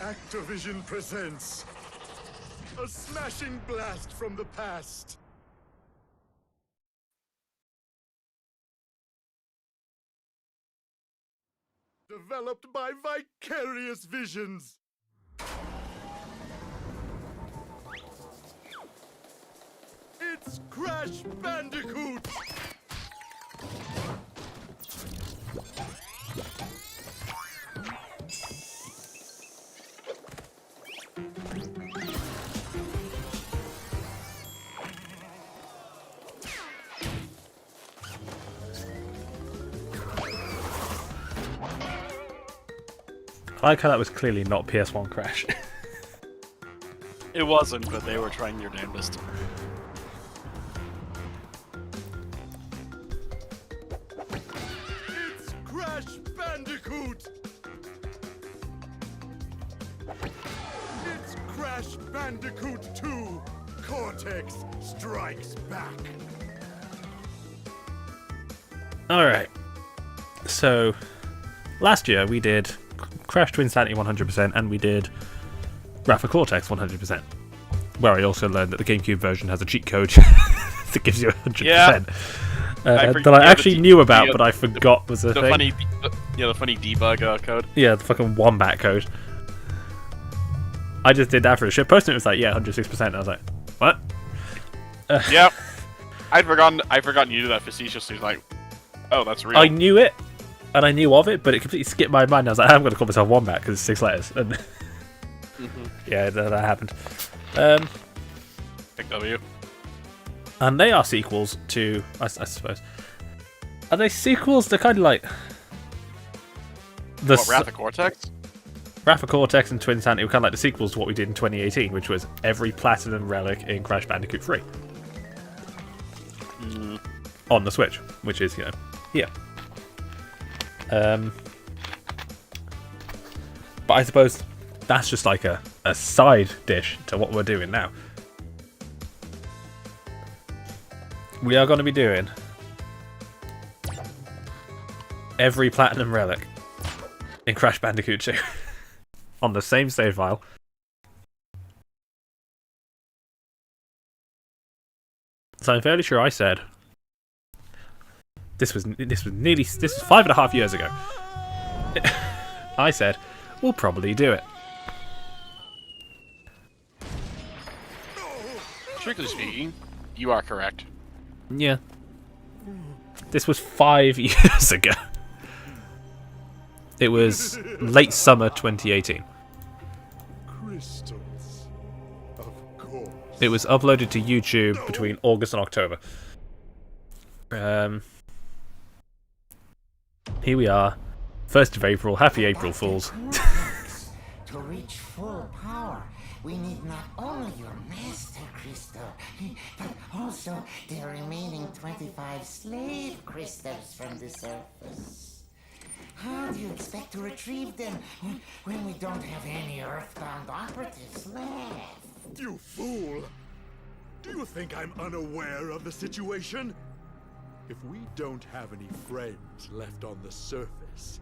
Activision presents a smashing blast from the past. Developed by Vicarious Visions. It's Crash Bandicoot! I like how that was clearly not PS1 Crash. It wasn't, but they were trying their damnedest. It's Crash Bandicoot! It's Crash Bandicoot 2! Cortex Strikes Back! Alright. So, last year we did Crash Twinsanity 100% and we did Wrath of Cortex 100%. Where I also learned that the GameCube version has a cheat code that gives you 100%. Yeah. That I actually knew about, but I forgot was a thing. The funny debug code. Yeah, the fucking wombat code. I just did that for a shit post and it was like, yeah, 106%. I was like, what? Yep. I'd forgotten you did that facetiously. Like, oh, that's real. I knew it, and I knew of it, but it completely skipped my mind. I was like, I'm going to call myself Wombat because it's 6 letters. And yeah, that happened. Big W. And they are sequels to, I suppose. Are they sequels? They're kind of like the Wrath of Cortex? Wrath of Cortex and Twinsanity were kind of like the sequels to what we did in 2018, which was every Platinum Relic in Crash Bandicoot 3. On the Switch, which is, you know, yeah. But I suppose that's just like a side dish to what we're doing now. We are going to be doing every Platinum Relic in Crash Bandicoot 2 on the same save file. So I'm fairly sure I said this was 5.5 years ago. I said we'll probably do it. Strictly speaking, you are correct. Yeah. This was 5 years ago. It was late summer 2018. Crystals, of course. It was uploaded to YouTube between August and October. Here we are. 1st of April. Happy April Fools. To reach full power, we need not only your master crystal, but also the remaining 25 slave crystals from the surface. How do you expect to retrieve them when we don't have any earthbound operatives left? You fool! Do you think I'm unaware of the situation? If we don't have any friends left on the surface,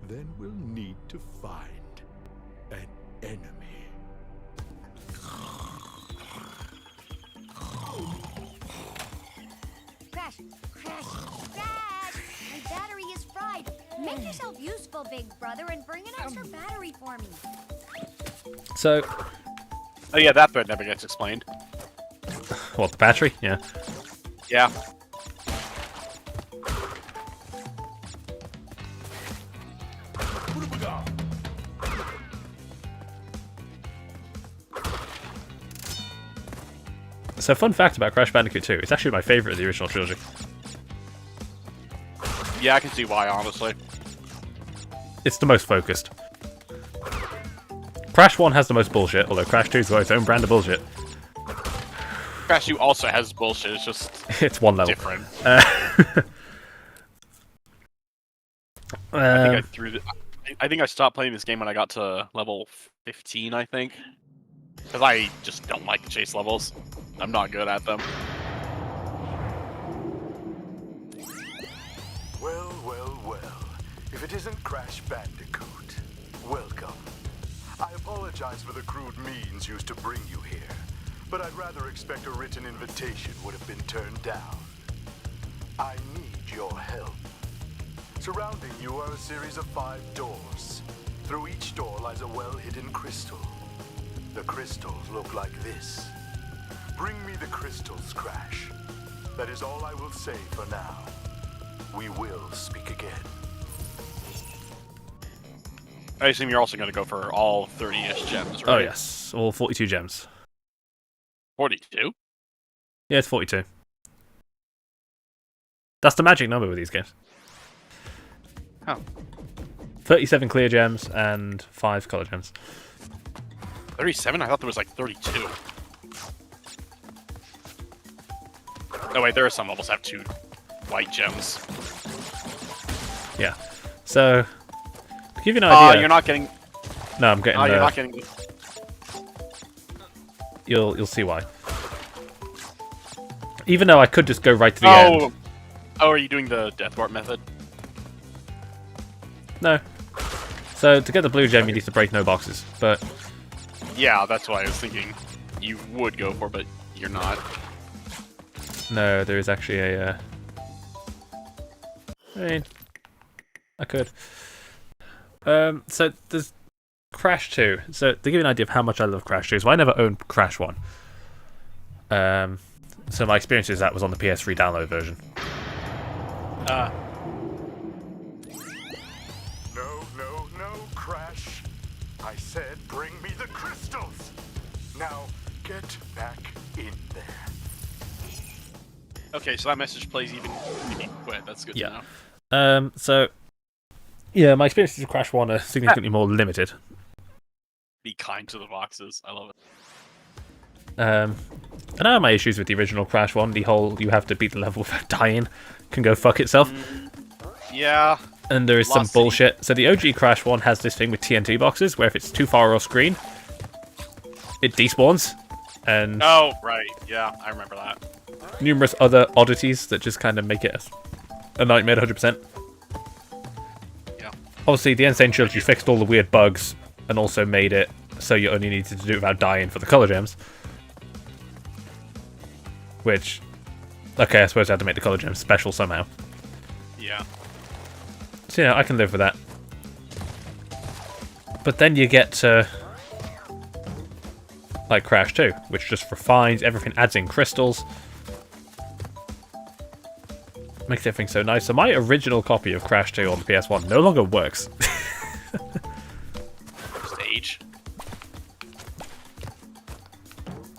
then we'll need to find an enemy. Crash! Crash! Dad! My battery is fried. Make yourself useful, big brother, and bring an extra battery for me. So, Oh yeah, that bit never gets explained. what, the battery? Yeah. Yeah. So, fun fact about Crash Bandicoot 2, it's actually my favourite of the original trilogy. Yeah, I can see why, honestly. It's the most focused. Crash 1 has the most bullshit, although Crash 2's got its own brand of bullshit. Crash 2 also has bullshit, it's just It's one level. different. I think I stopped playing this game when I got to level 15, I think. Because I just don't like the chase levels. I'm not good at them. Well, well, well. If it isn't Crash Bandicoot, welcome. I apologize for the crude means used to bring you here, but I'd rather expect a written invitation would have been turned down. I need your help. Surrounding you are a series of 5 doors. Through each door lies a well-hidden crystal. The crystals look like this. Bring me the crystals, Crash. That is all I will say for now. We will speak again. I assume you're also going to go for all 30-ish gems, right? Oh yes, all 42 gems. 42? Yeah, it's 42. That's the magic number with these games. Oh. 37 clear gems and 5 color gems. 37? I thought there was like 32. Oh wait, there are some levels that have 2 white gems. Yeah. So, to give you an idea... You're not getting... No, I'm getting... you're not getting... You'll see why. Even though I could just go right to the end. Oh, are you doing the death warp method? No. So, to get the blue gem, you need to break no boxes, but... Yeah, that's why I was thinking you would go for, but you're not. No, there is actually a... I mean... I could. So, there's Crash 2. So, to give you an idea of how much I love Crash 2, so I never owned Crash 1. So my experience is that was on the PS3 download version. No, Crash. I said bring me the crystals. Now, get back in there. Okay, so that message plays even if you quit. That's good to know. So, yeah, my experiences with Crash 1 are significantly more limited. Be kind to the boxes. I love it. And I have my issues with the original Crash 1. The whole you have to beat the level without dying can go fuck itself. Yeah. And there is some bullshit. So the OG Crash 1 has this thing with TNT boxes where if it's too far off screen, it despawns. And oh, right. Yeah, I remember that. Numerous other oddities that just kind of make it a nightmare 100%. Yeah. Obviously, the Insane Trilogy fixed all the weird bugs and also made it so you only needed to do it without dying for the color gems. Which, okay, I suppose I had to make the color gems special somehow. Yeah. So, yeah, I can live with that. But then you get to, like, Crash 2, which just refines everything, adds in crystals. Makes everything so nice. So my original copy of Crash 2 on the PS1 no longer works. Stage.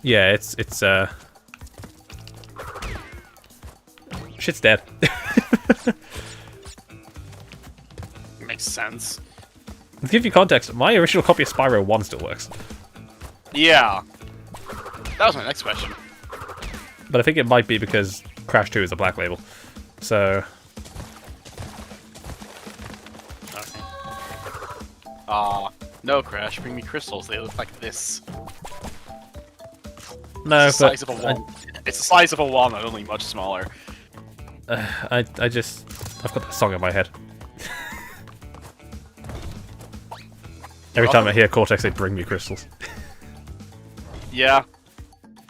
Yeah, it's shit's dead. Makes sense. To give you context, my original copy of Spyro 1 still works. Yeah. That was my next question. But I think it might be because Crash 2 is a black label. So... Okay. No, Crash, bring me crystals. They look like this. No, it's the size of a walnut. It's the size of a walnut, only much smaller. I've got that song in my head. Every time I hear Cortex, they bring me crystals. Yeah.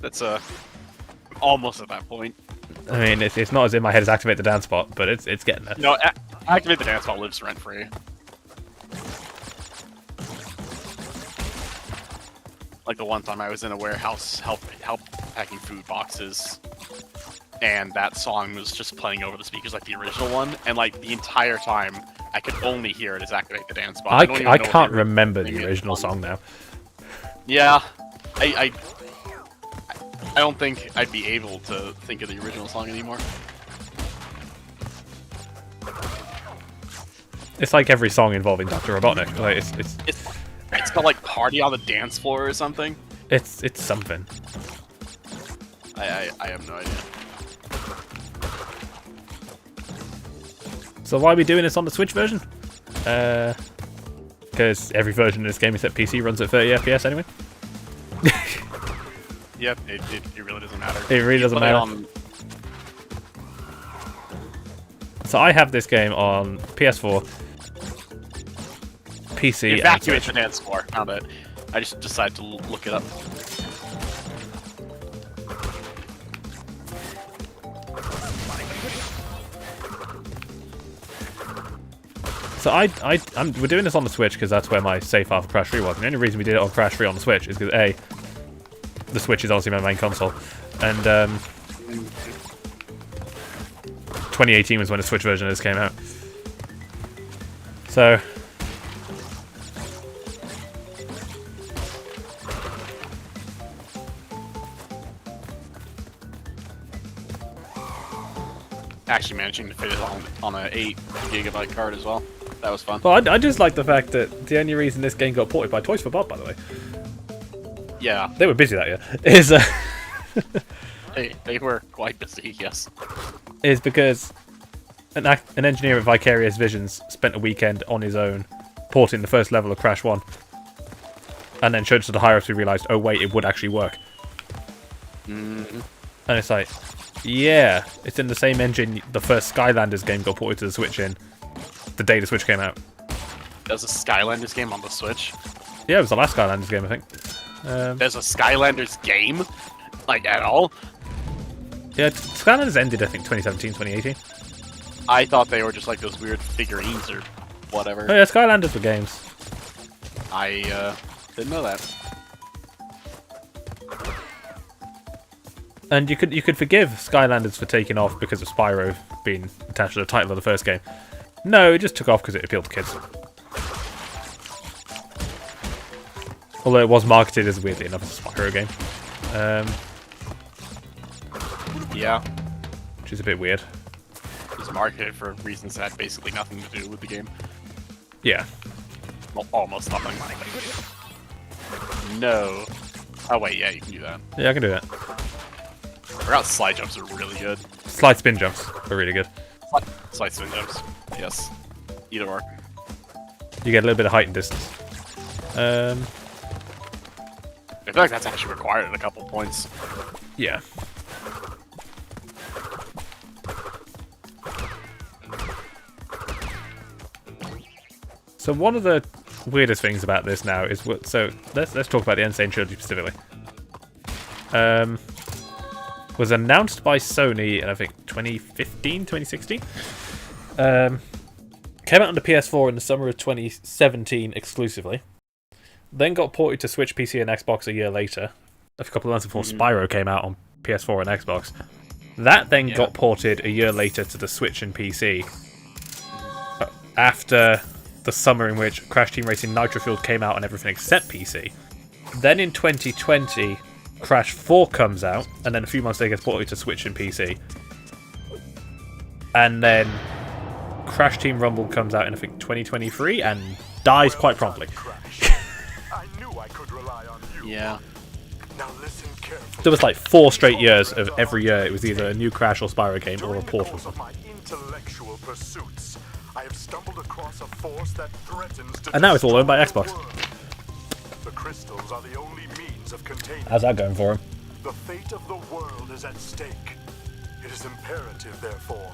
That's almost at that point. I mean, it's not as if my head has activated the dance spot, but it's getting there. No, Activate the Dance Spot lives rent-free. Like the one time I was in a warehouse help packing food boxes, and that song was just playing over the speakers like the original one, and like the entire time I could only hear it as Activate the Dance Spot. I can't remember the original song now. Yeah, I don't think I'd be able to think of the original song anymore. It's like every song involving Dr. Robotnik. Like It's called like Party on the Dance Floor or something. It's something. I have no idea. So why are we doing this on the Switch version? Because every version of this game except PC runs at 30 FPS anyway. Yep, it really doesn't matter. It really doesn't matter. So I have this game on PS4, PC, and Evacuate Switch. the dance score. Found it. I just decided to look it up. So we're doing this on the Switch because that's where my save file for Crash 3 was. And the only reason we did it on Crash 3 on the Switch is because A, the Switch is obviously my main console, and 2018 was when the Switch version of this came out. So Actually managing to fit it on an 8 GB card as well. That was fun. well, I just like the fact that the only reason this game got ported by Toys for Bob, by the way, Yeah, they were busy that year, is they were quite busy. Yes. is because an engineer at Vicarious Visions spent a weekend on his own porting the first level of Crash 1, and then showed it to the higher-ups who realised, oh wait, it would actually work. Mm-hmm. And it's like, yeah, it's in the same engine the first Skylanders game got ported to the Switch in, the day the Switch came out. There's a Skylanders game on the Switch. Yeah, it was the last Skylanders game, I think. There's a Skylanders game, like at all. Yeah, Skylanders ended, I think, 2017, 2018. I thought they were just like those weird figurines or whatever. Oh yeah, Skylanders were games. I didn't know that. And you could forgive Skylanders for taking off because of Spyro being attached to the title of the first game. No, it just took off because it appealed to kids. Although it was marketed as, weirdly enough, as a Spyro game. Yeah, Which is a bit weird. it was marketed for reasons that had basically nothing to do with the game. Yeah. Well, almost nothing. No. Oh wait, yeah, you can do that. Yeah, I can do that. I forgot slide jumps are really good. Slide spin jumps are really good. Slide spin jumps. Yes. Either or. You get a little bit of height and distance. I feel like that's actually required at a couple points. Yeah. So one of the weirdest things about this now is what. So let's talk about the Insane Trilogy specifically. Was announced by Sony in I think 2015, 2016. Came out on the PS4 in the summer of 2017 exclusively. Then got ported to Switch, PC, and Xbox a year later. A couple of months before Spyro came out on PS4 and Xbox. That then got ported a year later to the Switch and PC. After the summer in which Crash Team Racing Nitro Fueled came out on everything except PC. Then in 2020, Crash 4 comes out, and then a few months later gets ported to Switch and PC. And then Crash Team Rumble comes out in I think 2023 and dies quite promptly. I knew I could rely on you. Yeah. Now listen carefully. There was like 4 straight years of every year it was either a new Crash or Spyro game or a During the port course of of my intellectual pursuits, I have stumbled across a force that threatens to And now it's all owned by destroy Xbox. the world. The crystals are the only means of containing How's that going for him? The fate of the world is at stake. It is imperative, therefore,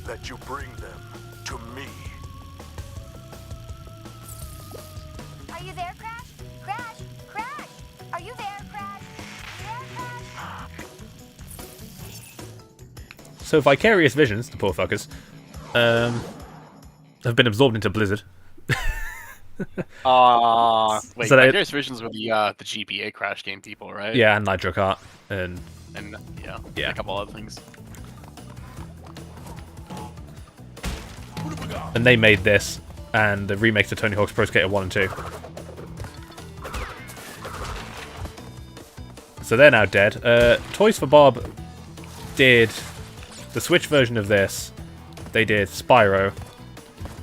that you bring them to me. Are you there, Crash? Crash! Crash! Are you there, Crash? Are you there, Crash? So Vicarious Visions, the poor fuckers, have been absorbed into Blizzard. Wait, So they- Vicarious Visions were the GBA Crash game people, right? Yeah, and Nitro Kart, and And Yeah. a couple other things. they made this and the remake to Tony Hawk's Pro Skater 1 and 2. So they're now dead. Toys for Bob did the Switch version of this. They did Spyro.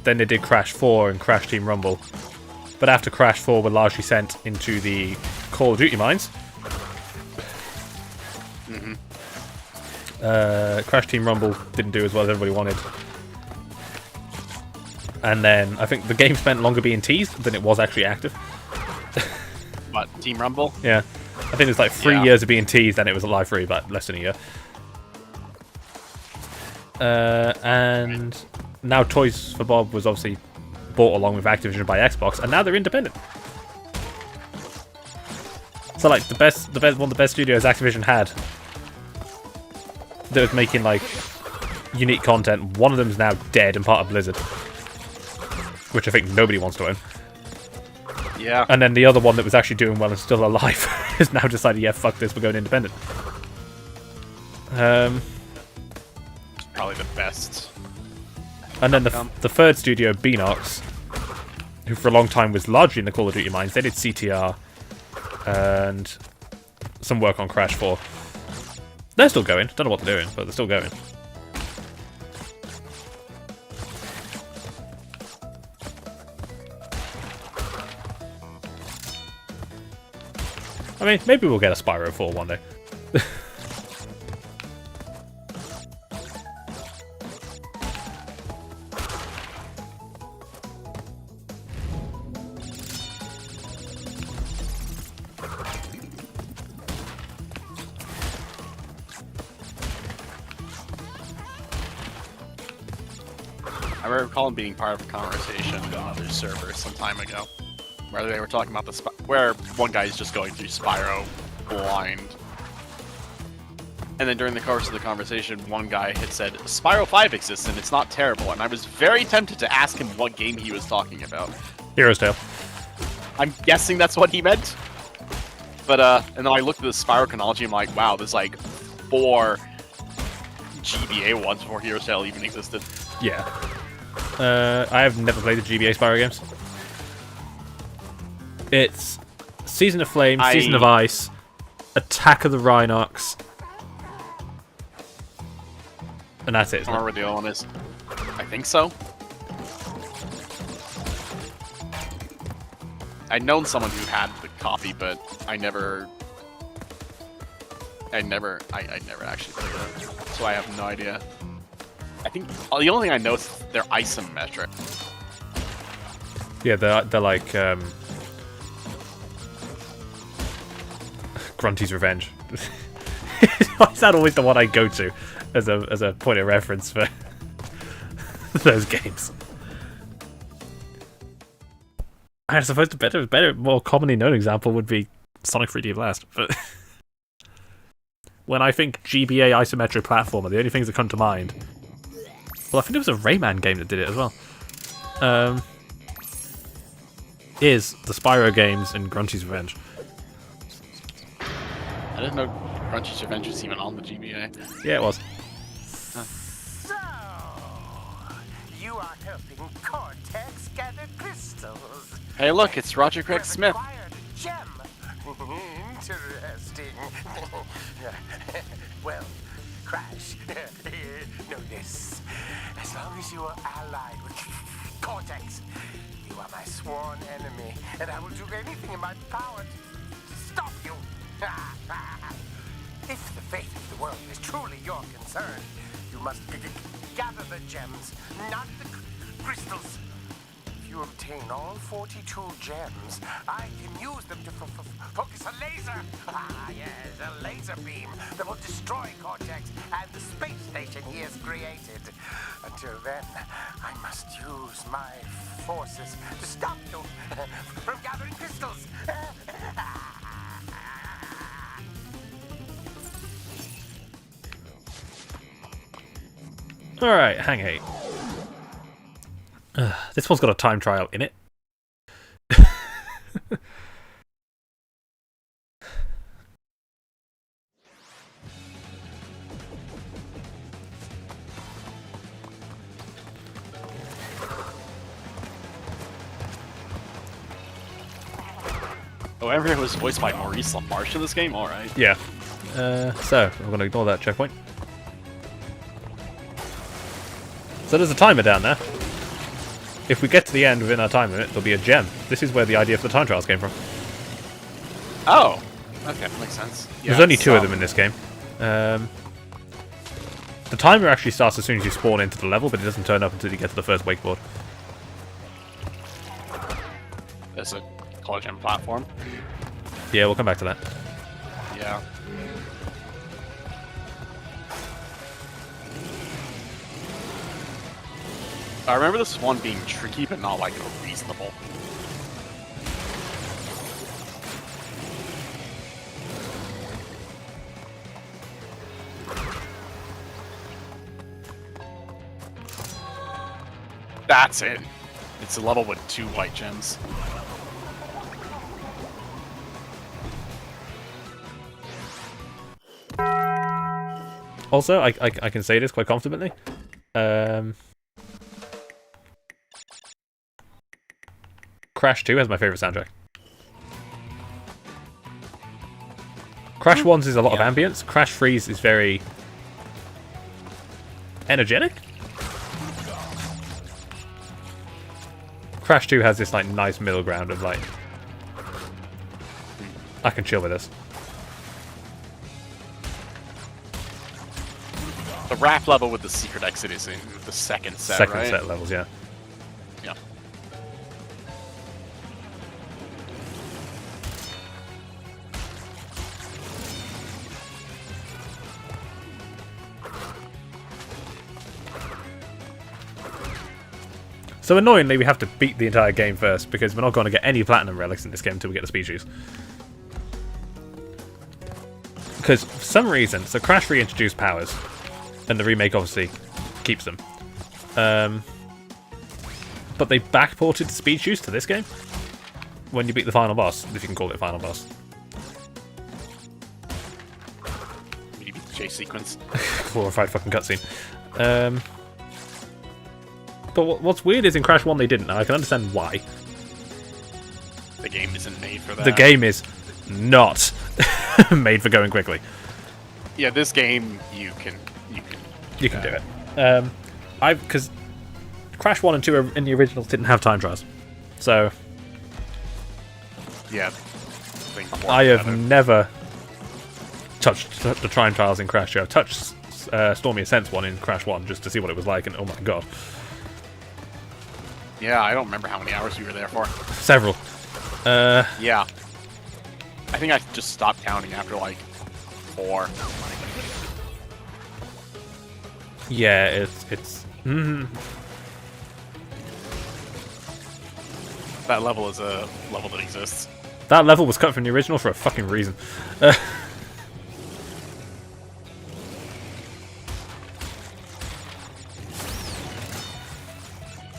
Then they did Crash 4 and Crash Team Rumble. But after Crash 4 were largely sent into the Call of Duty mines, Crash Team Rumble didn't do as well as everybody wanted. And then I think the game spent longer being teased than it was actually active. But Team Rumble? Yeah. I think it was like 3 Yeah. years of being teased and it was live free, but less than a year. And now Toys for Bob was obviously bought along with Activision by Xbox, and now they're independent. So like one of the best studios Activision had that was making like unique content. One of them's now dead and part of Blizzard, which I think nobody wants to own. Yeah. And then the other one that was actually doing well and still alive has now decided, yeah, fuck this, we're going independent. Probably the best. And then the third studio, Beanox, who for a long time was largely in the Call of Duty mines, they did CTR and some work on Crash 4. They're still going. Don't know what they're doing, but they're still going. I mean, maybe we'll get a Spyro 4 one day. I recall being part of a conversation on other servers some time ago, where they were talking about where one guy is just going through Spyro blind. And then during the course of the conversation, one guy had said, Spyro 5 exists and it's not terrible. And I was very tempted to ask him what game he was talking about. Hero's Tale. I'm guessing that's what he meant. But, and then I looked at the Spyro chronology and I'm like, wow, there's like 4 GBA ones before Hero's Tale even existed. Yeah. I have never played the GBA Spyro games. It's Season of Flame, Season of Ice, Attack of the Rhinox, and that's it. I don't remember what the other one is. I think so. I'd known someone who had the copy, but I never actually played it, so I have no idea. I think the only thing I know is they're isometric. Yeah, they're like Grunty's Revenge. Is that always the one I go to as a point of reference for those games? I suppose the better, more commonly known example would be Sonic 3D Blast. But when I think GBA isometric platformer, the only things that come to mind. Well, I think there was a Rayman game that did it as well. Is the Spyro games and Grunty's Revenge. I didn't know Grunty's Revenge was even on the GBA. Yeah, it was. So, you are helping Cortex gather crystals. Hey, look, it's Roger Craig Smith. Acquired a gem. Interesting. Well, Crash, know this. As long as you are allied with Cortex, you are my sworn enemy, and I will do anything in my power to stop you. If the fate of the world is truly your concern, you must gather the gems, not the crystals. If you obtain all 42 gems, I can use them to focus a laser. Yes, a laser beam that will destroy Cortex and the space station he has created. Until then, I must use my forces to stop you from gathering crystals. Alright, hang 8. This one's got a time trial in it. Oh, everyone was voiced by Maurice LaMarche in this game? Alright. Yeah. So, I'm going to ignore that checkpoint. So there's a timer down there. If we get to the end within our time limit, there'll be a gem. This is where the idea for the time trials came from. Oh! Okay, makes sense. Yeah, There's only 2 of them in this game. The timer actually starts as soon as you spawn into the level, but it doesn't turn up until you get to the first wakeboard. There's a college gym platform. Yeah, we'll come back to that. Yeah. I remember this one being tricky, but not like reasonable. That's it. It's a level with 2 white gems. Also, I can say this quite confidently. Crash 2 has my favourite soundtrack. Crash 1's is a lot of ambience. Crash 3's is very energetic. Crash 2 has this like nice middle ground of like, I can chill with this. The raft level with the secret exit is in the second set, Second right? set levels, yeah. Yeah. So annoyingly, we have to beat the entire game first, because we're not going to get any platinum relics in this game until we get the species. Because for some reason, so Crash reintroduced powers, and the remake obviously keeps them. But they backported the speed juice to this game when you beat the final boss, if you can call it a final boss. You beat the chase sequence. Glorified fucking cutscene. But what's weird is in Crash 1 they didn't, and I can understand why. The game isn't made for that. The game is not made for going quickly. Yeah, this game you can You can do it. Because Crash 1 and 2 in the originals didn't have time trials. So yeah. I have never touched the time trials in Crash 2. I've touched Stormy Ascent's one in Crash 1 just to see what it was like, and oh my god. Yeah, I don't remember how many hours you were there for. Several. Yeah. I think I just stopped counting after like 4. Yeah, it's. That level is a level that exists. That level was cut from the original for a fucking reason.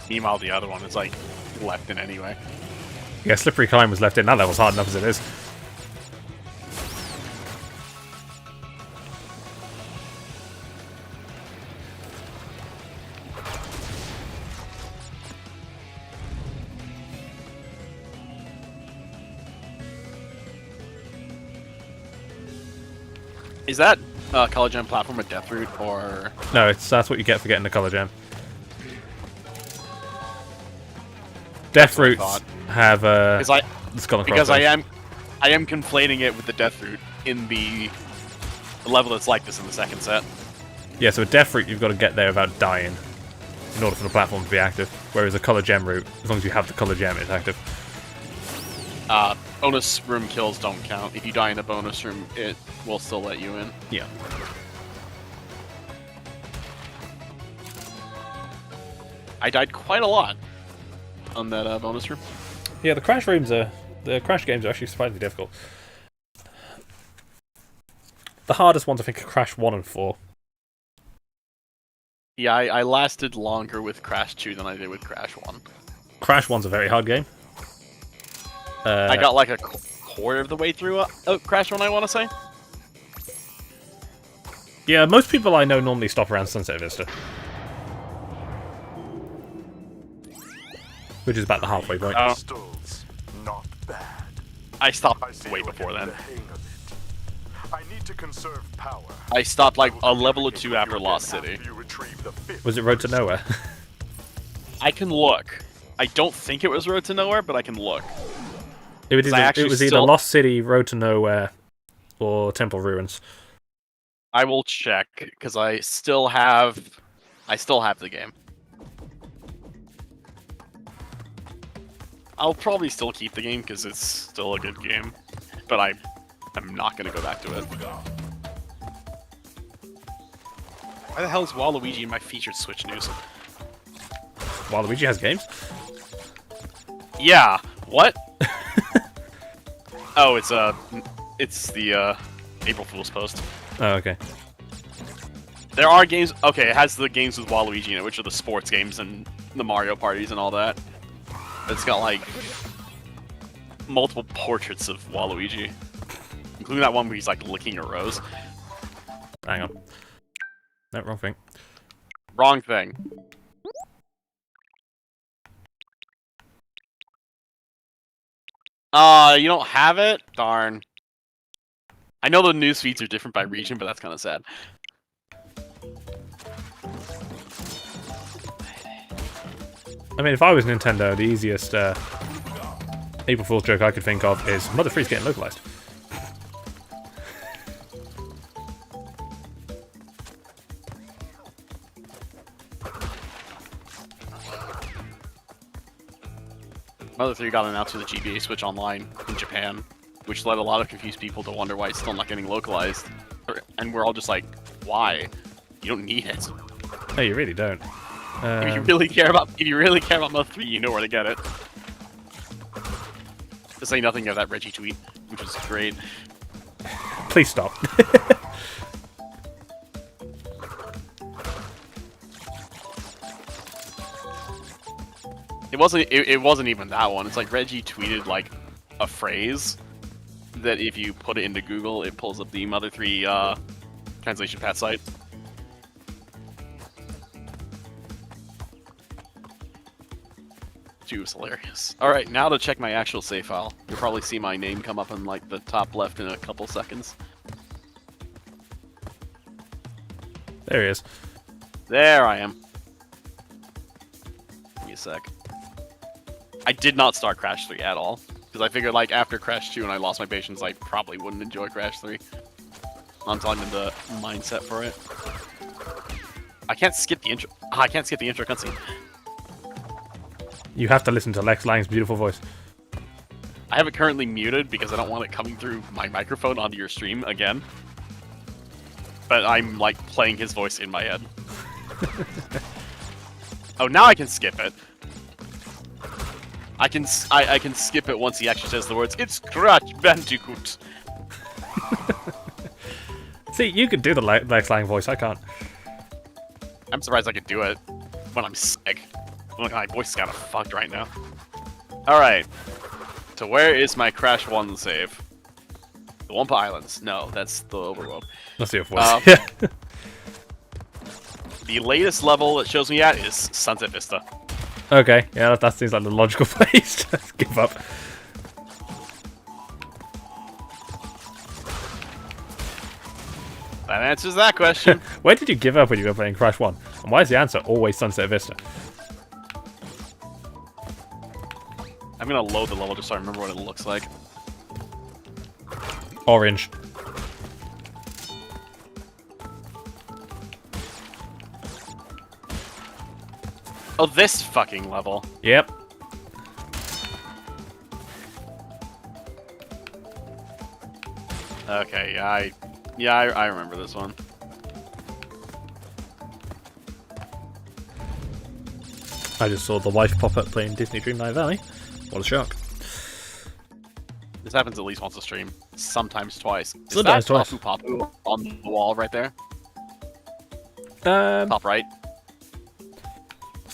Meanwhile, the other one is like left in anyway. Yeah, Slippery Climb was left in. That level's hard enough as it is. Is that Color Gem platform a death route or? No, that's what you get for getting the color gem. Death what I routes thought. have the skull and Because I crossbones. am conflating it with the death route in the level that's like this in the second set. Yeah, so a death route you've got to get there without dying in order for the platform to be active. Whereas a color gem route, as long as you have the color gem, it's active. Bonus room kills don't count. If you die in a bonus room, it will still let you in. Yeah. I died quite a lot on that bonus room. Yeah, the Crash games are actually surprisingly difficult. The hardest ones I think are Crash 1 and 4. Yeah, I lasted longer with Crash 2 than I did with Crash 1. Crash 1's a very hard game. I got like a quarter of the way through Crash 1, I want to say. Yeah, most people I know normally stop around Sunset Vista. Which is about the halfway point. Crystals, not bad. I stopped I see way you're before getting then. the hang of it. I need to conserve power. I stopped like a level or Take 2 you after again Lost City. after you retrieve the fifth Was it Road to Nowhere? I can look. I don't think it was Road to Nowhere, but I can look. It was I either, actually it was either still- Lost City, Road to Nowhere, or Ruins. I will check because I still have the game. I'll probably still keep the game because it's still a good game, but I'm not gonna go back to it. Why the hell is Waluigi in my featured Switch news? Waluigi has games? Yeah. What? Oh, it's the April Fool's post. Oh, okay. There are games. Okay, it has the games with Waluigi in it, which are the sports games and the Mario parties and all that. It's got like multiple portraits of Waluigi, including that one where he's like licking a rose. Hang on. No, wrong thing. Wrong thing. You don't have it? Darn. I know the news feeds are different by region, but that's kind of sad. I mean, if I was Nintendo, the easiest April Fool's joke I could think of is Mother 3's getting localized. Mother 3 got announced with the GBA Switch Online in Japan, which led a lot of confused people to wonder why it's still not getting localized. And we're all just like, why? You don't need it. No, you really don't. If you really care about Mother 3, you know where to get it. To say nothing of that Reggie tweet, which was great. Please stop. It wasn't even that one. It's like Reggie tweeted like a phrase that if you put it into Google, it pulls up the Mother 3 translation path site. It was hilarious. Alright, now to check my actual save file. You'll probably see my name come up in like the top left in a couple seconds. There he is. There I am. Give me a sec. I did not start Crash 3 at all. Because I figured like after Crash 2 and I lost my patience, I probably wouldn't enjoy Crash 3. I'm talking to the mindset for it. I can't skip the intro. I can't skip the intro cutscene. You have to listen to Lex Lang's beautiful voice. I have it currently muted because I don't want it coming through my microphone onto your stream again. But I'm like playing his voice in my head. Oh, now I can skip it. I can skip it once he actually says the words, "It's Crash Bandicoot." See, you could do the Lex Lang voice, I can't. I'm surprised I could do it when I'm sick. Look, my voice is kind of fucked right now. Alright. So where is my Crash 1 save? The Wumpa Islands. No, that's the overworld. Let's see your voice. Yeah. The latest level it shows me at is Sunset Vista. Okay, yeah, that seems like the logical place to give up. That answers that question. Where did you give up when you were playing Crash 1? And why is the answer always Sunset Vista? I'm gonna load the level just so I remember what it looks like. Orange. Oh, this fucking level. Yep. Okay, I remember this one. I just saw the wife pop up playing Disney Dreamlight Valley. What a shock. This happens at least once a stream. Sometimes twice. Sometimes Is that twice. Papu Papu on the wall right there? It's Top right?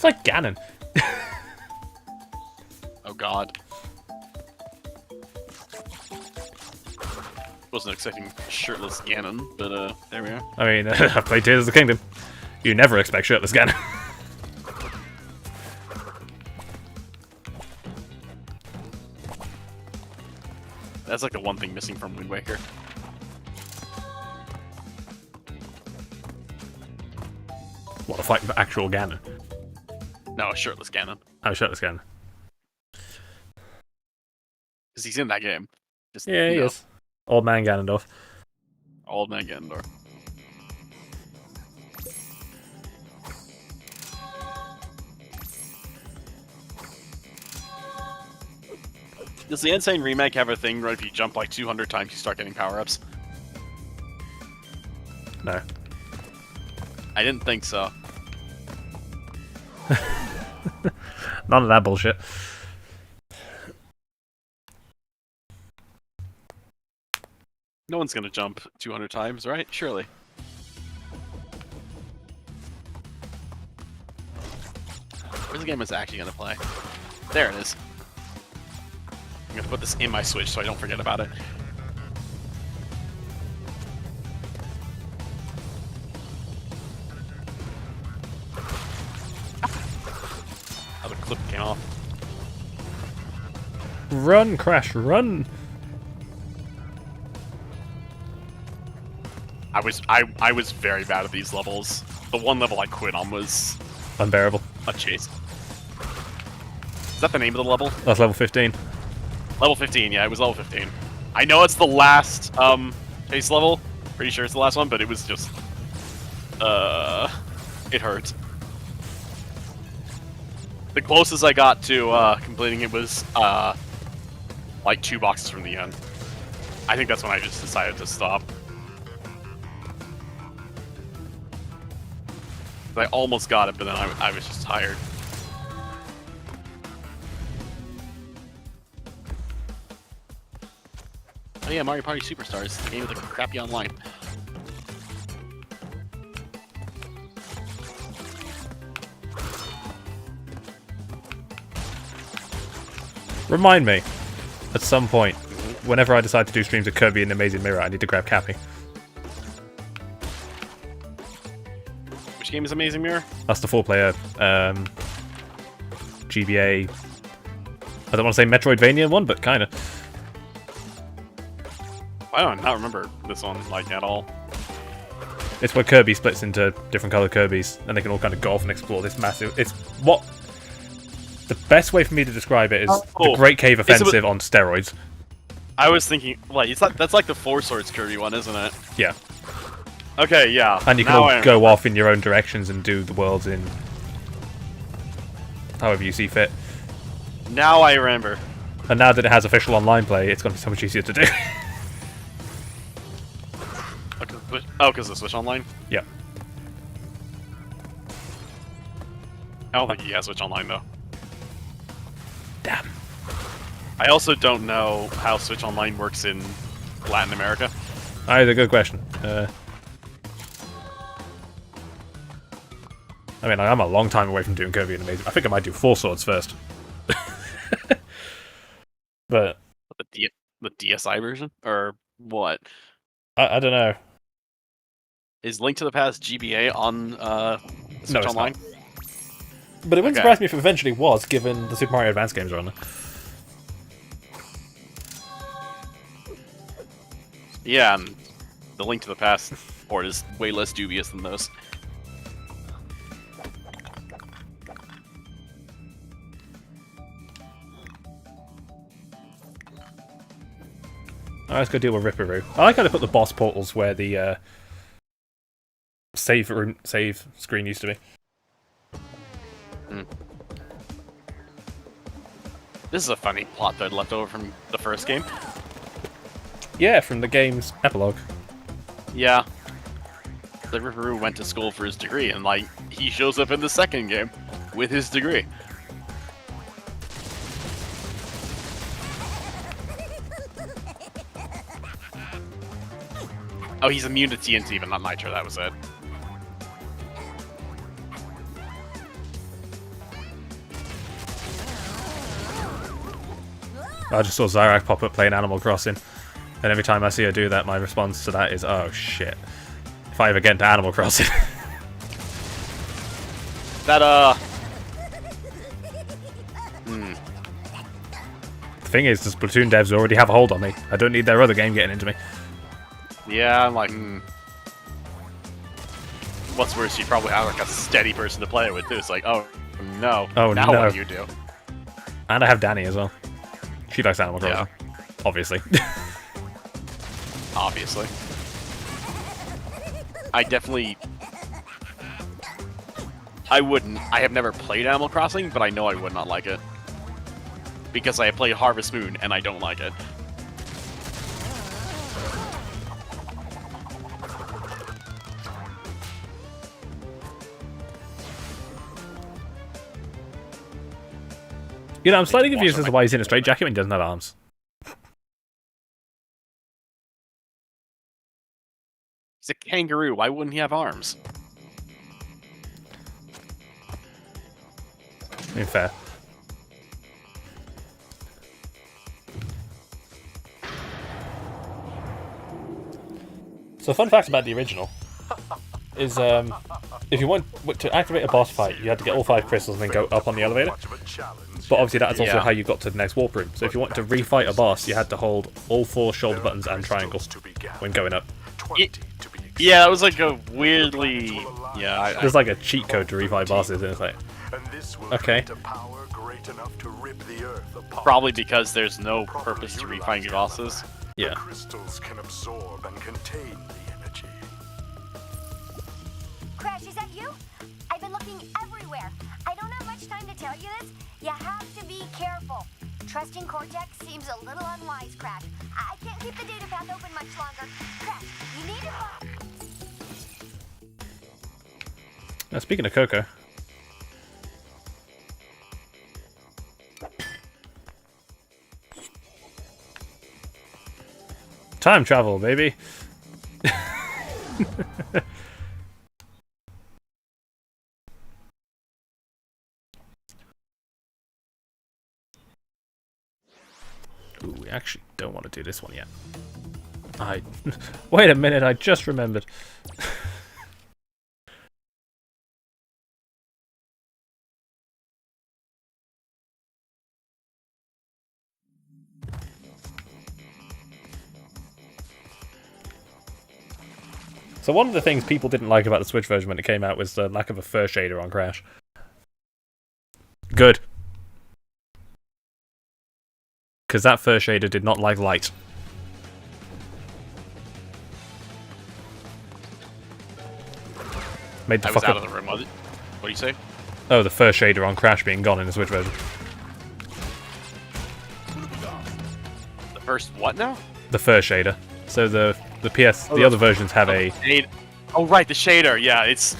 like Ganon. Oh god. Wasn't expecting shirtless Ganon, but there we are. I mean, I've played Tears of the Kingdom. You never expect shirtless Ganon. That's like the one thing missing from Wind Waker. What, a fight with actual Ganon? No, a shirtless Ganon. Oh, shirtless Ganon. Because he's in that game. Just, Yeah, he you know, is. Old man Ganondorf. Old man Ganondorf. Does the Insane Remake have a thing where if you jump like 200 times you start getting power-ups? No. I didn't think so. None of that bullshit. No one's gonna jump 200 times, right? Surely. Where's the game is actually gonna play? There it is. I'm gonna put this in my Switch so I don't forget about it. Oh, the clip came off. Run, Crash, run! I was very bad at these levels. The one level I quit on was Unbearable. a chase. Is that the name of the level? That's level 15. Level 15, yeah, it was level 15. I know it's the last chase level. Pretty sure it's the last one, but it was just it hurt. The closest I got to completing it was like 2 boxes from the end. I think that's when I just decided to stop. I almost got it, but then I was just tired. Oh yeah, Mario Party Superstars, the game with the crappy online. Remind me, at some point, whenever I decide to do streams of Kirby and the Amazing Mirror, I need to grab Cappy. Which game is Amazing Mirror? That's the 4-player GBA. I don't want to say Metroidvania one, but kind of. I don't not remember this one like at all. It's where Kirby splits into different colored Kirbys, and they can all kind of go off and explore this massive. It's what the best way for me to describe it is cool. the Great Cave Offensive on steroids. I was thinking, like, that's like the Four Swords Kirby one, isn't it? Yeah, Okay, yeah. and you can Now all I go off in your own directions and do the worlds in however you see fit. Now I remember. And now that it has official online play, it's going to be so much easier to do. Oh, because the Switch Online? Yeah. I don't think he has Switch Online, though. Damn. I also don't know how Switch Online works in Latin America. That's a good question. I mean, I'm a long time away from doing Kirby and Amazing. I think I might do Four Swords first. But The DSi version? Or what? I don't know. Is Link to the Past GBA on Switch it's Online? not. But it wouldn't Okay. surprise me if it eventually was, given the Super Mario Advance games are on there. Yeah, and the Link to the Past port is way less dubious than those. Alright, let's go deal with Ripperoo. I like how they put the boss portals where the save screen used to be. This is a funny plot thread left over from the first game. Yeah, from the game's epilogue. Yeah. The Ripperoo went to school for his degree, and like he shows up in the second game with his degree. Oh, he's immune to TNT, but not Nitro. That was it. I just saw Zyrak pop up playing Animal Crossing, and every time I see her do that, my response to that is, oh shit. If I ever get into Animal Crossing. That The thing is, the Splatoon devs already have a hold on me. I don't need their other game getting into me. Yeah, I'm like, What's worse, you probably have like a steady person to play it with too. It's like, oh no. Oh, now no. what do you do? And I have Danny as well. She likes Animal Crossing. Obviously. Obviously. I wouldn't. I have never played Animal Crossing, but I know I would not like it. Because I played Harvest Moon, and I don't like it. You know, I'm slightly confused as to why he's in a straitjacket when he doesn't have arms. He's a kangaroo. Why wouldn't he have arms? I mean, fair. So, fun fact about the original is if you want to activate a boss fight, you had to get all 5 crystals and then go up on the elevator. But obviously, that's also how you got to the next warp room. So, if you wanted to refight a boss, you had to hold all 4 shoulder buttons and triangle when going up. Yeah, that was like a weirdly. Yeah, There's like a cheat code to refight bosses, and it's like, okay. probably because there's no purpose to refining bosses. Yeah. Crystals can absorb and contain the energy. Crash, is that you? I've been looking everywhere. I don't have much time to tell you this. You have to be careful. Trusting Cortex seems a little unwise, Crash. I can't keep the data path open much longer. Crash, you need to... Now, speaking of Coco. Time travel, baby. Ooh, we actually don't want to do this one yet. Wait a minute, I just remembered. So one of the things people didn't like about the Switch version when it came out was the lack of a fur shader on Crash. Good. Because that fur shader did not like light. Made the I was fucker... out of the room. What do you say? Oh, the fur shader on Crash being gone in the Switch version. The first what now? The fur shader. So the other versions have a Oh right, the shader. Yeah, it's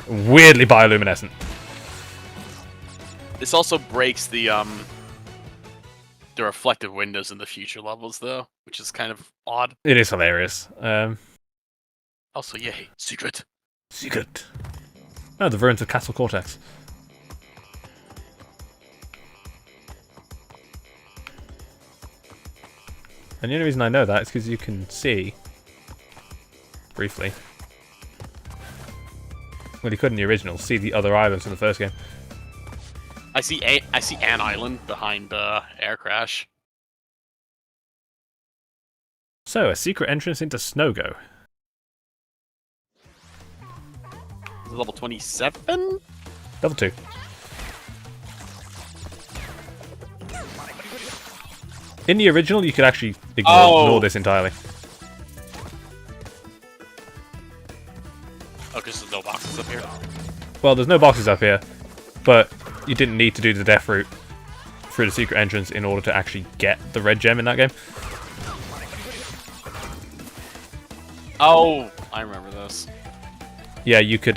weirdly bioluminescent. This also breaks the reflective windows in the future levels though, which is kind of odd. It is hilarious. Also, yay, secret. Secret. Oh, the ruins of Castle Cortex. And the only reason I know that is because you can see, briefly, well, you could in the original, see the other islands from the first game. I see an island behind Air Crash. So, a secret entrance into Snowgo. Level 27? Level 2. In the original, you could actually ignore this entirely. Oh, because there's no boxes up here. Well, there's no boxes up here, but you didn't need to do the death route through the secret entrance in order to actually get the red gem in that game. Oh, I remember this. Yeah, you could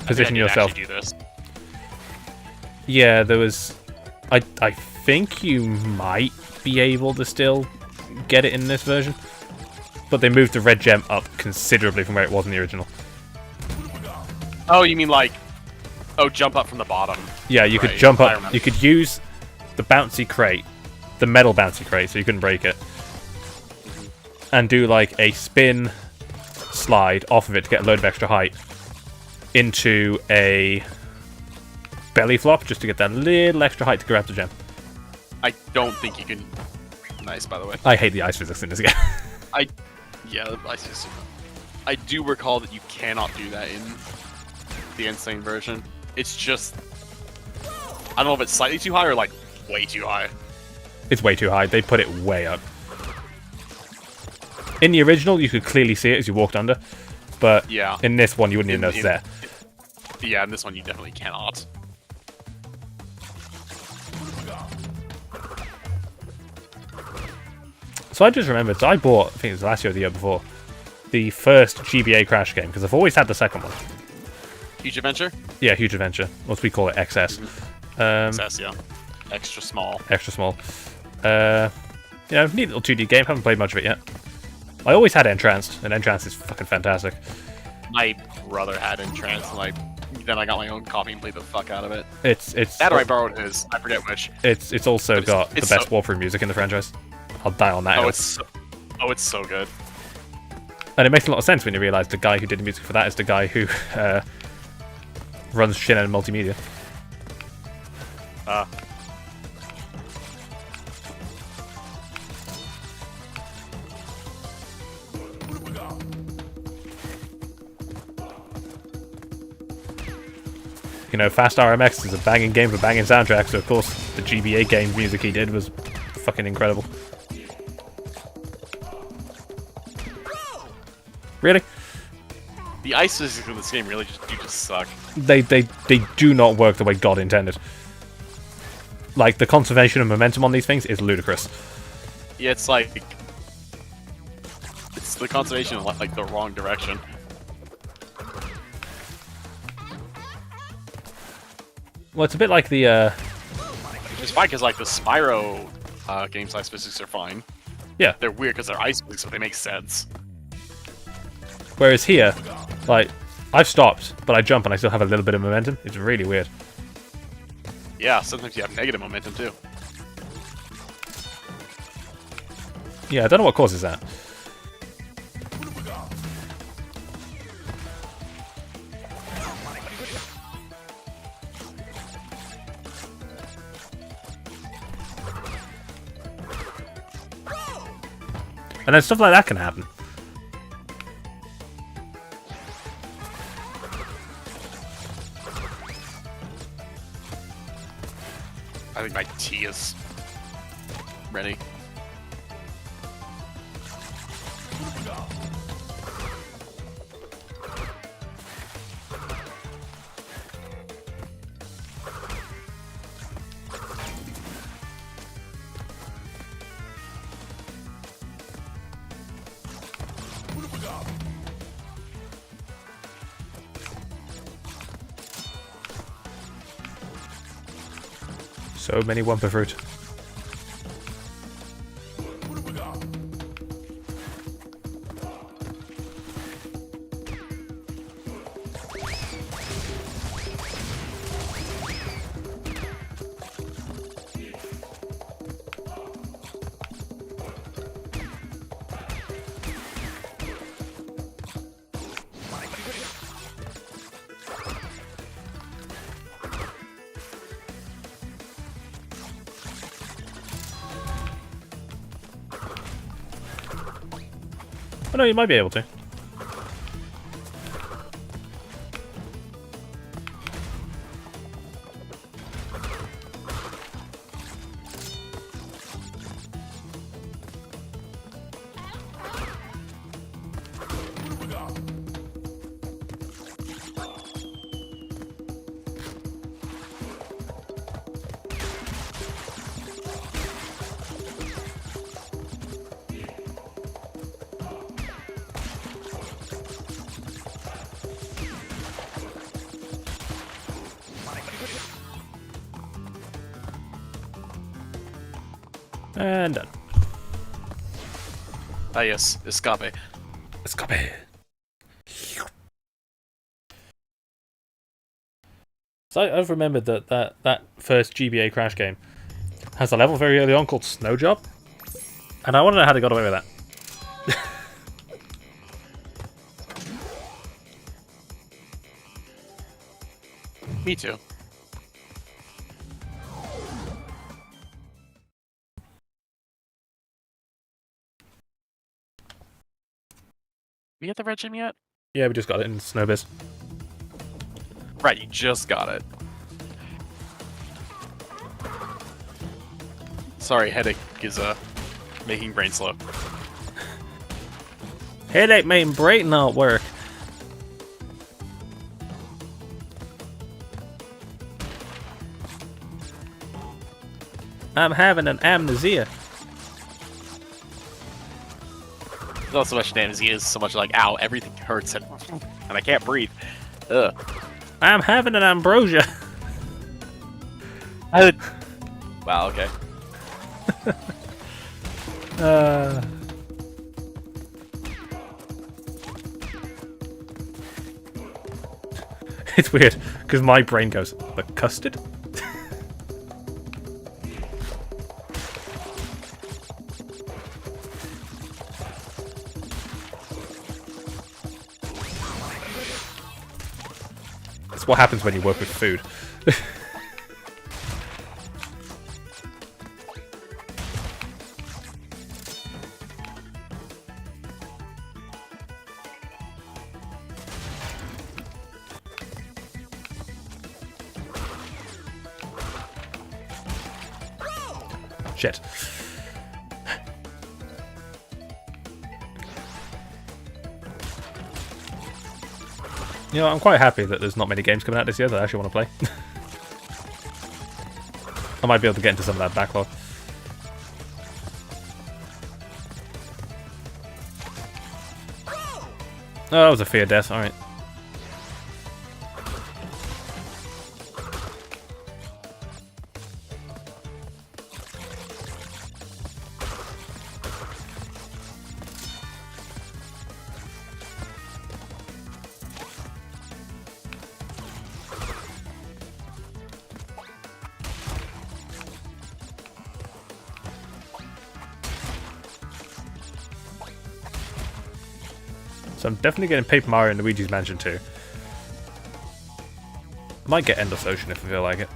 position yourself. Do this. Yeah, there was. I think you might be able to still get it in this version, but they moved the red gem up considerably from where it was in the original. Oh, you mean like, jump up from the bottom? Yeah, you could jump up. You could use the bouncy crate, the metal bouncy crate, so you couldn't break it, and do like a spin slide off of it to get a load of extra height into a belly flop just to get that little extra height to grab the gem. I don't think you can. Nice, by the way. I hate the ice physics in this game. Yeah, the ice system. I do recall that you cannot do that in the Insane version. It's just, I don't know if it's slightly too high or like way too high. It's way too high. They put it way up. In the original, you could clearly see it as you walked under, but yeah, in this one, you wouldn't even notice there. Yeah, in this one, you definitely cannot. So I just remembered, so I bought, I think it was last year or the year before, the first GBA Crash game, because I've always had the second one. Huge Adventure? Yeah, Huge Adventure. Or as we call it, XS. XS, yeah. Extra small. Extra small. Neat little 2D game. Haven't played much of it yet. I always had Entranced, and Entranced is fucking fantastic. My brother had Entranced, and then I got my own copy and played the fuck out of it. It's that or I borrowed his. I forget which. It's also got the best walkthrough music in the franchise. I'll die on that. It's so good. And it makes a lot of sense when you realise the guy who did the music for that is the guy who runs Shin'en Multimedia. You know, Fast RMX is a banging game with a banging soundtrack, so of course the GBA game music he did was fucking incredible. Really? The ice physics in this game really just suck. They do not work the way God intended. Like, the conservation of momentum on these things is ludicrous. Yeah, it's like... It's the conservation in, like, the wrong direction. Well, it's a bit like the, It's fine, because, like, the Spyro game size physics are fine. Yeah. They're weird, because they're ice physics, but they make sense. Whereas here, like, I've stopped, but I jump and I still have a little bit of momentum. It's really weird. Yeah, sometimes you have negative momentum, too. Yeah, I don't know what causes that. And then stuff like that can happen. I think my tea is ready. So many Wumpa fruit. Oh no, you might be able to. And done. Ah yes, escape. Escape. So I've remembered that first GBA Crash game has a level very early on called Snow Job, and I want to know how they got away with that. Me too. You get the red gem yet? Yeah, we just got it in Snowbiz. Right, you just got it. Sorry, headache is making brain slow. Headache making brain not work. I'm having an amnesia. It's not so much amnesia, it's so much like, ow, everything hurts and I can't breathe. Ugh. I'm having an ambrosia. Wow, okay. It's weird, because my brain goes, but custard? That's what happens when you work with food. Shit. You know, I'm quite happy that there's not many games coming out this year that I actually want to play. I might be able to get into some of that backlog. Oh, that was a fear death, alright. So I'm definitely getting Paper Mario and Luigi's Mansion 2. Might get Endless Ocean if I feel like it.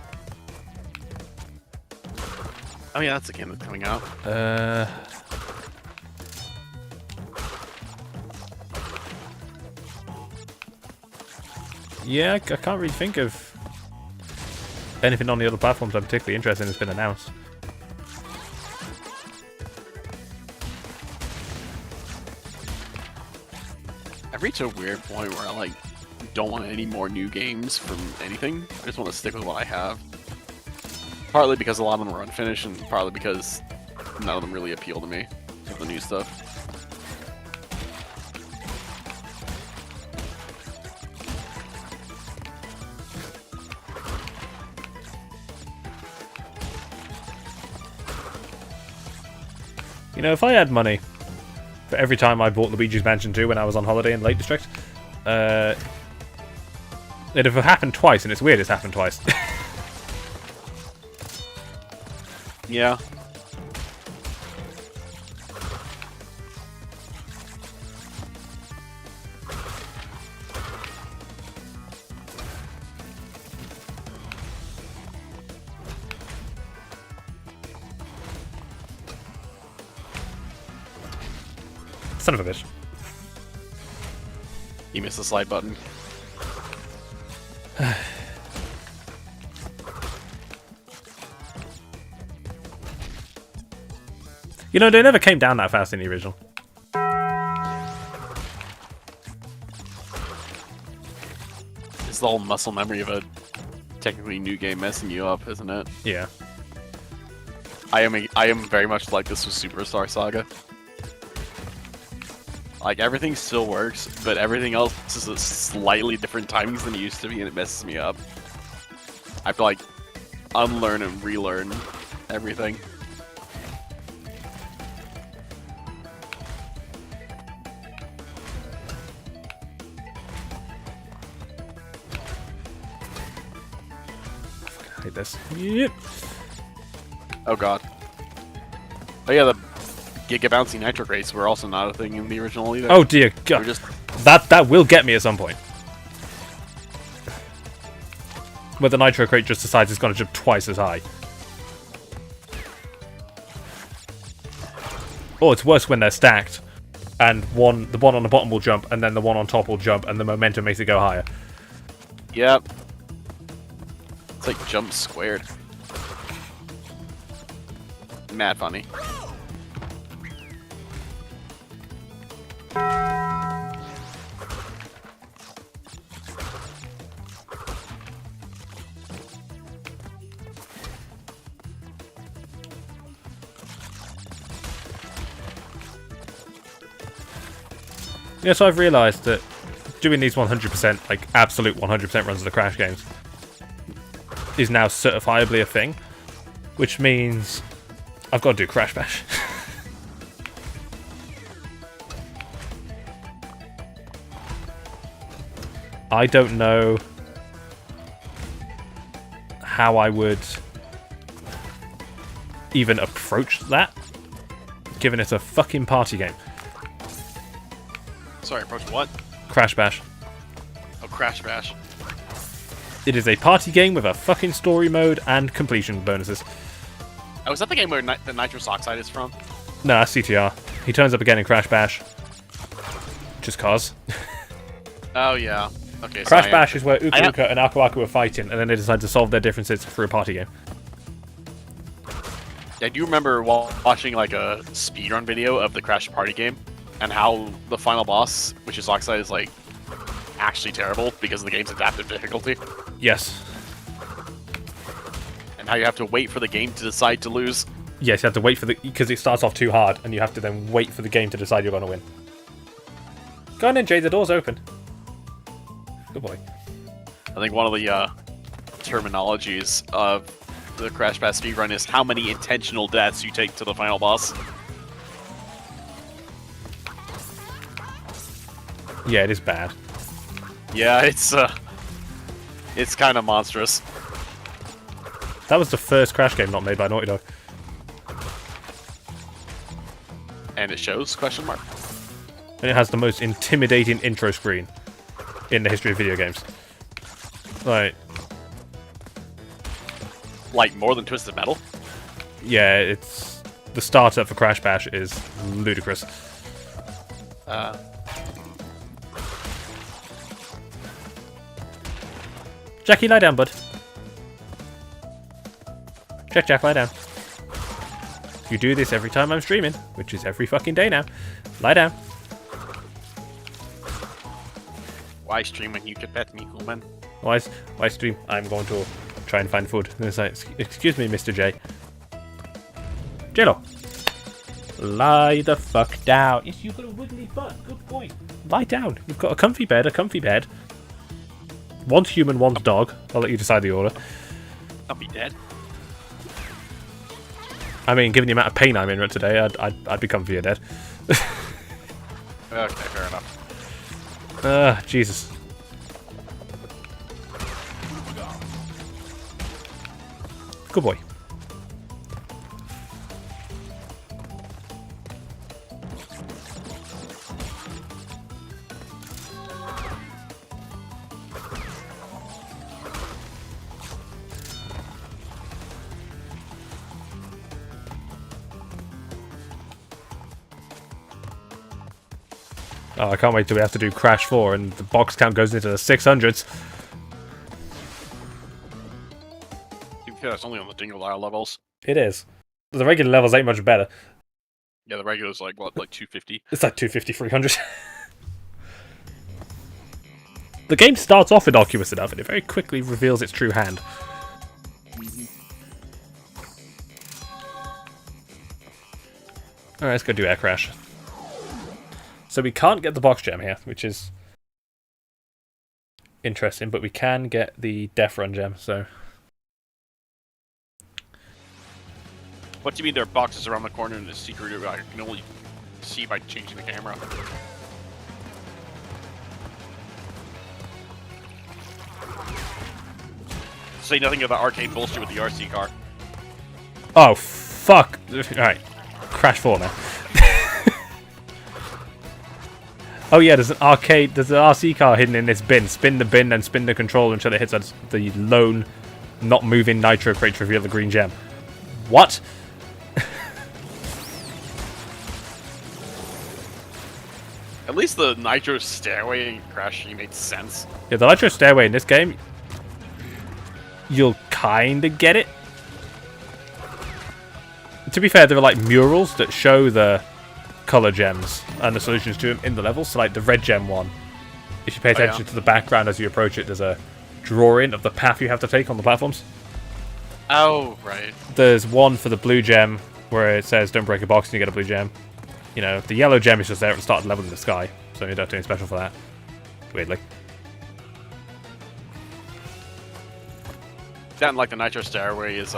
Oh yeah, that's a game that's coming out. Yeah, I can't really think of anything on the other platforms I'm particularly interested in that's been announced. I've reached a weird point where I like don't want any more new games from anything. I just want to stick with what I have. Partly because a lot of them are unfinished, and partly because none of them really appeal to me with the new stuff. You know, if I had money for every time I bought Luigi's Mansion 2 when I was on holiday in Lake District, it'd have happened twice, and it's weird it's happened twice. Yeah. Son of a bitch. You missed the slide button. You know, they never came down that fast in the original. It's the whole muscle memory of a technically new game messing you up, isn't it? Yeah. I am very much like this with Superstar Saga. Like, everything still works, but everything else is at slightly different timings than it used to be, and it messes me up. I have to, like, unlearn and relearn everything. I hate this. Yep. Oh god. Oh yeah, the Giga Bouncy Nitro Race were also not a thing in the original either. Oh dear They were god. just That will get me at some point. Where the Nitro Crate just decides it's going to jump twice as high. Or it's worse when they're stacked. And the one on the bottom will jump, and then the one on top will jump, and the momentum makes it go higher. Yep. It's like jump squared. Mad funny. Yeah, so I've realised that doing these 100%, like absolute 100% runs of the Crash games, is now certifiably a thing. which means I've got to do Crash Bash. I don't know how I would even approach that, given it's a fucking party game. Sorry, approach what? Crash Bash. Oh, Crash Bash. It is a party game with a fucking story mode and completion bonuses. Oh, is that the game where the nitrous oxide is from? No, that's CTR. He turns up again in Crash Bash. Just cause. Oh, yeah. Okay, so Crash Bash is where Uka I Uka and Aku Aku are fighting, and then they decide to solve their differences through a party game. I do remember watching like a speedrun video of the Crash Party game, and how the final boss, which is Oxide, is like actually terrible because of the game's adaptive difficulty, Yes. and how you have to wait for the game to decide to lose. Yes, you have to wait for because it starts off too hard, and you have to then wait for the game to decide you're going to win. Go on in, Jay, the door's open. Good boy. I think one of the terminologies of the Crash Bash speedrun is how many intentional deaths you take to the final boss. Yeah, it is bad. Yeah, it's kind of monstrous. That was the first Crash game not made by Naughty Dog. And it shows, question mark. And it has the most intimidating intro screen in the history of video games. Like more than Twisted Metal? Yeah, it's... The startup for Crash Bash is ludicrous. Jackie, lie down, bud. Jack, lie down. You do this every time I'm streaming, which is every fucking day now. Lie down. Why stream when you can pet me, human? Why stream? I'm going to try and find food. And it's like, excuse me, Mr. J. J-Lo. Lie the fuck down. Yes, you've got a wiggly butt. Good point. Lie down. You've got a comfy bed. One's human, one's dog. I'll let you decide the order. I'll be dead. I mean, given the amount of pain I'm in today, I'd be comfier dead. Okay, fair enough. Jesus. Good boy. Oh, I can't wait till we have to do Crash 4 and the box count goes into the 600s. To be fair, it's only on the Dingle Isle levels. It is. The regular levels ain't much better. Yeah, the regular's like, what, like 250? It's like 250, 300. The game starts off innocuous enough and it very quickly reveals its true hand. Alright, let's go do Air Crash. So we can't get the box gem here, which is interesting, but we can get the Death Run gem, so... What do you mean there are boxes around the corner in the secret area I can only see by changing the camera? Say nothing about arcade bullshit with the RC car. Oh, fuck! Alright, Crash 4 now. Oh yeah, there's an RC car hidden in this bin. Spin the bin and spin the controller until it hits the lone, not moving nitro crate to reveal the green gem. What? At least the Nitro Stairway in Crash made sense. Yeah, the nitro stairway in this game, you'll kinda get it. To be fair, there are like murals that show the color gems and the solutions to them in the levels. So like the red gem one, if you pay attention to the background as you approach it, there's a drawing of the path you have to take on the platforms. Oh, right. There's one for the blue gem where it says don't break a box and you get a blue gem. You know, the yellow gem is just there at the start of the level in the sky, so you don't have to do anything special for that. Weirdly. That and like the Nitro Stairway is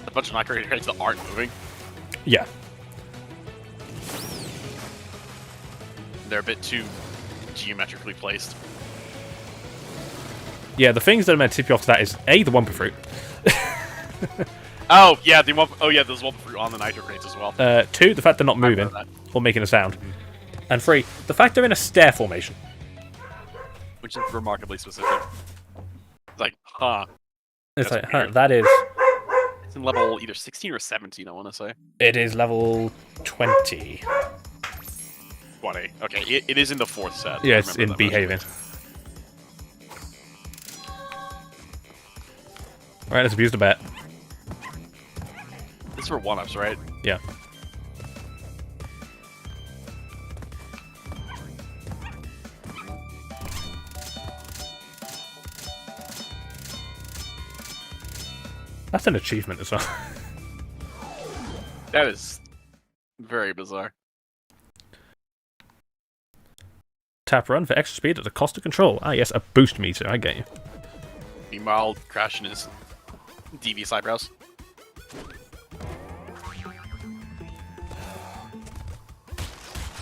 a bunch of nitro crates that aren't moving. Yeah. They're a bit too geometrically placed. Yeah, the things that are meant to tip you off to that is A, the Wumpa Fruit. Oh yeah, there's one fruit on the nitro crates as well. 2, the fact they're not moving that. or making a sound. And 3, the fact they're in a stair formation. Which is remarkably specific. It's like, huh. It's That's like, huh, weird. that is... It's in level either 16 or 17, I want to say. It is level 20. 20. Okay, it is in the 4th set. Yeah, I it's remember in that behaving. much. Alright, let's abuse the bet. This is for 1-ups, right? Yeah. That's an achievement as well. That is very bizarre. Tap run for extra speed at the cost of control. Ah, yes, a boost meter. I get you. Meanwhile, crashing his DV eyebrows.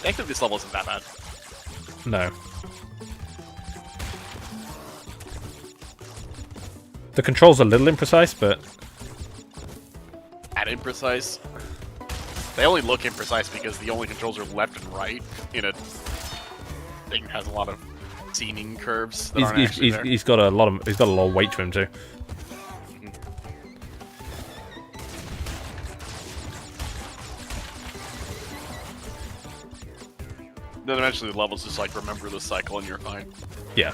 Actually, this level isn't that bad. No. The controls are a little imprecise, but At imprecise. They only look imprecise because the only controls are left and right in a thing that has a lot of seeming curves that aren't actually there. he's got a lot of weight to him too. Then eventually the levels just like remember the cycle and you're fine. Yeah.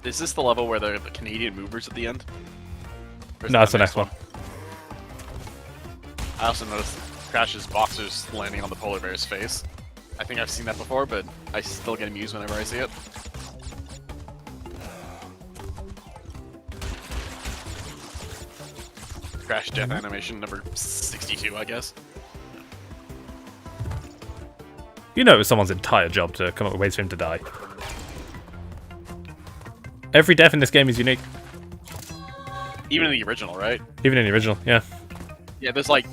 Is this the level where they're the Canadian movers at the end? Or is No, that it's the next one. I also noticed Crash's boxers landing on the polar bear's face. I think I've seen that before, but I still get amused whenever I see it. Crash death animation number 62, I guess. You know it's someone's entire job to come up with ways for him to die. Every death in this game is unique. Even in the original, right? Even in the original, yeah. Yeah, there's like...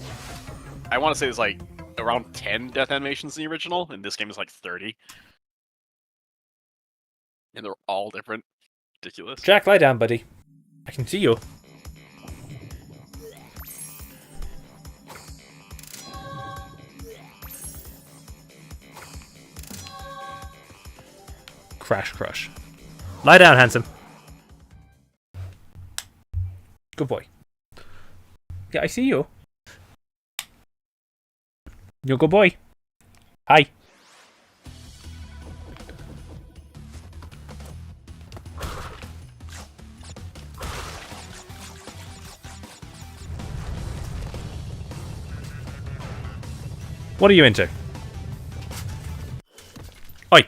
I want to say there's like around 10 death animations in the original, and this game is like 30. And they're all different. Ridiculous. Jack, lie down, buddy. I can see you. Crash crush. Lie down, handsome. Good boy. Yeah, I see you. You're a good boy. Hi. What are you into? Oi.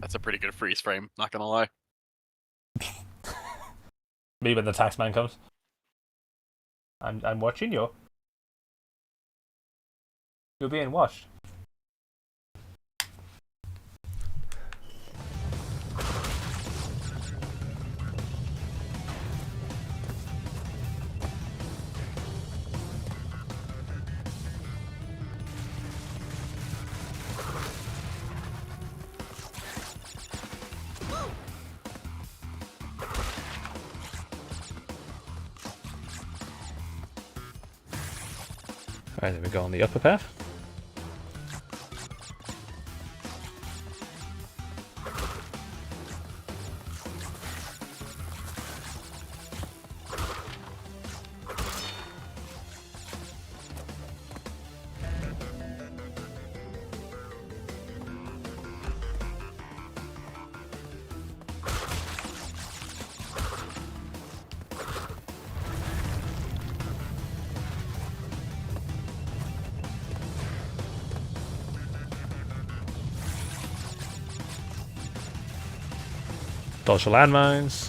That's a pretty good freeze frame, not gonna lie. Me when the taxman comes. I'm watching you. You're being watched. Alright, then we go on the upper path. Dodge the landmines.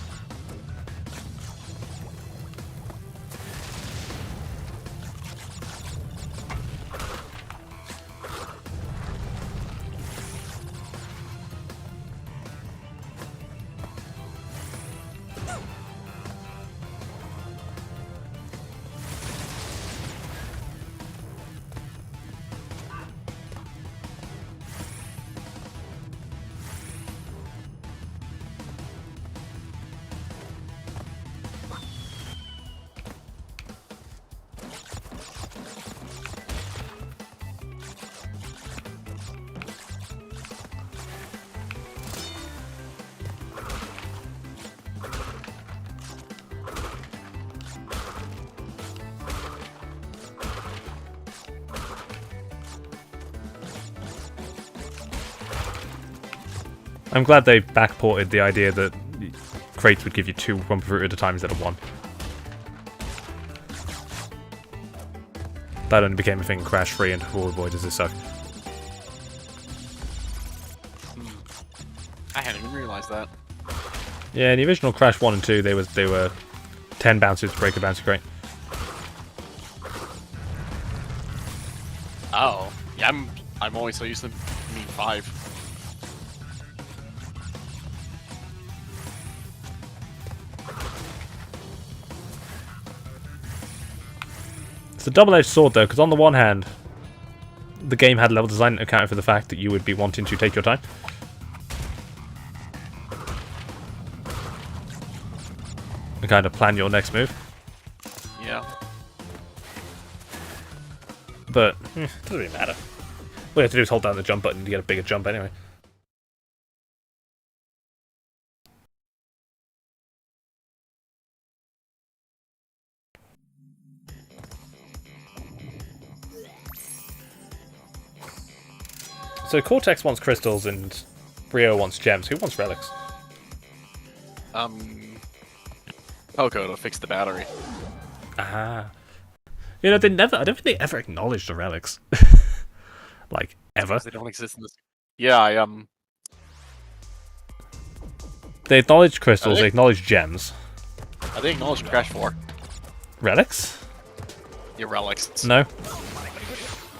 I'm glad they backported the idea that crates would give you 2 Wumpa Fruit at a time instead of 1. That only became a thing in Crash 3, and oh boy does this suck. I hadn't even realized that. Yeah, in the original Crash 1 and 2, they were 10 bounces to break a bouncy crate. Oh, yeah, I'm always so used to me 5. It's a double-edged sword though, because on the one hand, the game had level design accounting for the fact that you would be wanting to take your time. And kind of plan your next move. Yeah. But, it doesn't really matter. All you have to do is hold down the jump button to get a bigger jump anyway. So Cortex wants crystals and Brio wants gems. Who wants relics? Poco to fix the battery. Ah. You know, I don't think they ever acknowledged the relics. Like, ever. They don't exist in this. Yeah, They acknowledged crystals, they acknowledged gems. I think acknowledged Crash 4. Relics? Your relics. No.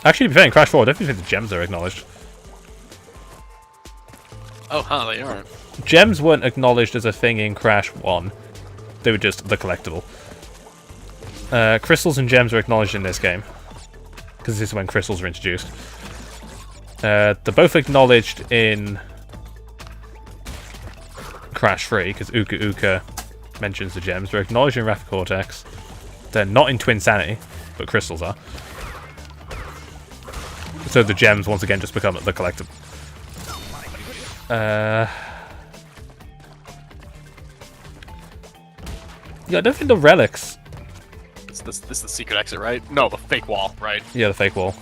Actually, to be fair, in Crash 4, I don't think the gems are acknowledged. Oh, huh, they aren't. Gems weren't acknowledged as a thing in Crash 1. They were just the collectible. Crystals and gems are acknowledged in this game. Because this is when crystals were introduced. They're both acknowledged in Crash 3, because Uka Uka mentions the gems. They're acknowledged in Rapid Cortex. They're not in Twinsanity, but crystals are. So the gems, once again, just become the collectible. Yeah, I don't think the relics... This is the secret exit, right? No, the fake wall, right? Yeah, the fake wall.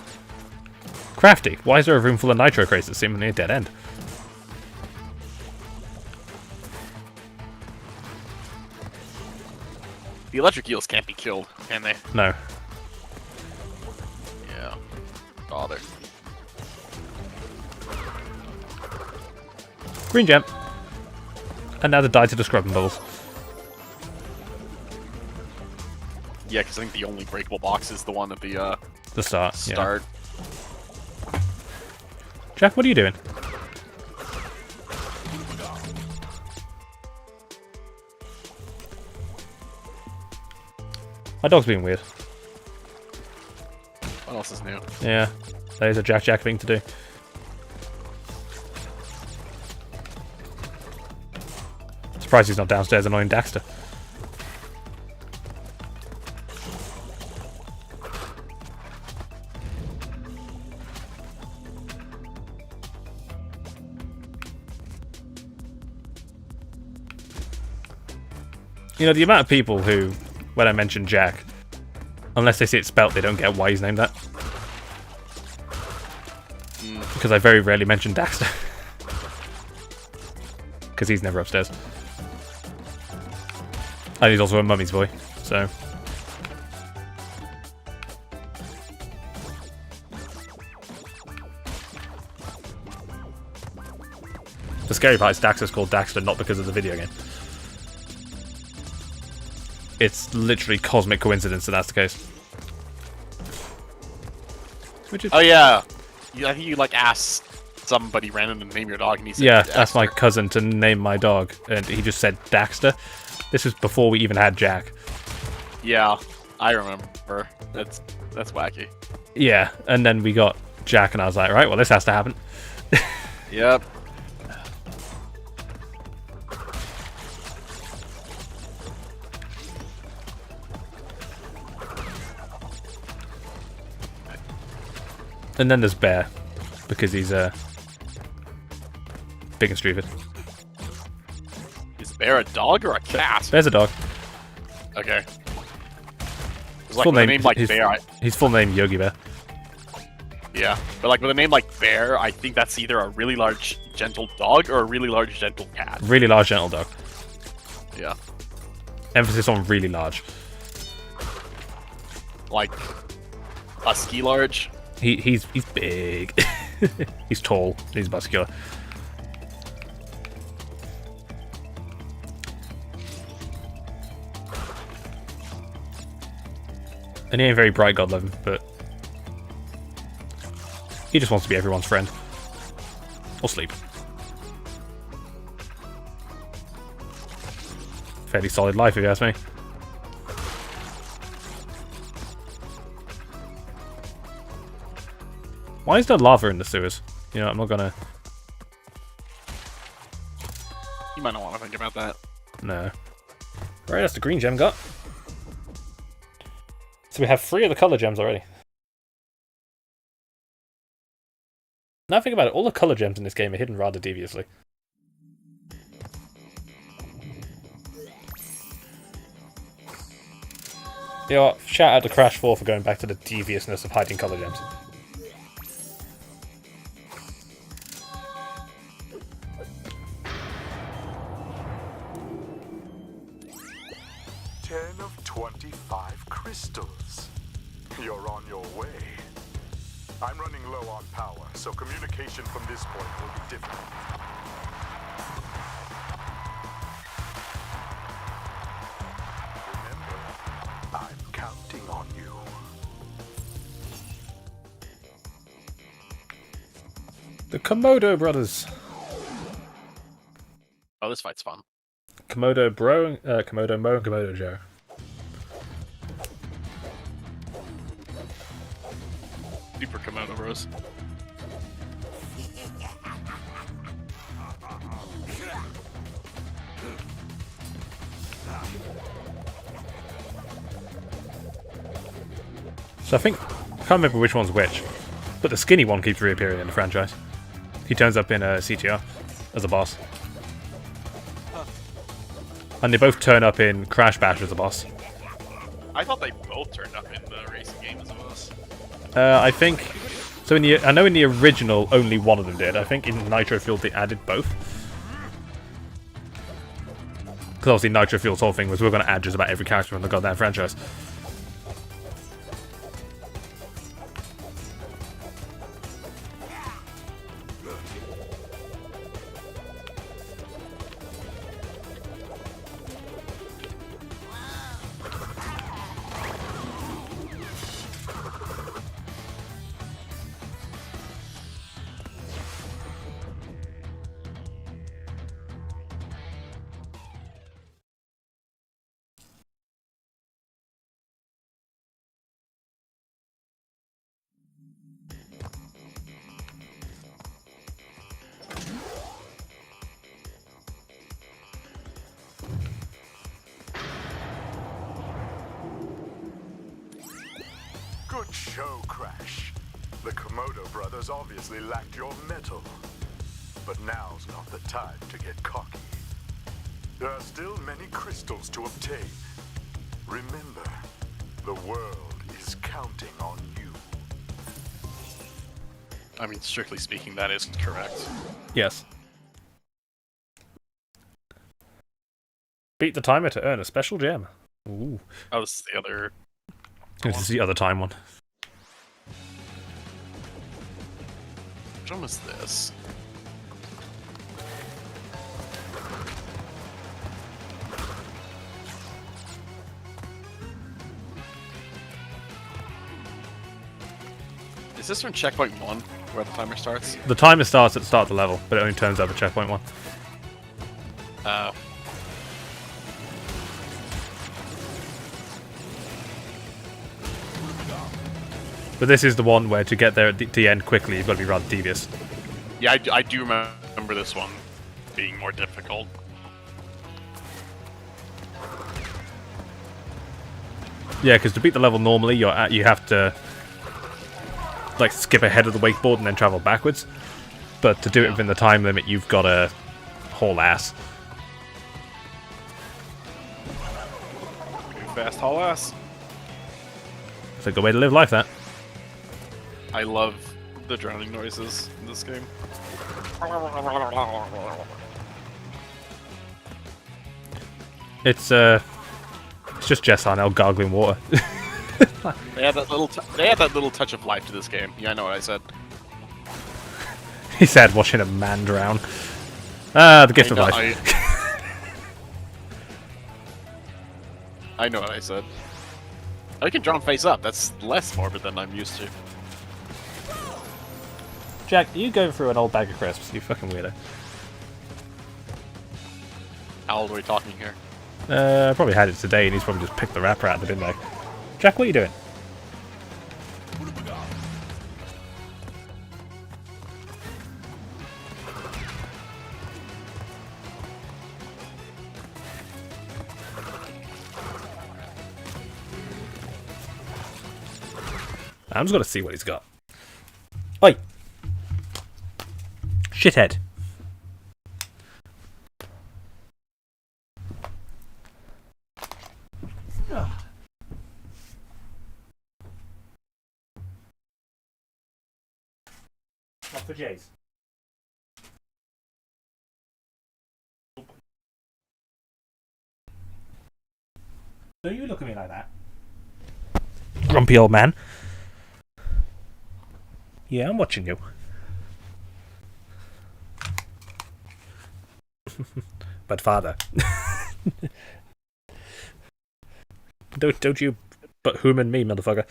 Crafty. Why is there a room full of nitro crates that's seemingly a dead end? The electric eels can't be killed, can they? No. Yeah. Bother. Green gem. And now they die to the scrubbing bubbles. Yeah, because I think the only breakable box is the one at the start. start. Yeah. Jack, what are you doing? My dog's being weird. What else is new? Yeah, that is a Jack thing to do. Surprised he's not downstairs annoying Daxter. You know, the amount of people who, when I mention Jack, unless they see it spelt, they don't get why he's named that. Because I very rarely mention Daxter. Because he's never upstairs. And he's also a mummy's boy, so... The scary part is Daxter's called Daxter not because of the video game. It's literally cosmic coincidence that that's the case. Which is... Oh yeah, I think you like asked somebody random to name your dog, and he said Yeah, Daxter. asked my cousin to name my dog, and he just said Daxter. This was before we even had Jack. Yeah, I remember. That's wacky. Yeah, and then we got Jack, and I was like, right, well, this has to happen. Yep. And then there's Bear, because he's big and stupid. Is Bear a dog or a cat? Bear's a dog. Okay. It's like Full with a name, name like his, Bear. his full name Yogi Bear. Yeah, but like with a name like Bear, I think that's either a really large gentle dog or a really large gentle cat. Really large gentle dog. Yeah. Emphasis on really large. Like husky large. He's big. He's tall. He's muscular. And he ain't very bright, God love him, but he just wants to be everyone's friend. Or sleep. Fairly solid life, if you ask me. Why is there lava in the sewers? You know, I'm not gonna... You might not want to think about that. No. Right, that's the green gem got. So we have 3 of the colour gems already. Now I think about it, all the colour gems in this game are hidden rather deviously. You know what? Shout out to Crash 4 for going back to the deviousness of hiding colour gems. Of 25 crystals. You're on your way. I'm running low on power, so communication from this point will be difficult. Remember, I'm counting on you. The Komodo brothers. Oh, this fight's fun. Komodo Bro, Komodo Mo, and Komodo Joe. Super Komodo Bros. So I think, I can't remember which one's which, but the skinny one keeps reappearing in the franchise. He turns up in a CTR as a boss. And they both turn up in Crash Bash as a boss. I thought they both turned up in the racing game as a boss. I think... So in the, I know in the original, only one of them did. I think in Nitro Fuel they added both. Because obviously Nitro Fuel's whole thing was we're going to add just about every character in the goddamn franchise. Good show, Crash. The Komodo brothers obviously lacked your mettle. But now's not the time to get cocky. There are still many crystals to obtain. Remember, the world is counting on you. I mean, strictly speaking, that is correct. Yes. Beat the timer to earn a special gem. Ooh. Oh, this is the other... This is the other time one. Which one was this? Is this from checkpoint 1, where the timer starts? The timer starts at the start of the level, but it only turns up at checkpoint 1. But this is the one where to get there at the end quickly, you've got to be rather devious. Yeah, I do remember this one being more difficult. Yeah, because to beat the level normally, you have to like skip ahead of the wakeboard and then travel backwards. But to do it within the time limit, you've got to haul ass. Fast haul ass. It's a good way to live life, that. I love the droning noises in this game. It's just Jess Harnell gargling water. They had that little touch of life to this game. Yeah, I know what I said. He said, watching a man drown. Ah, the gift of life. I know what I said. I can drown face up. That's less morbid than I'm used to. Jack, you go through an old bag of crisps, you fucking weirdo. How old are we talking here? Probably had it today and he's probably just picked the wrapper out of the bin bag. Jack, what are you doing? I'm just gonna see what he's got. Oi! Shithead. Not for Jays. Don't you look at me like that. Grumpy old man. Yeah, I'm watching you. But father. don't you but whom and me, motherfucker.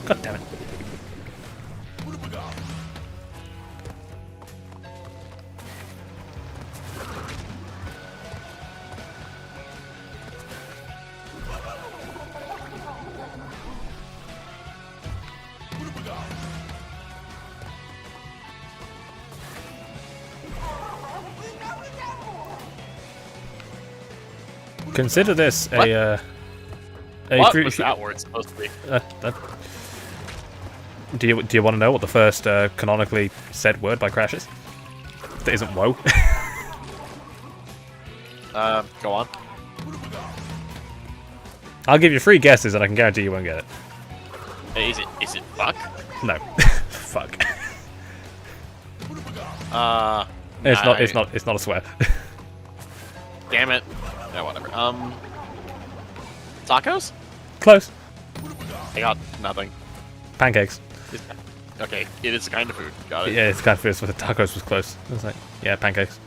God damn it. Consider this a What was that word supposed to be? Do you want to know what the first canonically said word by Crash is? That isn't "whoa." Go on. I'll give you 3 guesses, and I can guarantee you won't get it. Is it fuck? No, fuck. It's not a swear. Damn it. Yeah, whatever. Tacos? Close. I got nothing. Pancakes. Okay, it is a kind of food. Got it. Yeah, it's kind of food. So the tacos was close. I was like, yeah, pancakes.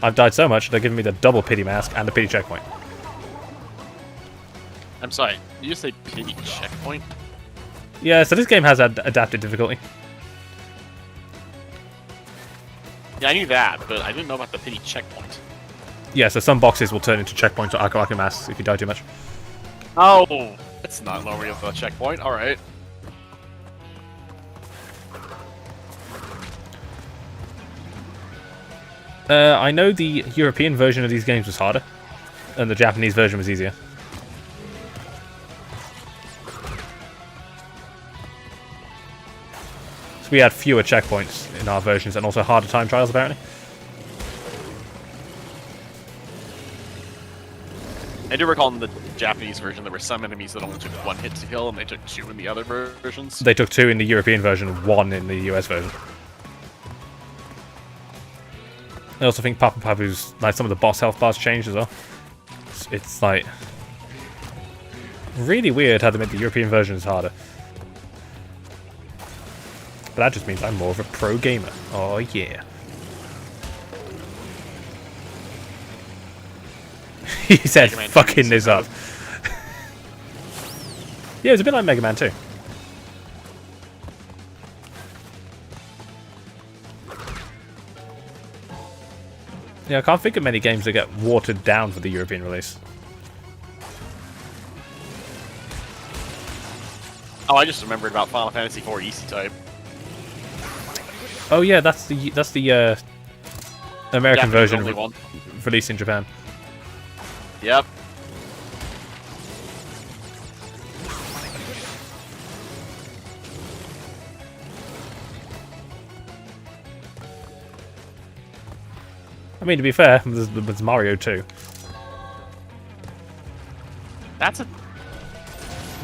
I've died so much they're giving me the double pity mask and the pity checkpoint. I'm sorry. Did you say pity checkpoint? Yeah, so this game has adapted difficulty. Yeah, I knew that, but I didn't know about the pity checkpoint. Yeah, so some boxes will turn into checkpoints or Aku Aku masks if you die too much. Oh, that's not lowering of the checkpoint. All right. I know the European version of these games was harder, and the Japanese version was easier. So we had fewer checkpoints in our versions and also harder time trials, apparently. I do recall in the Japanese version there were some enemies that only took 1 hit to kill, and they took 2 in the other versions. They took 2 in the European version, 1 in the US version. I also think Papa Papu's, like, some of the boss health bars changed as well. It's like really weird how they made the European versions harder. But that just means I'm more of a pro gamer. Oh yeah. He said fucking this up. Yeah, it's a bit like Mega Man 2. Yeah, I can't think of many games that get watered down for the European release. Oh, I just remembered about Final Fantasy IV Easy Type. Oh yeah, that's the American Japanese version only one. released in Japan. Yep. I mean, to be fair, there's Mario 2. That's a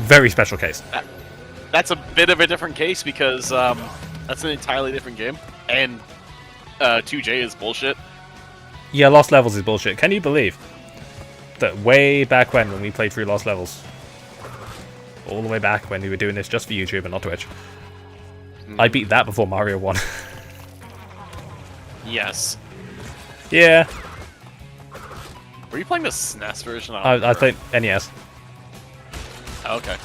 Very special case. that's a bit of a different case because that's an entirely different game, and 2J is bullshit. Yeah, Lost Levels is bullshit. Can you believe that way back when we played through Lost Levels, all the way back when we were doing this just for YouTube and not Twitch, I beat that before Mario 1. Yes. Yeah, Were you playing the SNES version? I think NES. Oh, okay.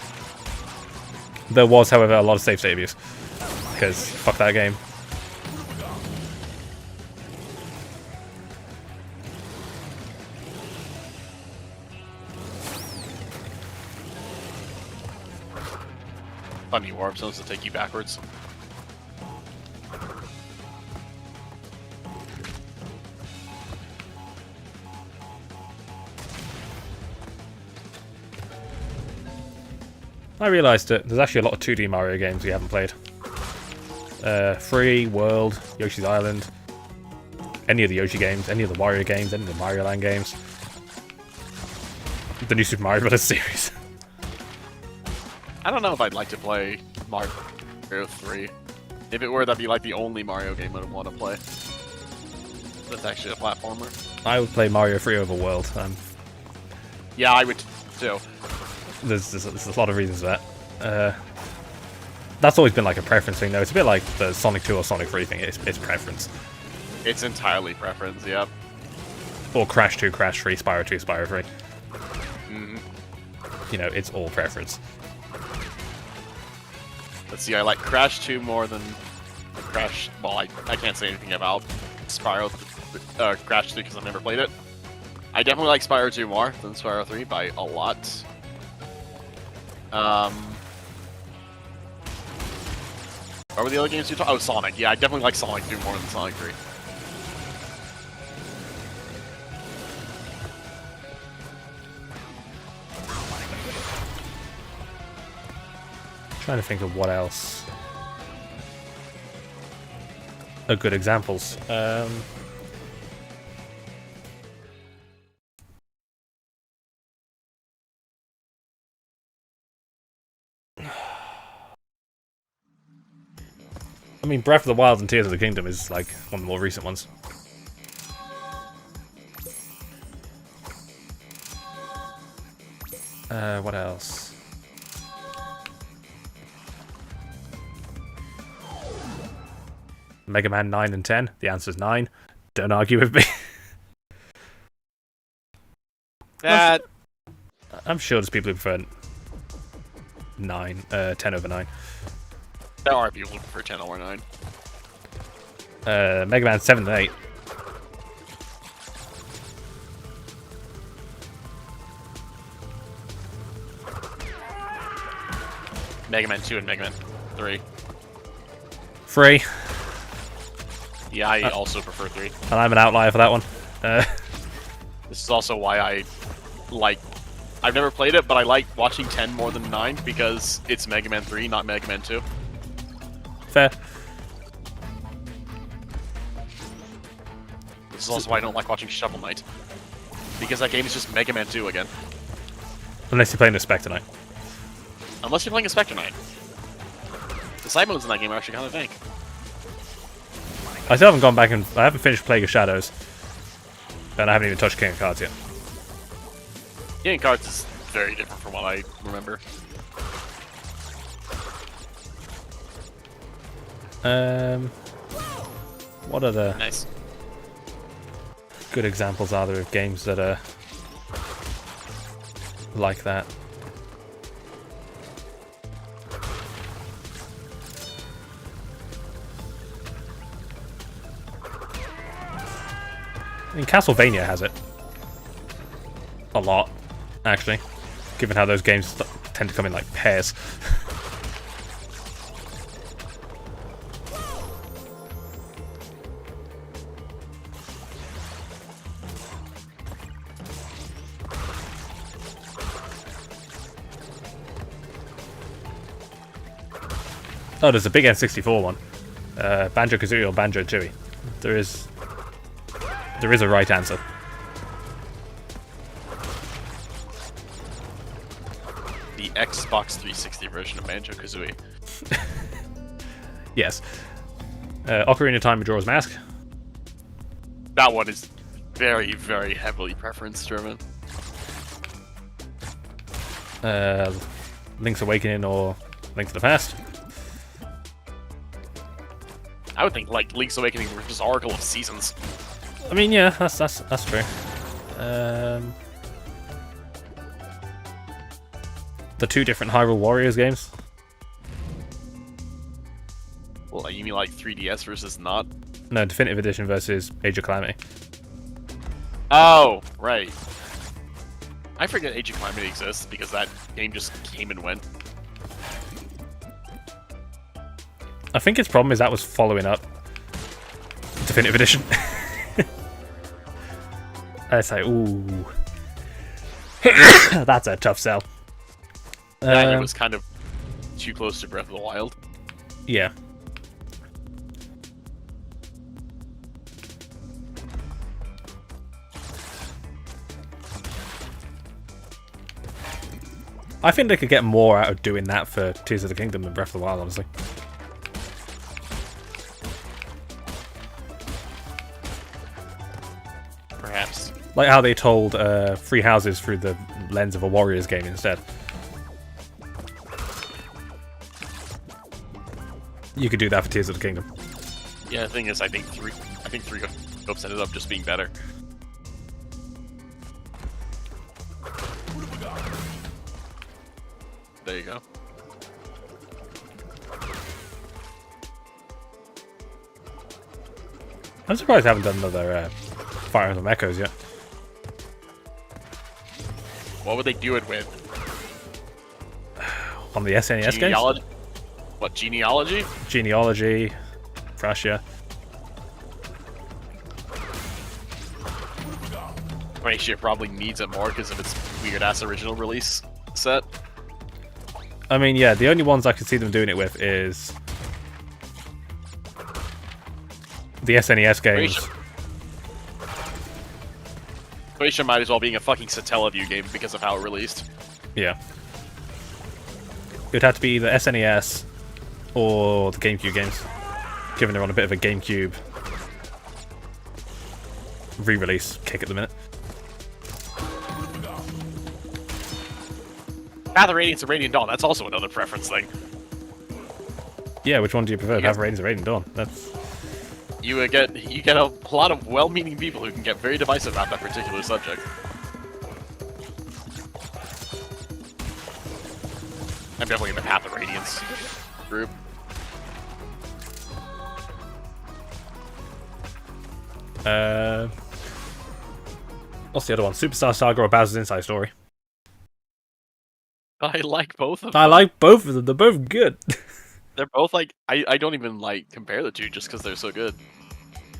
There was, however, a lot of save state abuse. Because fuck that game. Funny warp zones to take you backwards. I realised that there's actually a lot of 2D Mario games we haven't played. Free, World, Yoshi's Island, any of the Yoshi games, any of the Wario games, any of the Mario Land games. The new Super Mario Bros. Series. I don't know if I'd like to play Mario 3. If it were, that'd be like the only Mario game I'd want to play. That's actually a platformer. I would play Mario 3 over World. Yeah, I would too. There's a lot of reasons for that. That's always been like a preference thing, though. It's a bit like the Sonic 2 or Sonic 3 thing. It's preference. It's entirely preference, yep. Or Crash 2, Crash 3, Spyro 2, Spyro 3. Mm-hmm. You know, it's all preference. Let's see, I like Crash 2 more than Crash... Well, I can't say anything about Spyro... Crash 2 because I've never played it. I definitely like Spyro 2 more than Spyro 3 by a lot. What were the other games you talked? Oh, Sonic. Yeah, I definitely like Sonic 2 more than Sonic 3. Trying to think of what else are good examples. I mean, Breath of the Wild and Tears of the Kingdom is like one of the more recent ones. What else? Mega Man 9 and 10? The answer's 9. Don't argue with me. That... I'm sure there's people who prefer 10 over 9. There are people who prefer 10 over 9. Mega Man 7 and 8. Mega Man 2 and Mega Man 3. 3. Yeah, I also prefer 3. And I'm an outlier for that one. This is also why I like... I've never played it, but I like watching 10 more than 9 because it's Mega Man 3, not Mega Man 2. Fair. This is also why I don't like watching Shovel Knight. Because that game is just Mega Man 2 again. Unless you're playing a Spectre Knight. Unless you're playing a Spectre Knight. The side modes in that game are actually kind of dank. I still haven't gone back and... I haven't finished Plague of Shadows. And I haven't even touched King of Cards yet. King of Cards is very different from what I remember. What are the Nice. good examples are there of games that are like that? I mean, Castlevania has it. A lot, actually. Given how those games tend to come in like pairs. Oh, there's a big N64 one. Banjo-Kazooie or Banjo-Tooie. There is a right answer. The Xbox 360 version of Banjo-Kazooie. Yes. Ocarina of Time Majora's Mask. That one is very, very heavily preference-driven. Link's Awakening or Link to the Past. I would think like Link's Awakening versus Oracle of Seasons. I mean, yeah, that's true. The two different Hyrule Warriors games. Well, you mean like 3DS versus not? No, Definitive Edition versus Age of Calamity. Oh, right. I forget Age of Calamity exists because that game just came and went. I think its problem is that was following up Definitive Edition. I say, ooh. That's a tough sell. That it was kind of too close to Breath of the Wild. Yeah. I think they could get more out of doing that for Tears of the Kingdom than Breath of the Wild, honestly. Perhaps. Like how they told Three Houses through the lens of a Warriors game instead. You could do that for Tears of the Kingdom. Yeah, the thing is, I think Three Hopes ended up just being better. There you go. I'm surprised I haven't done another Fire Emblem Echoes yet. What would they do it with? On the SNES games? What, Genealogy? Genealogy, Prussia. Croatia probably needs it more because of its weird-ass original release set. I mean, yeah, the only ones I can see them doing it with is the SNES games. Croatia might as well being a fucking Satellaview game because of how it released. Yeah. It would have to be either SNES or the GameCube games, given they're on a bit of a GameCube re-release kick at the minute. Path of Radiance and Radiant Dawn, that's also another preference thing. Yeah, which one do you prefer? Path of Radiance or Radiant Dawn? That's... You get a lot of well-meaning people who can get very divisive about that particular subject. I'm definitely in the Path of Radiance group. What's the other one? Superstar Saga or Bowser's Inside Story? I like both of them. I like both of them. They're both good. They're both like I don't even like compare the two just because they're so good.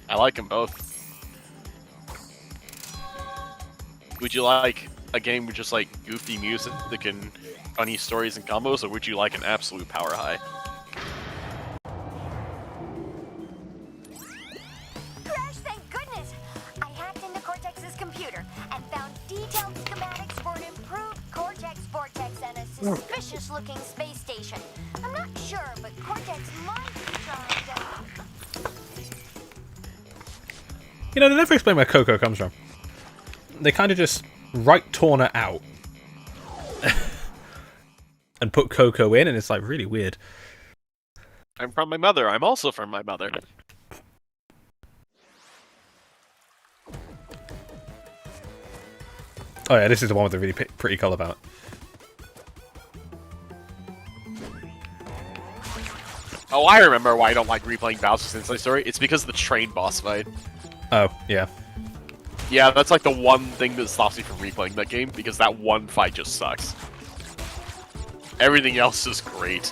I like them both. Would you like a game with just like goofy music that can funny stories and combos, or would you like an absolute power high? Crash, thank goodness! I hacked into Cortex's computer and found detailed schematics for an improved Cortex Vortex and a suspicious-looking space station. I'm not sure, but Cortex might be trying to... You know, they never explain where Coco comes from. They kind of just write Torna out and put Coco in, and it's like really weird. I'm from my mother. I'm also from my mother. Oh yeah, this is the one with the really pretty colour palette. Oh, I remember why I don't like replaying Bowser's Inside Story. It's because of the train boss fight. Oh, yeah. Yeah, that's like the one thing that stops me from replaying that game, because that one fight just sucks. Everything else is great.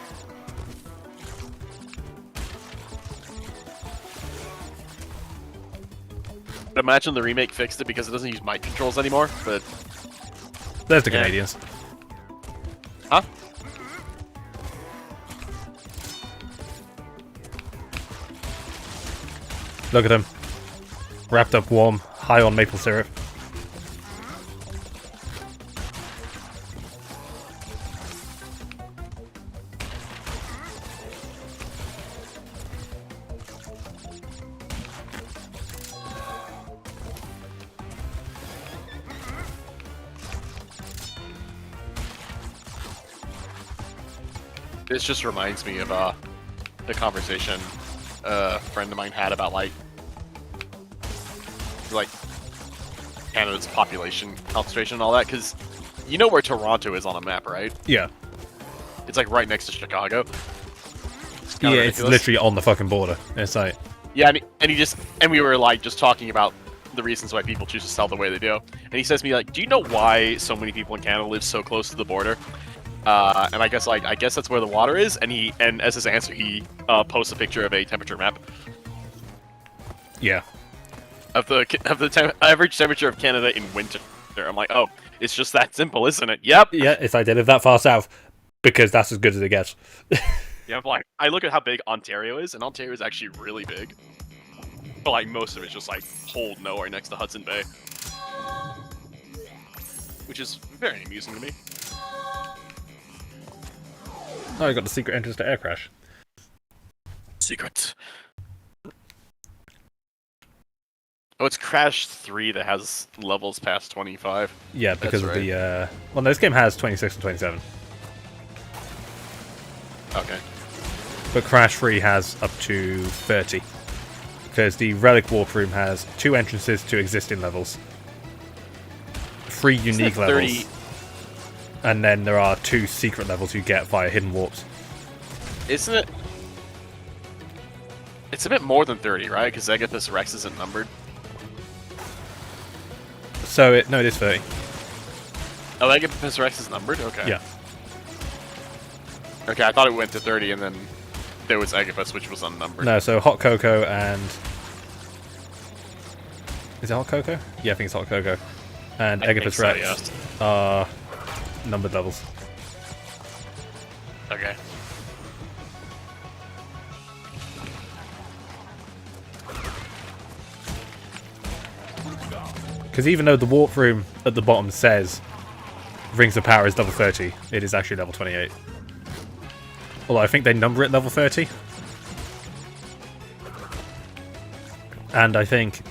But imagine the remake fixed it because it doesn't use mic controls anymore, but... There's the Yeah. Canadians. Huh? Look at him. Wrapped up warm, high on maple syrup. This just reminds me of the conversation a friend of mine had about like Canada's population concentration and all that, because you know where Toronto is on a map, right? Yeah. It's like right next to Chicago. It's Yeah, kinda it's ridiculous. literally on the fucking border. It's like, Yeah, and we were like just talking about the reasons why people choose to sell the way they do. And he says to me like, "Do you know why so many people in Canada live so close to the border?" And I guess that's where the water is. And as his answer, he posts a picture of a temperature map yeah. of the average temperature of Canada in winter. I'm like, oh, it's just that simple, isn't it? Yep. Yeah, it's like they live that far south because that's as good as it gets. Yeah, like I look at how big Ontario is, and Ontario is actually really big. But like most of it's just like cold nowhere next to Hudson Bay, which is very amusing to me. Oh, I got the secret entrance to Air Crash. Secret. Oh, it's Crash 3 that has levels past 25. Yeah, because That's of the well, no, this game has 26 and 27, Okay. but Crash 3 has up to 30. Because the Relic Warp Room has 2 entrances to existing levels, 3 unique Isn't it 30? levels, and then there are 2 secret levels you get via hidden warps. Isn't it? It's a bit more than 30, right? Because Agathis Rex isn't numbered. So it no, it is 30. Oh, Agathis Rex is numbered? Okay. Yeah. Okay, I thought it went to 30, and then there was Agathis, which was unnumbered. No, so Hot Cocoa and is it Hot Cocoa? Yeah, I think it's Hot Cocoa. And I think Agathis so, Rex yes. are numbered levels. Okay. Because even though the warp room at the bottom says Rings of Power is level 30, it is actually level 28. Although I think they number it level 30. And I think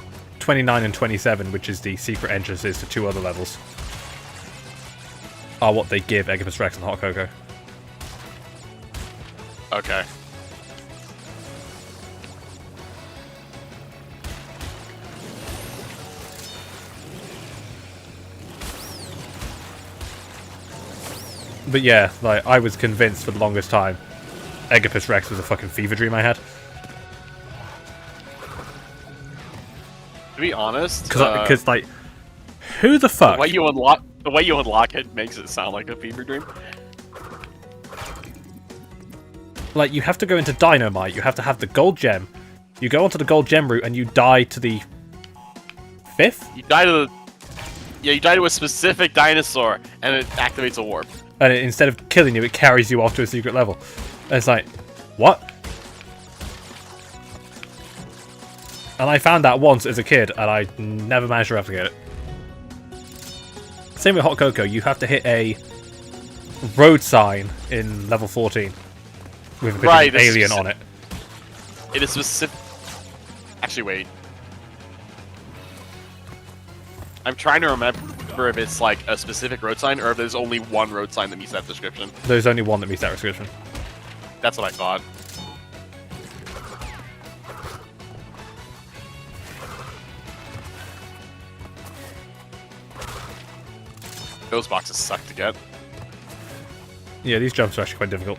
29 and 27, which is the secret entrances to 2 other levels, are what they give Agathis Rex and Hot Cocoa. Okay. But yeah, like I was convinced for the longest time Agathis Rex was a fucking fever dream I had. To be honest, Because like, who the fuck? the way you unlock it makes it sound like a fever dream. Like, you have to go into Dynamite, you have to have the gold gem, you go onto the gold gem route and you die to the 5th? You die to a specific dinosaur, and it activates a warp. And instead of killing you, it carries you off to a secret level. And it's like, what? And I found that once as a kid, and I never managed to replicate it. Same with Hot Cocoa, you have to hit a road sign in level 14 with a picture of an alien on it. It is specific. Actually, wait. I'm trying to remember if it's like a specific road sign or if there's only one road sign that meets that description. There's only one that meets that description. That's what I thought. Those boxes suck to get. Yeah, these jumps are actually quite difficult.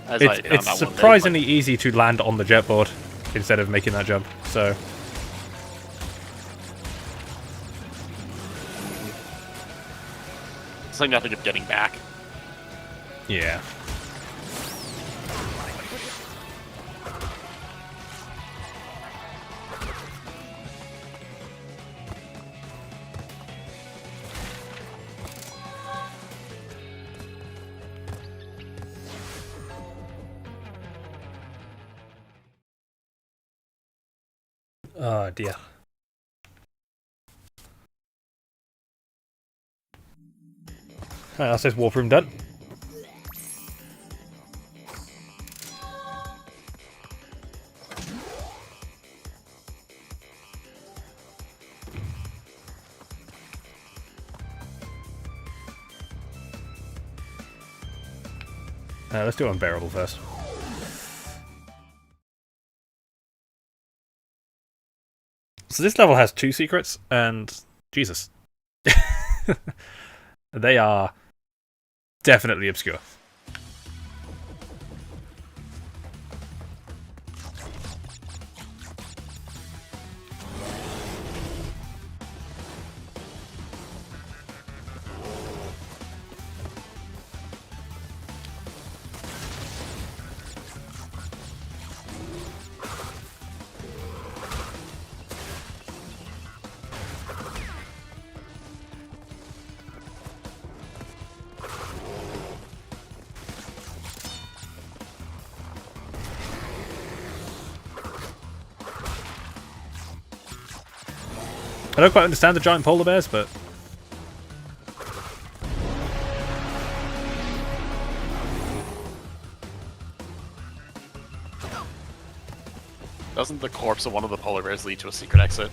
As I found It's that one day, surprisingly easy to land on the jetboard instead of making that jump, so... but it's like nothing of getting back. Yeah. Oh dear. Alright, that's this warp room done. Let's do unbearable first. So this level has 2 secrets, and Jesus. They are definitely obscure. I don't quite understand the giant polar bears, but... Doesn't the corpse of one of the polar bears lead to a secret exit?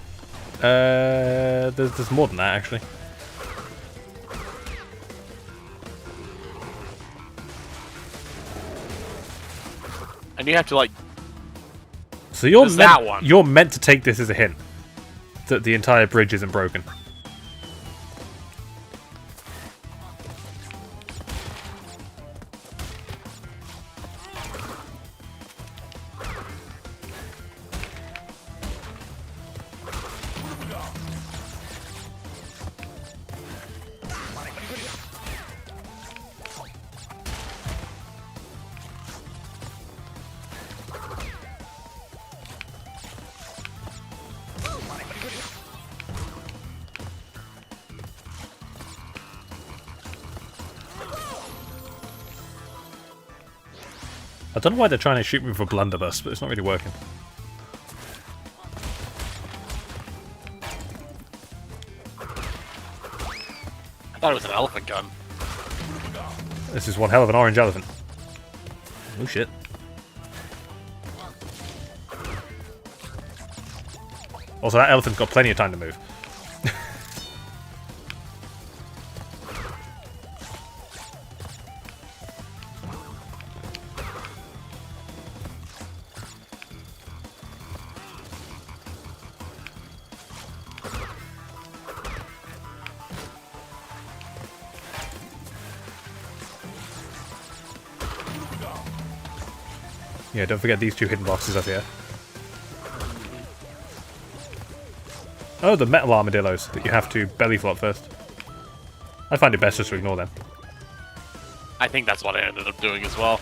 There's more than that, actually. And you have to, like... So you're There's that one. You're meant to take this as a hint that the entire bridge isn't broken. I don't know why they're trying to shoot me with a blunderbuss, but it's not really working. I thought it was an elephant gun. This is one hell of an orange elephant. Oh shit. Also, that elephant's got plenty of time to move. Yeah, don't forget these 2 hidden boxes up here. Oh, the metal armadillos that you have to belly flop first. I find it best just to ignore them. I think that's what I ended up doing as well.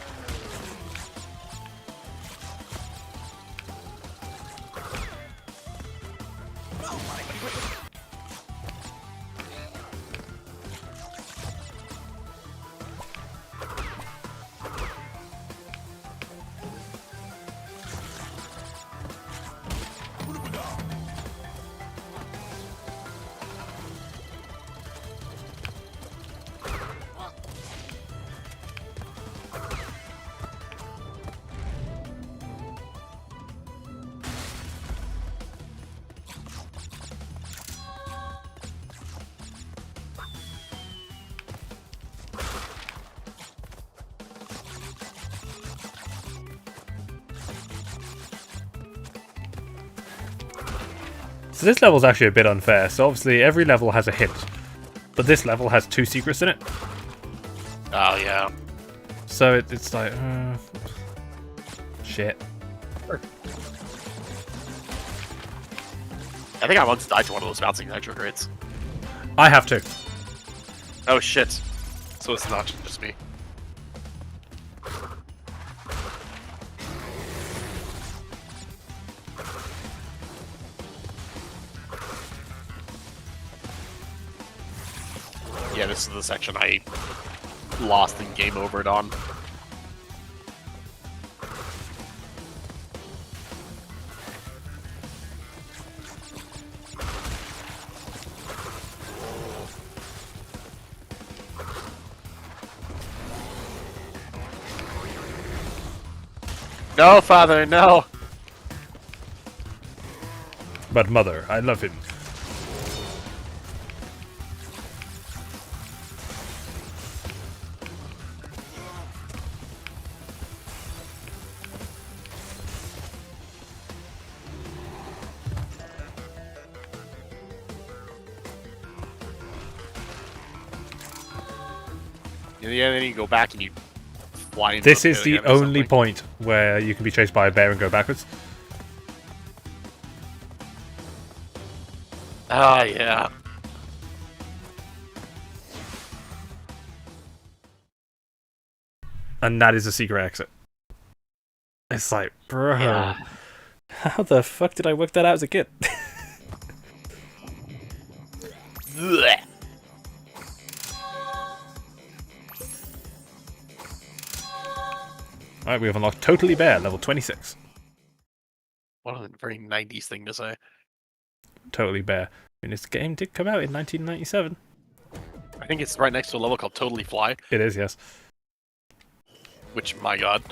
So this level's actually a bit unfair. So obviously every level has a hint, but this level has 2 secrets in it. Oh, yeah. So it's like... shit. I think I once died to one of those bouncing nitro crates. I have to. Oh, shit. So it's not just me. Yeah, this is the section I lost and game overed on. No, father, no. But mother, I love him. Yeah, then you go back and you fly into This the is pit the again or only something. point where you can be chased by a bear and go backwards. Ah, yeah. And that is a secret exit. It's like, bro, Yeah. how the fuck did I work that out as a kid? Blech. Alright, we have unlocked Totally Bear, level 26. What a very 90s thing to say. Totally Bear. And this game did come out in 1997. I think it's right next to a level called Totally Fly, It is, yes. which, my god.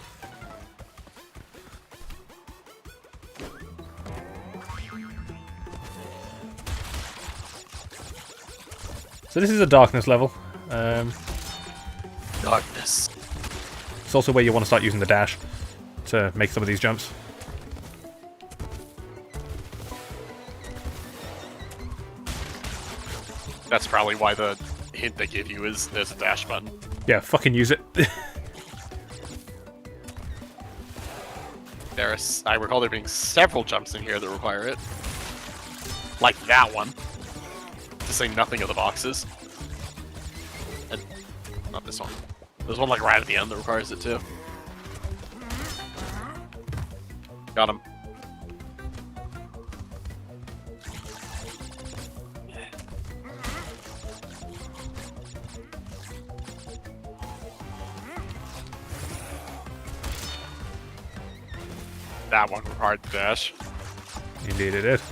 So this is a darkness level. Darkness. It's also where you want to start using the dash to make some of these jumps. That's probably why the hint they give you is there's a dash button. Yeah, fucking use it. I recall there being several jumps in here that require it. Like that one. To say nothing of the boxes. And not this one. There's one like right at the end that requires it too. Got him. That one required the dash. Indeed it is.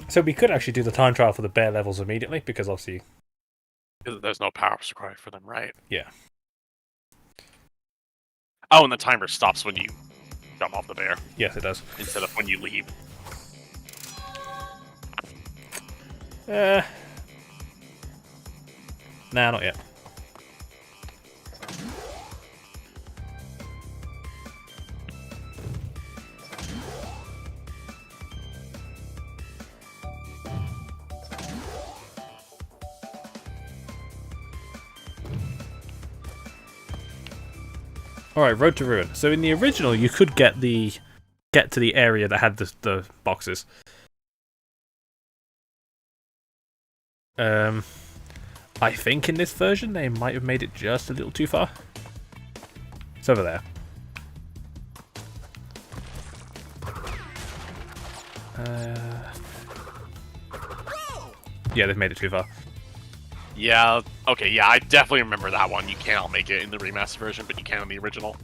So we could actually do the time trial for the bear levels immediately, because obviously... There's no power-ups required for them, right? Yeah. Oh, and the timer stops when you jump off the bear, Yes, it does. instead of when you leave. Nah, not yet. Alright, Road to Ruin. So in the original, you could get to the area that had the boxes. I think in this version they might have made it just a little too far. It's over there. Yeah, they've made it too far. Yeah, okay, yeah, I definitely remember that one. You cannot make it in the remaster version, but you can in the original.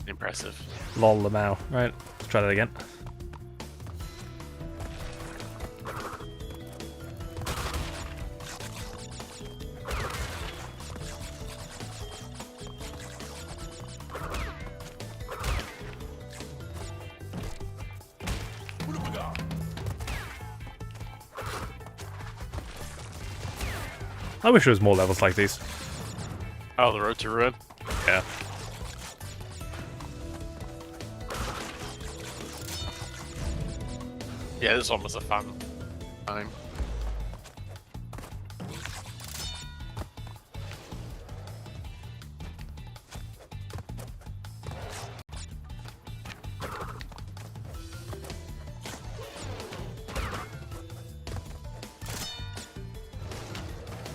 Impressive. Lol, Lamau. Right, let's try that again. I wish there was more levels like these. Oh, the Road to Ruin? Yeah. Yeah, this one was a fun time.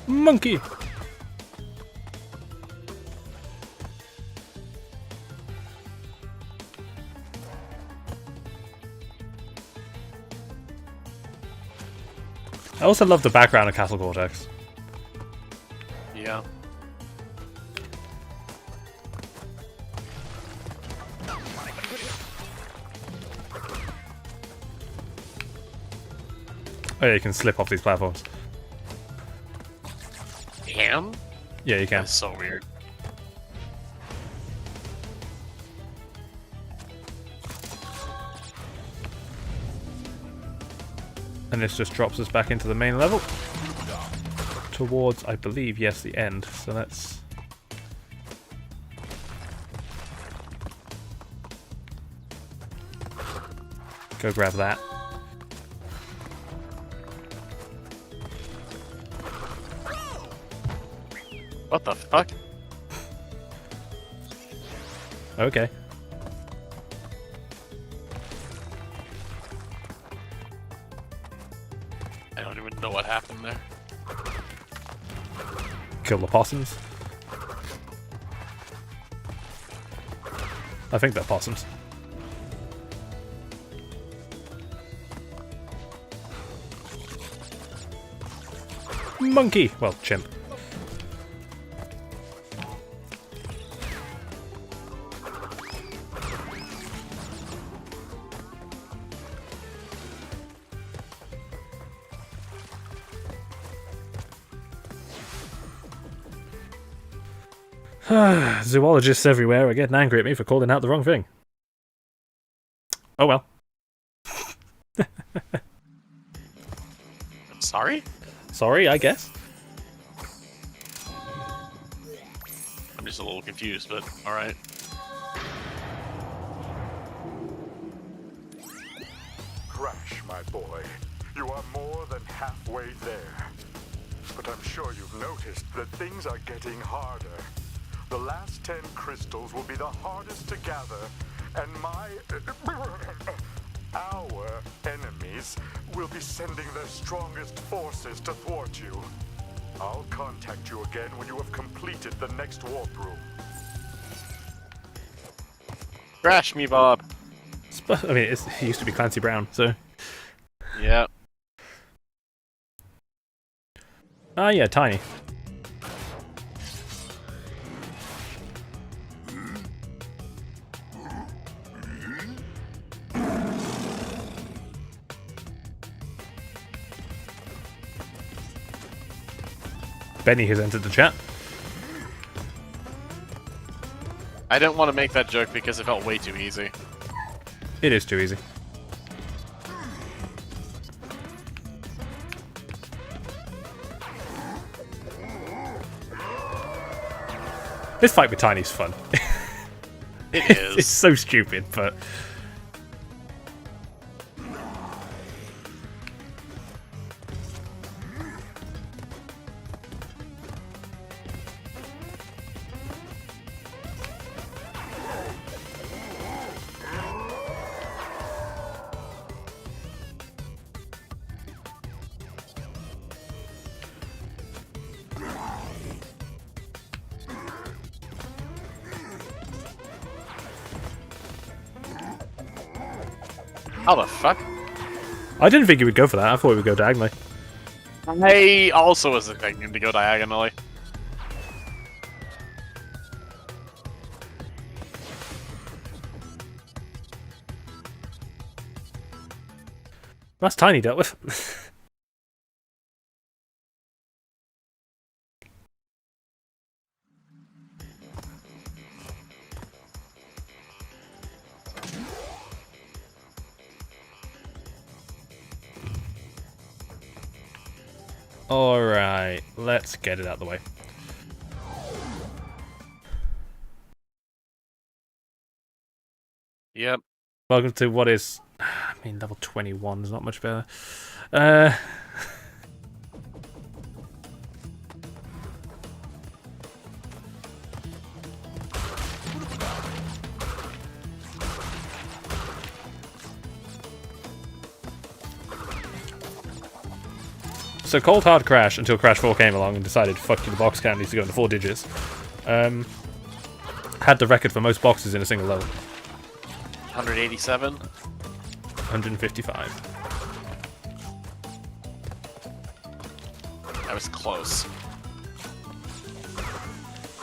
Monkey! I also love the background of Castle Cortex. Yeah. Oh yeah, you can slip off these platforms. Damn. Yeah, you can. That's so weird. And this just drops us back into the main level. Towards, I believe, yes, the end. So let's... go grab that. What the fuck? Okay. I don't even know what happened there. Kill the possums. I think they're possums. Monkey! Well, chimp. Zoologists everywhere are getting angry at me for calling out the wrong thing. Oh well. I'm sorry? Sorry, I guess. I'm just a little confused, but alright. Crash, my boy. You are more than halfway there. But I'm sure you've noticed that things are getting harder. The last 10 crystals will be the hardest to gather, and our enemies will be sending their strongest forces to thwart you. I'll contact you again when you have completed the next warp room. Crash me, Bob. I mean, it used to be Clancy Brown, so... Yeah. Ah, yeah, Tiny. Benny has entered the chat. I didn't want to make that joke because it felt way too easy. It is too easy. This fight with Tiny's fun. It is. It's so stupid, but... How the fuck? I didn't think he would go for that. I thought he would go diagonally. I also was expecting him to go diagonally. That's Tiny dealt with. Alright, let's get it out of the way. Yep. Welcome to what is... I mean, level 21 is not much better. So Cold Hard Crash, until Crash 4 came along and decided, fuck you, the box count needs to go into 4 digits, had the record for most boxes in a single level. 187? 155. That was close.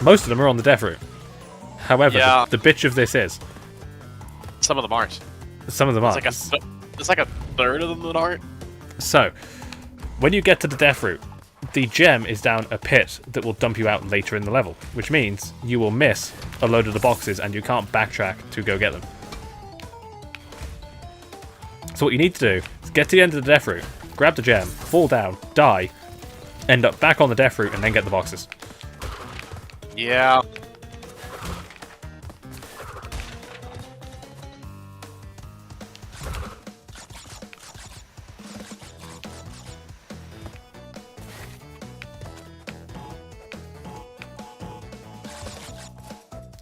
Most of them are on the death route. However, Yeah. the bitch of this is, Some of them aren't. some of them It's are. like a third of them that aren't. So, when you get to the death route, the gem is down a pit that will dump you out later in the level, which means you will miss a load of the boxes and you can't backtrack to go get them. So what you need to do is get to the end of the death route, grab the gem, fall down, die, end up back on the death route, and then get the boxes. Yeah.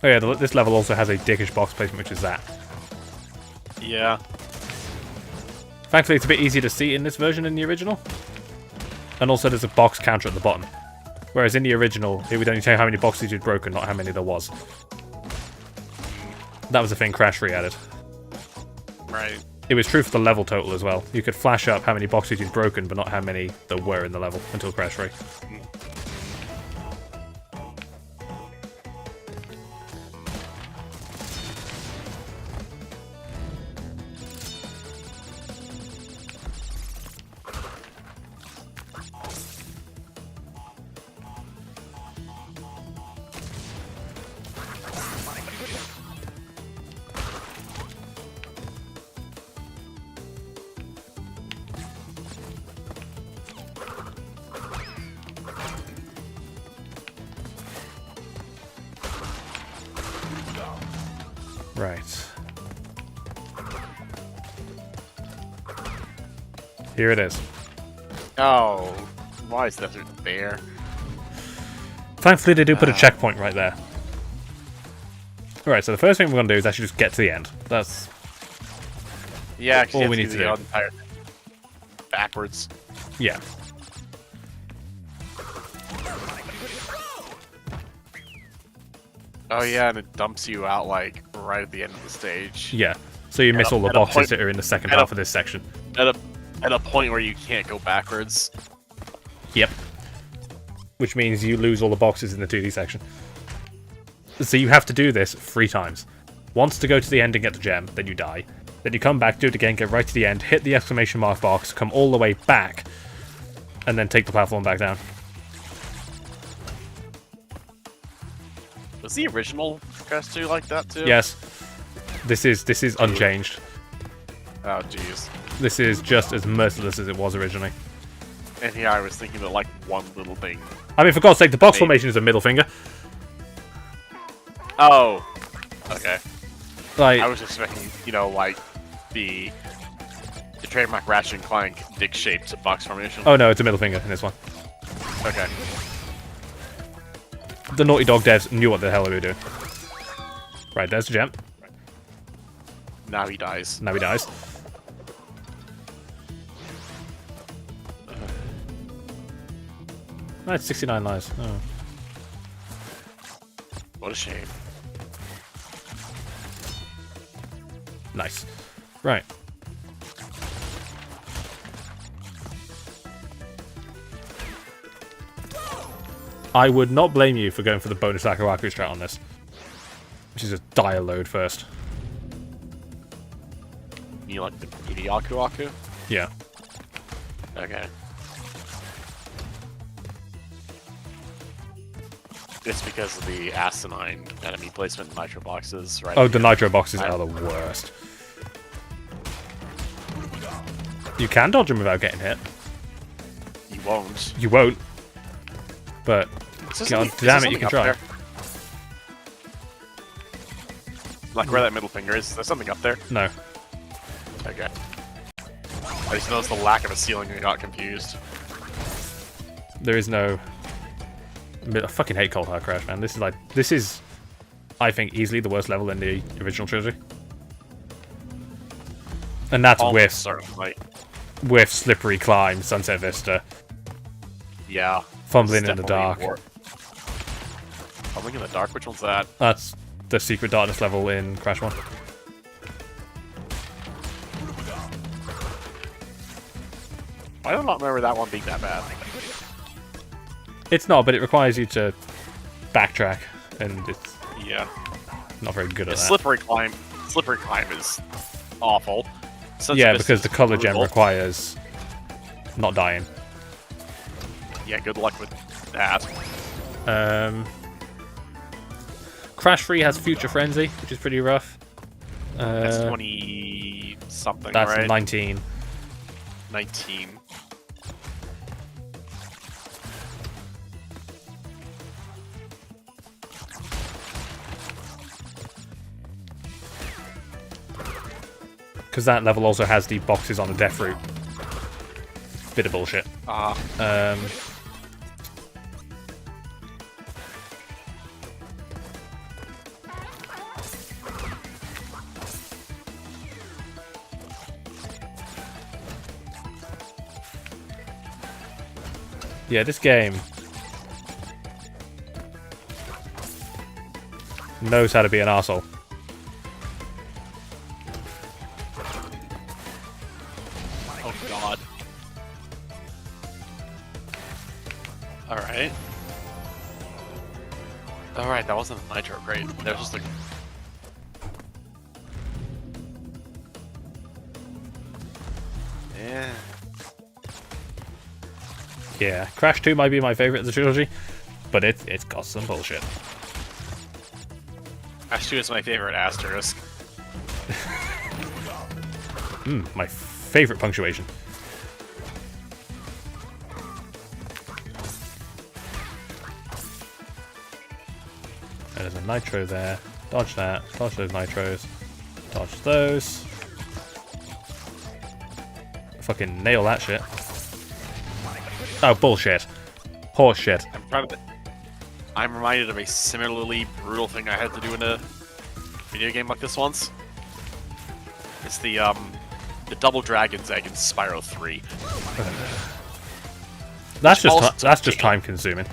Oh yeah, this level also has a dickish box placement, which is that. Yeah. Thankfully, it's a bit easier to see in this version than the original. And also, there's a box counter at the bottom. Whereas in the original, it would only tell you how many boxes you'd broken, not how many there was. That was the thing Crash re-added. Right. It was true for the level total as well. You could flash up how many boxes you'd broken, but not how many there were in the level until Crash 3. Right. Here it is. Oh, why is that there? Thankfully, they do put a checkpoint right there. Alright, so the first thing we're going to do is actually just get to the end. That's Yeah, actually, all we need to do. Entire backwards. Yeah. Oh yeah, and it dumps you out like right at the end of the stage. Yeah. So you miss all the at a boxes point- that are in the second at a- half of this section. At a point where you can't go backwards. Yep. Which means you lose all the boxes in the 2D section. So you have to do this 3 times. Once to go to the end and get the gem, then you die. Then you come back, do it again, get right to the end, hit the exclamation mark box, come all the way back, and then take the platform back down. Was the original Crash 2 like that too? Yes. This is unchanged. Oh jeez. This is just as merciless as it was originally. And here I was thinking that like one little thing. I mean, for God's sake, the box Maybe. formation is a middle finger. Oh. Okay. Like, I was expecting, you know, like the trademark Ratchet and Clank dick-shaped box formation. oh no, it's a middle finger in this one. Okay. The Naughty Dog devs knew what the hell they were doing. Right, there's the gem. Now he dies. Now he dies. Right, 69 lives. Oh. What a shame. Nice. Right. I would not blame you for going for the bonus Aku Aku strat on this. Which is just die a load first. You like the PD Aku Aku? Yeah. Okay. It's because of the asinine enemy placement in nitro boxes, right? Oh, the nitro boxes are the worst. You can dodge them without getting hit. You won't. You won't. But, Is there God something- is damn there it, you can something try. up there? Like where that middle finger is there something up there? No. Okay. I just noticed the lack of a ceiling and got confused. There is no... I fucking hate Cold Hard Crash, man. This is, I think, easily the worst level in the original trilogy. And that's Almost with certainly. Slippery Climb, Sunset Vista, Yeah. Fumbling It's in the definitely dark. Fumbling in the dark? Which one's that? That's the secret darkness level in Crash 1. I do not remember that one being that bad. It's not, but it requires you to backtrack, and it's Yeah. not very good at that. Slippery climb is awful. Yeah, because the color gem brutal. requires not dying. Yeah, good luck with that. Crash 3 has Future Frenzy, which is pretty rough. That's 20 something, That's right? 19. 19. Because that level also has the boxes on the death route. Bit of bullshit. Yeah, this game knows how to be an arsehole. Oh god. Alright. Alright, that wasn't a nitro crate. That was just like... Yeah. Yeah, Crash 2 might be my favorite of the trilogy, but it's got some bullshit. Crash 2 is my favorite asterisk. My favorite punctuation. And there's a nitro there. Dodge that. Dodge those nitros. Dodge those. Fucking nail that shit. Oh, bullshit. Horse shit. I'm reminded of a similarly brutal thing I had to do in a video game like this once. It's the double dragon's egg in Spyro 3. That's Also just time consuming.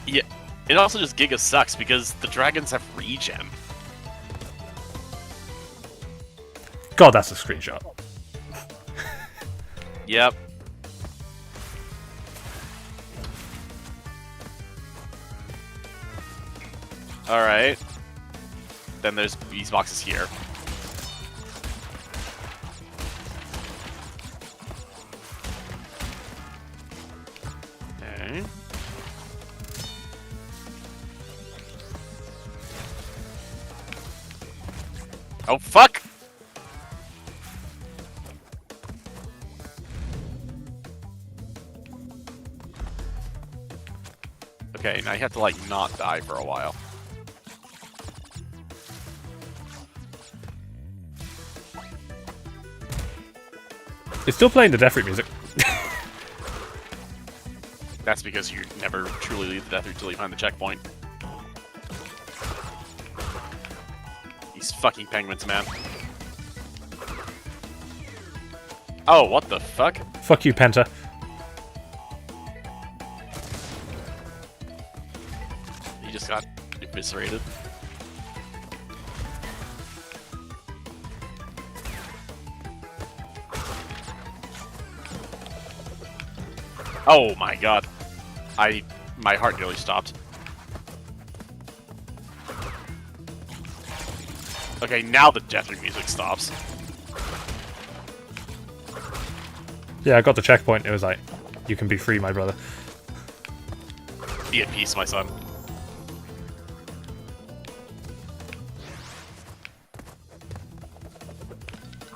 Yeah, it also just giga sucks because the dragons have regen. God, that's a screenshot. Yep. Alright. Then there's these boxes here. Okay. Oh, fuck! Okay, now you have to, like, not die for a while. It's still playing the Death Route music. That's because you never truly leave the death route until you find the checkpoint. These fucking penguins, man. Oh, what the fuck? Fuck you, Penta. He just got eviscerated. Oh my god. My heart nearly stopped. Okay, now the death route music stops. Yeah, I got the checkpoint. It was like, you can be free, my brother. Be at peace, my son.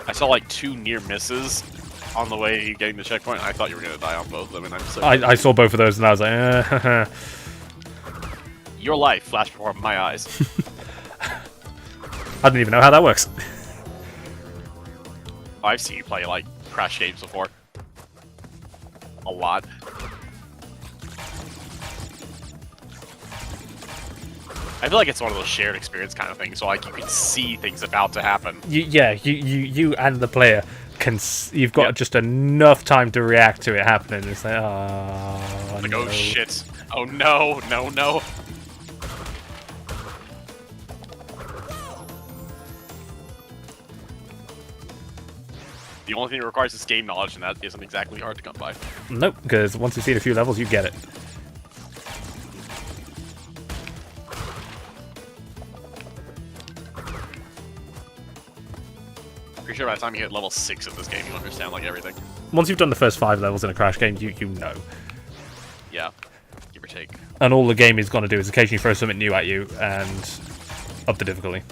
I saw like 2 near misses on the way getting the checkpoint. I thought you were gonna die on both of them, and I'm so. I saw both of those and I was like, Your life flashed before my eyes. I didn't even know how that works. I've seen you play like Crash games before. A lot. I feel like it's one of those shared experience kind of things, so like you can see things about to happen. You and the player you've got just enough time to react to it happening. It's like, oh, Like, no. oh shit. Oh no, no, no. The only thing it requires is game knowledge, and that isn't exactly hard to come by. Nope, because once you've seen a few levels, you get it. Pretty sure by the time you hit level 6 of this game, you understand like everything. Once you've done the first 5 levels in a Crash game, you know. Yeah, give or take. And all the game is going to do is occasionally throw something new at you and up the difficulty.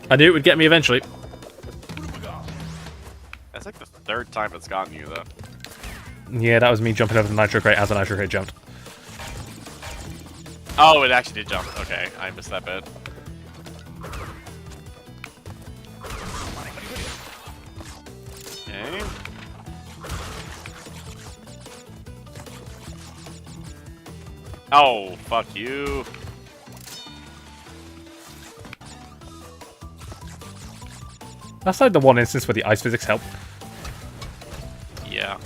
I knew it would get me eventually. That's like the 3rd time it's gotten you, though. Yeah, that was me jumping over the nitro crate as the nitro crate jumped. Oh, it actually did jump. Okay, I missed that bit. Okay. Oh, fuck you. That's like the one instance where the ice physics help. Yeah.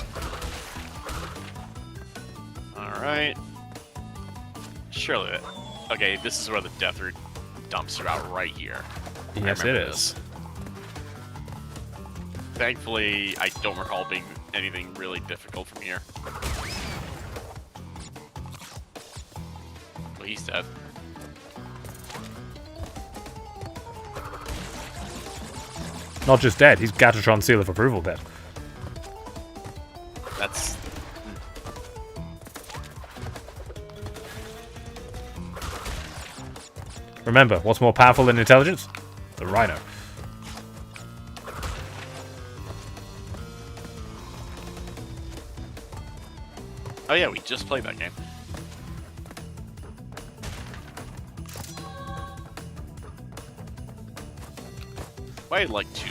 Alright. Surely. Okay, this is where the death route dumps you out right here. Yes, it is. Thankfully, I don't recall being anything really difficult from here. Well, he's dead. Not just dead, he's Gatatron Seal of Approval dead. That's... Remember, what's more powerful than intelligence? The Rhino. Oh yeah, we just played that game. Why had like 2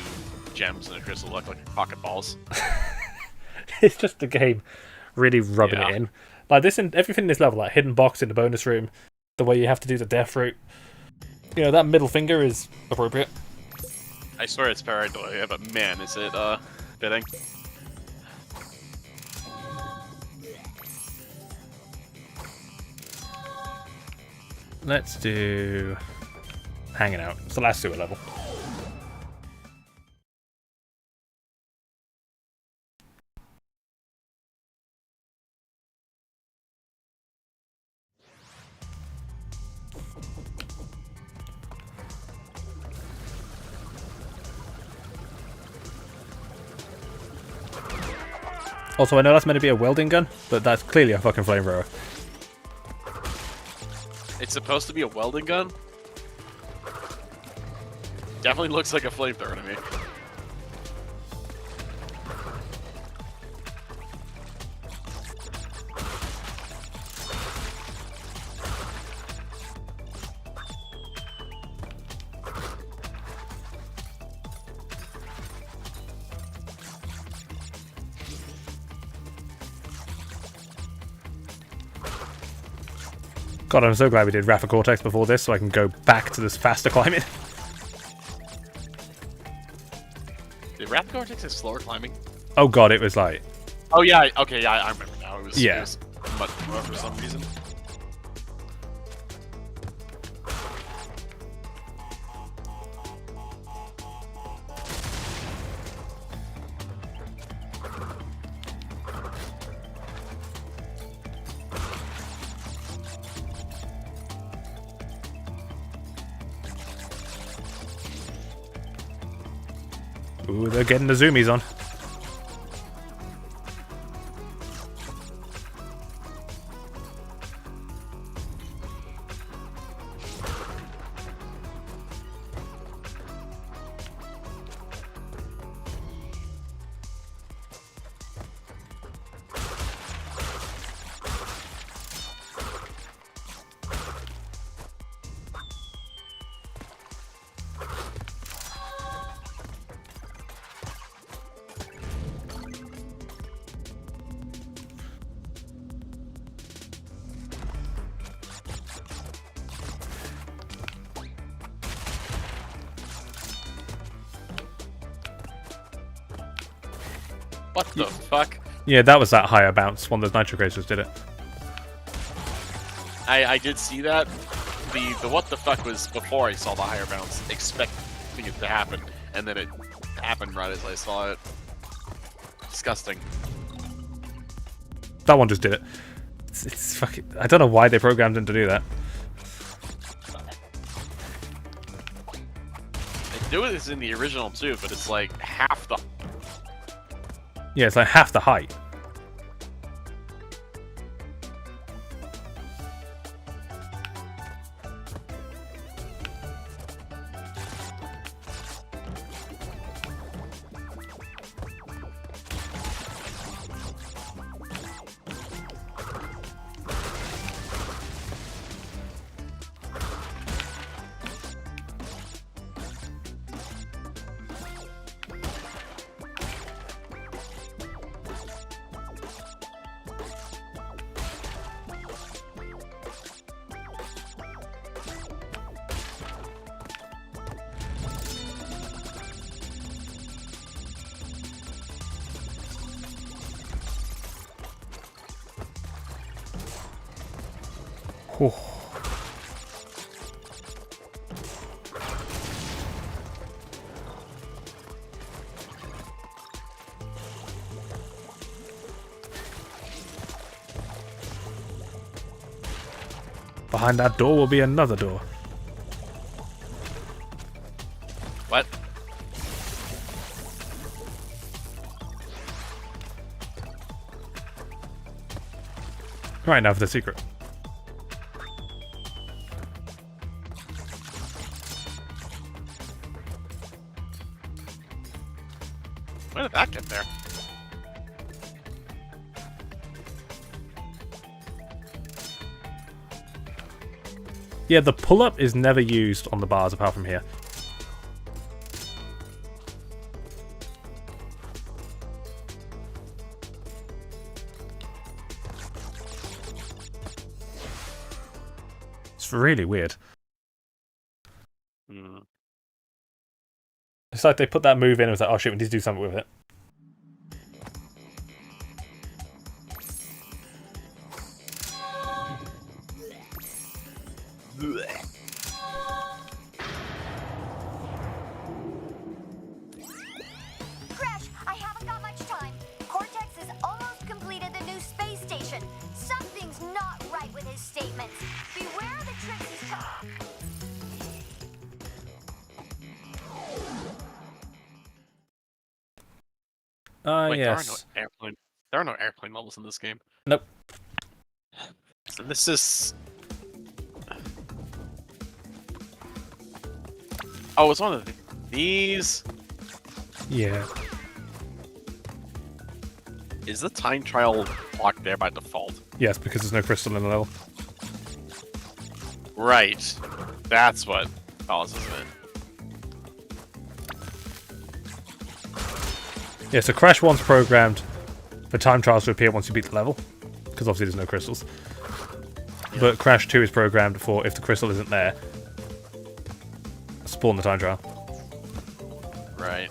gems and a crystal look like pocket balls? It's just the game really rubbing Yeah. it in. Like this, and everything in this level, like hidden box in the bonus room, the way you have to do the death route. You know, that middle finger is appropriate. I swear it's paranoia, but man, is it fitting. Let's do hanging out. It's the last sewer level. Also, I know that's meant to be a welding gun, but that's clearly a fucking flamethrower. It's supposed to be a welding gun? Definitely looks like a flamethrower to me. God, I'm so glad we did Rafa Cortex before this, so I can go back to this faster climbing. Did Wrath Cortex have slower climbing? Oh god, it was like... Oh yeah, okay, yeah, I remember now. It was much more for some reason. Ooh, they're getting the zoomies on. What the fuck? Yeah, that was that higher bounce. One of those nitro creators did it. I did see that. The what the fuck was before I saw the higher bounce, expecting it to happen, and then it happened right as I saw it. Disgusting. That one just did it. It's fucking. I don't know why they programmed him to do that. They do this in the original too, but it's like half the. Yeah, it's like half the height. Whew. Behind that door will be another door. What? Right now for the secret. Where did that get there? Yeah, the pull-up is never used on the bars apart from here. It's really weird. Hmm. It's like they put that move in and was like, oh shit, we need to do something with it. Crash, I haven't got much time. Cortex has almost completed the new space station. Something's not right with his statements. Beware the tricks he's Wait, Yes. there are no airplane levels in this game. Nope. So this is. Oh, it's one of these. Yeah. Is the time trial locked there by default? Yes, because there's no crystal in the level. Right. That's what causes it. Yeah, so Crash 1's programmed for time trials to appear once you beat the level, because obviously there's no crystals. Yeah. But Crash 2 is programmed for, if the crystal isn't there, spawn the time trial. Right.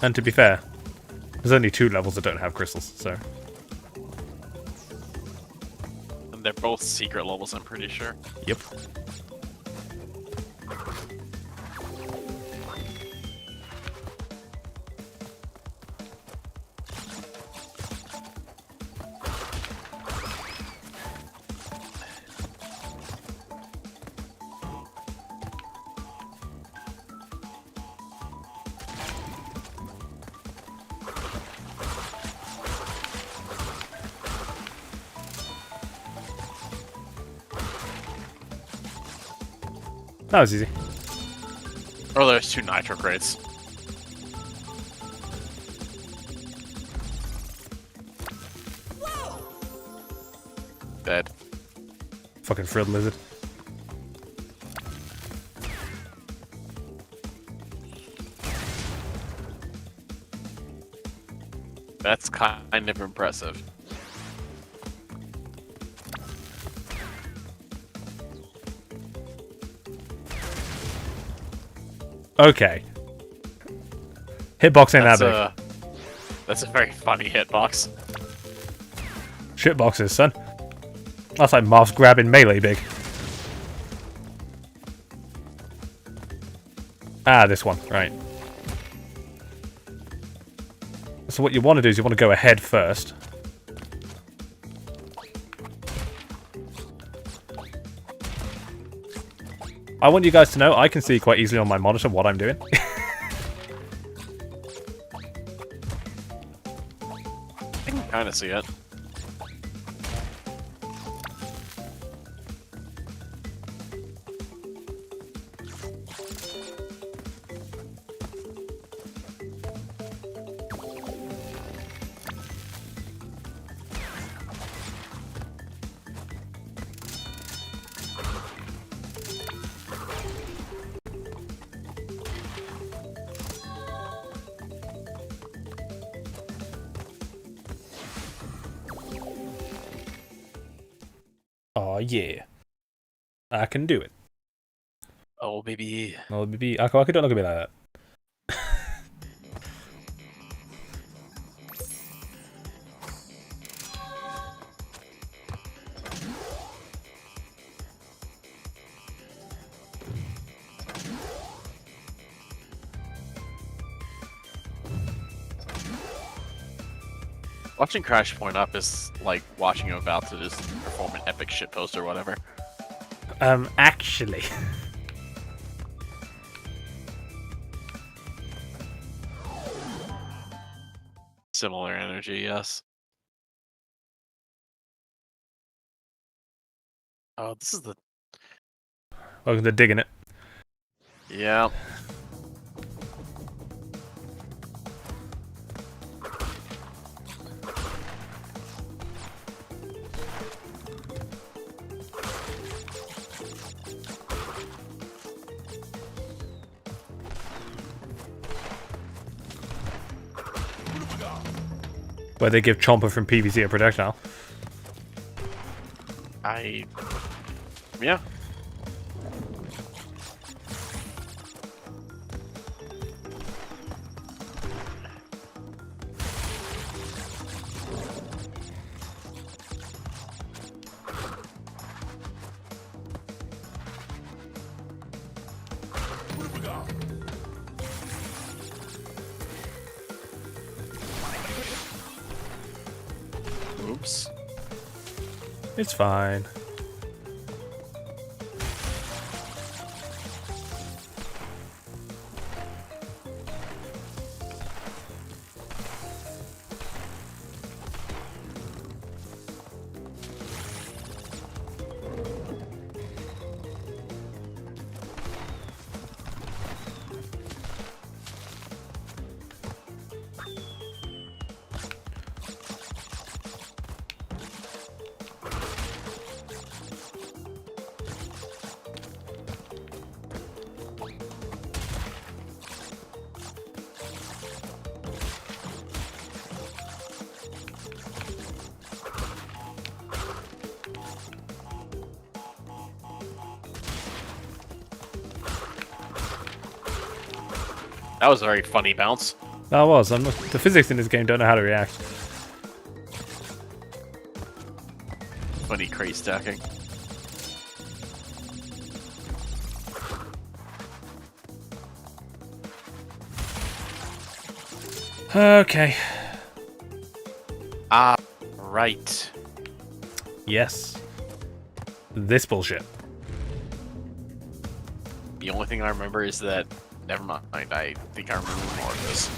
And to be fair, there's only 2 levels that don't have crystals, so... And they're both secret levels, I'm pretty sure. Yep. That was easy. Oh, there's 2 nitro crates. Dead. Fucking frilled lizard. That's kind of impressive. Okay. Hitbox ain't that big. That's a very funny hitbox. Shitboxes, son. That's like mouse grabbing melee big. Ah, this one. Right. So what you want to do is you want to go ahead first. I want you guys to know I can see quite easily on my monitor what I'm doing. I can kind of see it. Oh yeah. I can do it. Oh, baby. Oh, baby. I can don't look at me like that. Watching Crash point up is like watching him about to just perform an epic shitpost or whatever. Actually. Similar energy, yes. Oh, this is the... Welcome to digging it. Yeah. Where they give Chomper from PvZ a projectile. Yeah. Oops. It's fine. That was a very funny bounce. That was. The physics in this game don't know how to react. Funny crate stacking. Okay. Ah, right. Yes. This bullshit. The only thing I remember is that... Never mind, I think I remember more of this.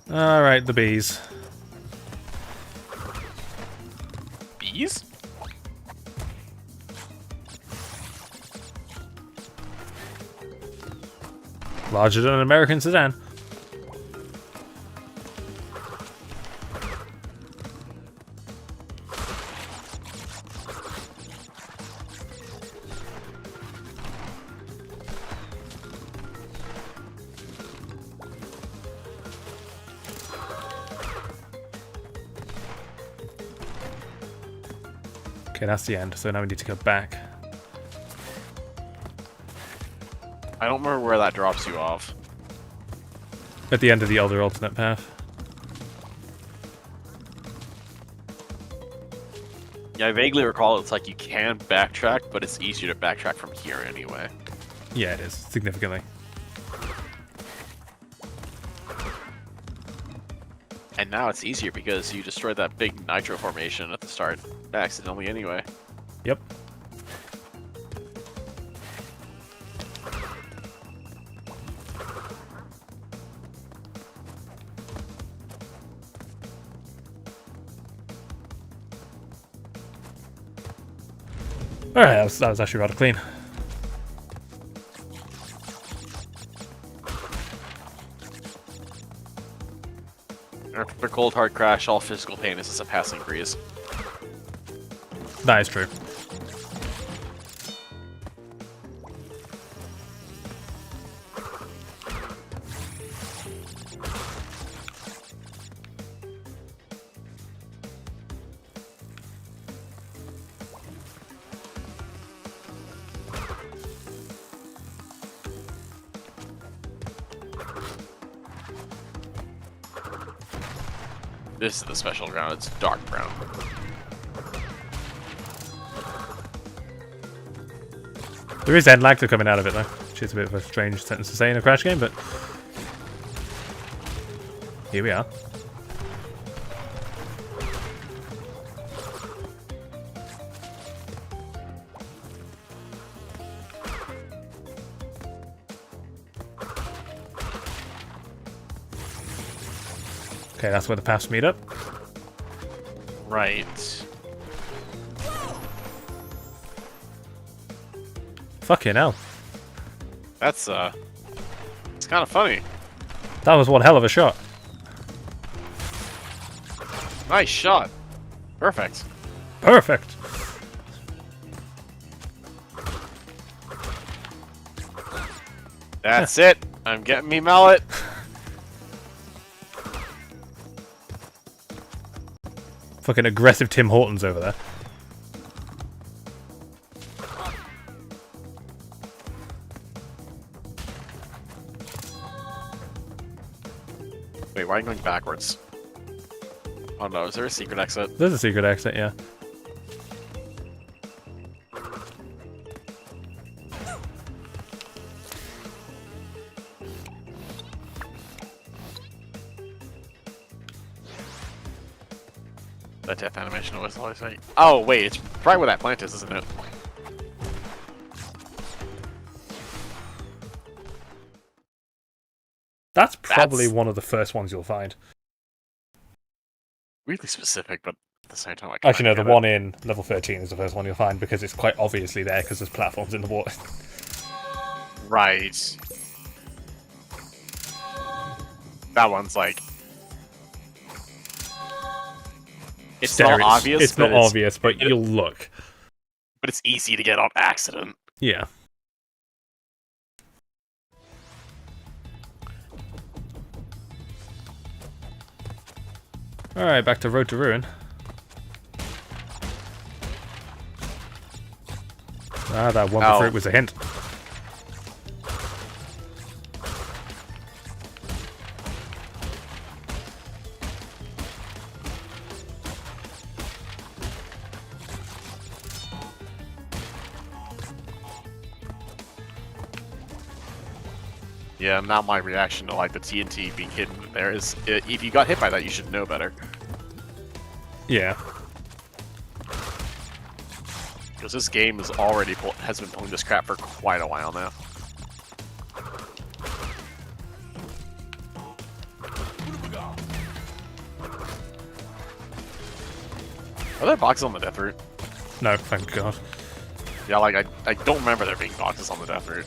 Alright, the bees. Bees? Larger than an American sedan. Okay, that's the end. So now we need to go back. I don't remember where that drops you off. At the end of the other alternate path. Yeah, I vaguely recall it's like you can backtrack, but it's easier to backtrack from here anyway. Yeah, it is. Significantly. And now it's easier because you destroyed that big nitro formation at the start accidentally anyway. Yep. Alright, that was actually rather clean. After Cold Hard Crash, all physical pain is just a passing breeze. That is true. This is the special ground, it's dark brown. There is end lag coming out of it though, which is a bit of a strange sentence to say in a Crash game, but here we are. Okay, that's where the paths meet up. Right. Fucking hell. That's, it's kind of funny. That was one hell of a shot. Nice shot. Perfect. Perfect. That's it. I'm getting me mallet. Fucking aggressive Tim Hortons over there. Wait, why are you going backwards? Oh no, is there a secret exit? There's a secret exit, yeah. That death animation was always like... Oh, wait, it's right where that plant is, isn't it? That's probably one of the first ones you'll find. Weirdly specific, but at the same time, I Actually, no, the get it. one in level 13 is the first one you'll find because it's quite obviously there because there's platforms in the water. Right. That one's like... It's not obvious, It's not obvious, but you'll look. But it's easy to get on accident. Yeah. Alright, back to Road to Ruin. Ah, that one fruit was a hint. Yeah, now my reaction to like the TNT being hidden there is, if you got hit by that, you should know better. Yeah. Because this game has already has been pulling this crap for quite a while now. Are there boxes on the death route? No, thank God. Yeah, like I don't remember there being boxes on the death route.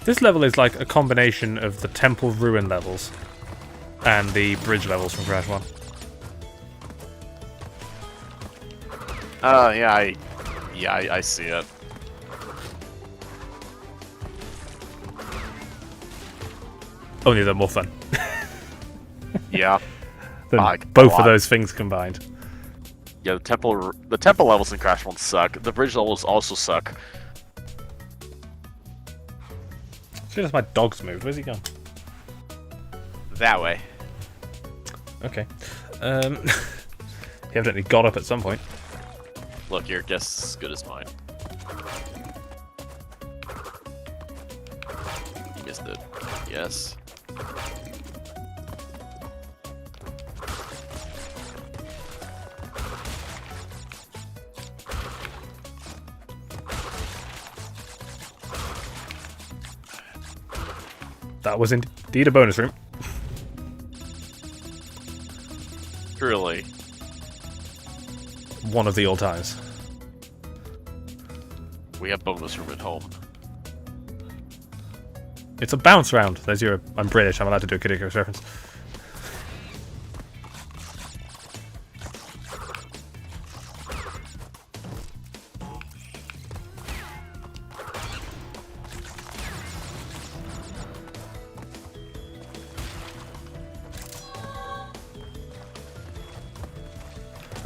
This level is like a combination of the Temple Ruin levels and the bridge levels from Crash 1. I see it. Only they're more fun Yeah. than Like, both a of lot. those things combined. Yeah, the temple levels in Crash 1 suck. The bridge levels also suck. Should have my dog's moved. Where's he gone? That way. Okay. He evidently got up at some point. Look, your guess is as good as mine. You missed it. Yes. That was indeed a bonus room. Truly. One of the old times. We have bonus room at home. It's a bounce round. There's your. I'm British. I'm allowed to do a Kid Icarus reference.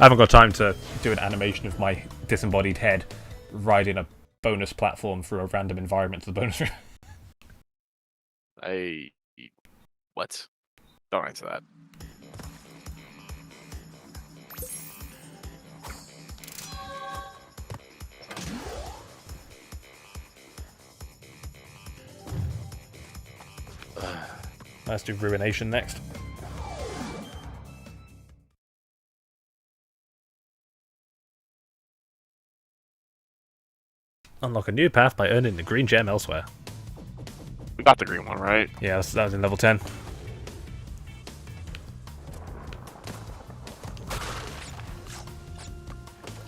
I haven't got time to do an animation of my disembodied head riding a bonus platform through a random environment to the bonus room. What? Don't answer that. Let's do Ruination next. Unlock a new path by earning the green gem elsewhere. We got the green one, right? Yeah, that was in level 10.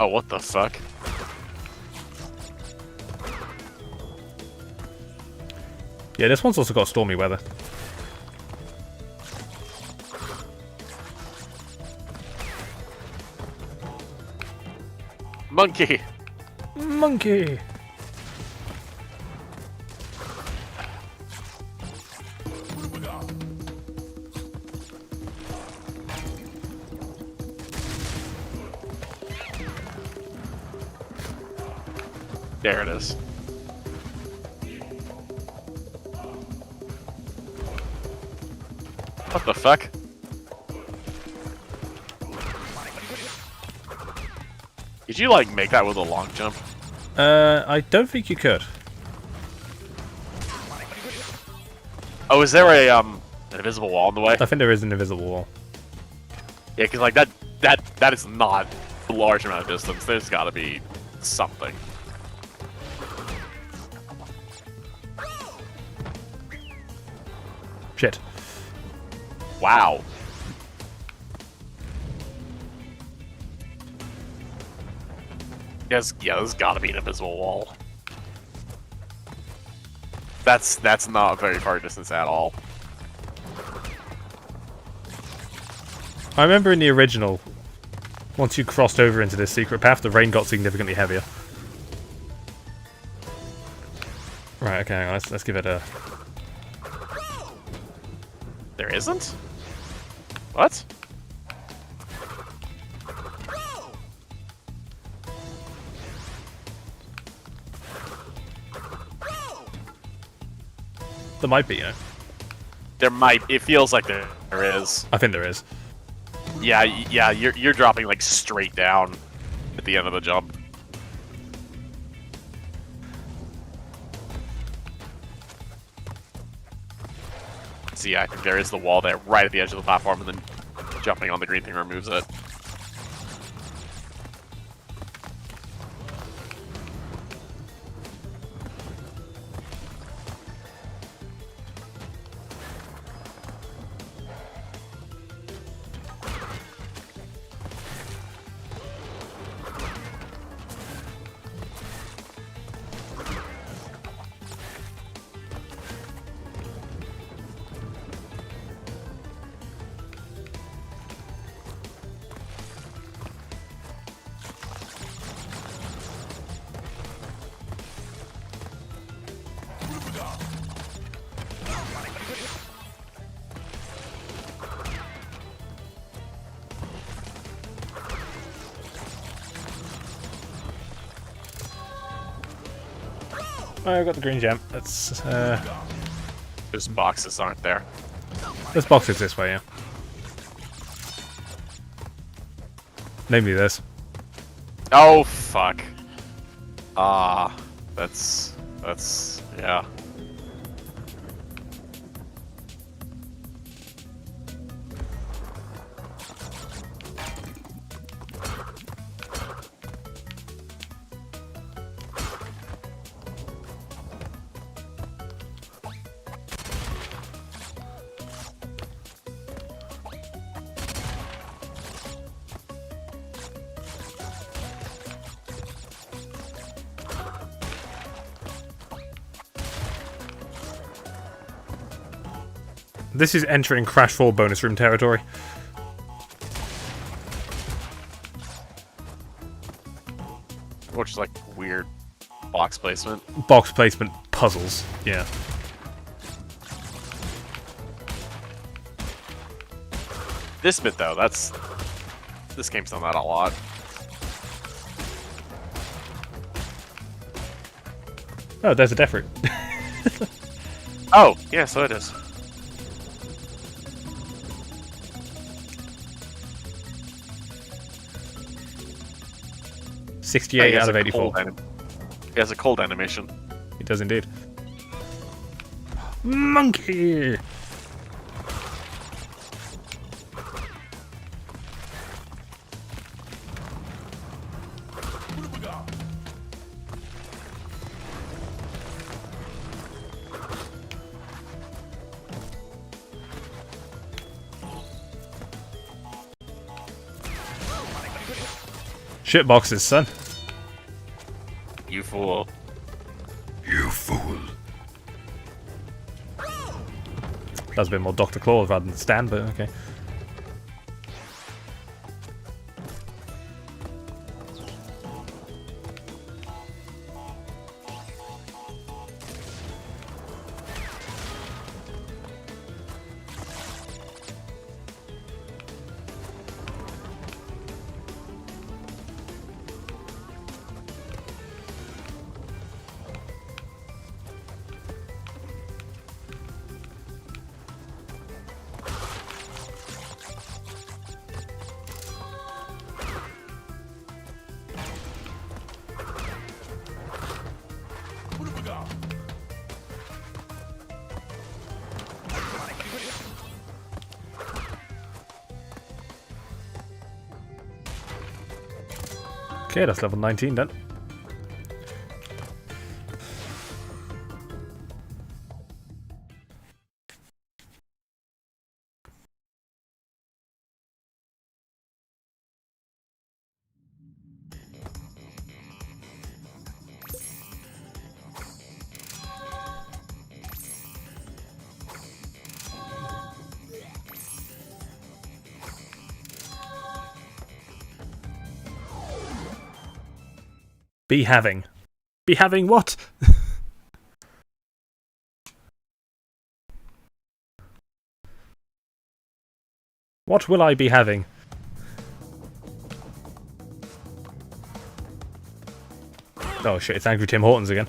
Oh, what the fuck? Yeah, this one's also got stormy weather. Monkey! Monkey! There it is. What the fuck? Did you, like, make that with a long jump? I don't think you could. Oh, is there a, an invisible wall in the way? I think there is an invisible wall. Yeah, because, like, that is not a large amount of distance. There's gotta be something. Shit. Wow. Yes, yeah, there's gotta be an invisible wall. That's not a very far distance at all. I remember in the original, once you crossed over into this secret path, the rain got significantly heavier. Right, okay, hang on, let's give it a... There isn't? What? There might be, you know. There might. It feels like there is. I think there is. Yeah, yeah. You're dropping like straight down at the end of the jump. See, yeah, I think there is the wall there, right at the edge of the platform, and then jumping on the green thing removes it. Oh, I got the green gem. Let's Those boxes aren't there. there's boxes this way, yeah. Namely this. Oh fuck. That's yeah. This is entering Crash 4 bonus room territory. Which is like weird box placement. Box placement puzzles, yeah. This bit though, this game's done that a lot. Oh, there's a death route. Oh, yeah, so it is. 68 out of 84. He has a cold animation. He does indeed. Monkey! Shit boxes, son. You fool. You fool. That was a bit more Dr. Claw rather than Stan, but okay. Okay, that's level 19 done. Be having. Be having what? What will I be having? Oh shit, it's Angry Tim Hortons again.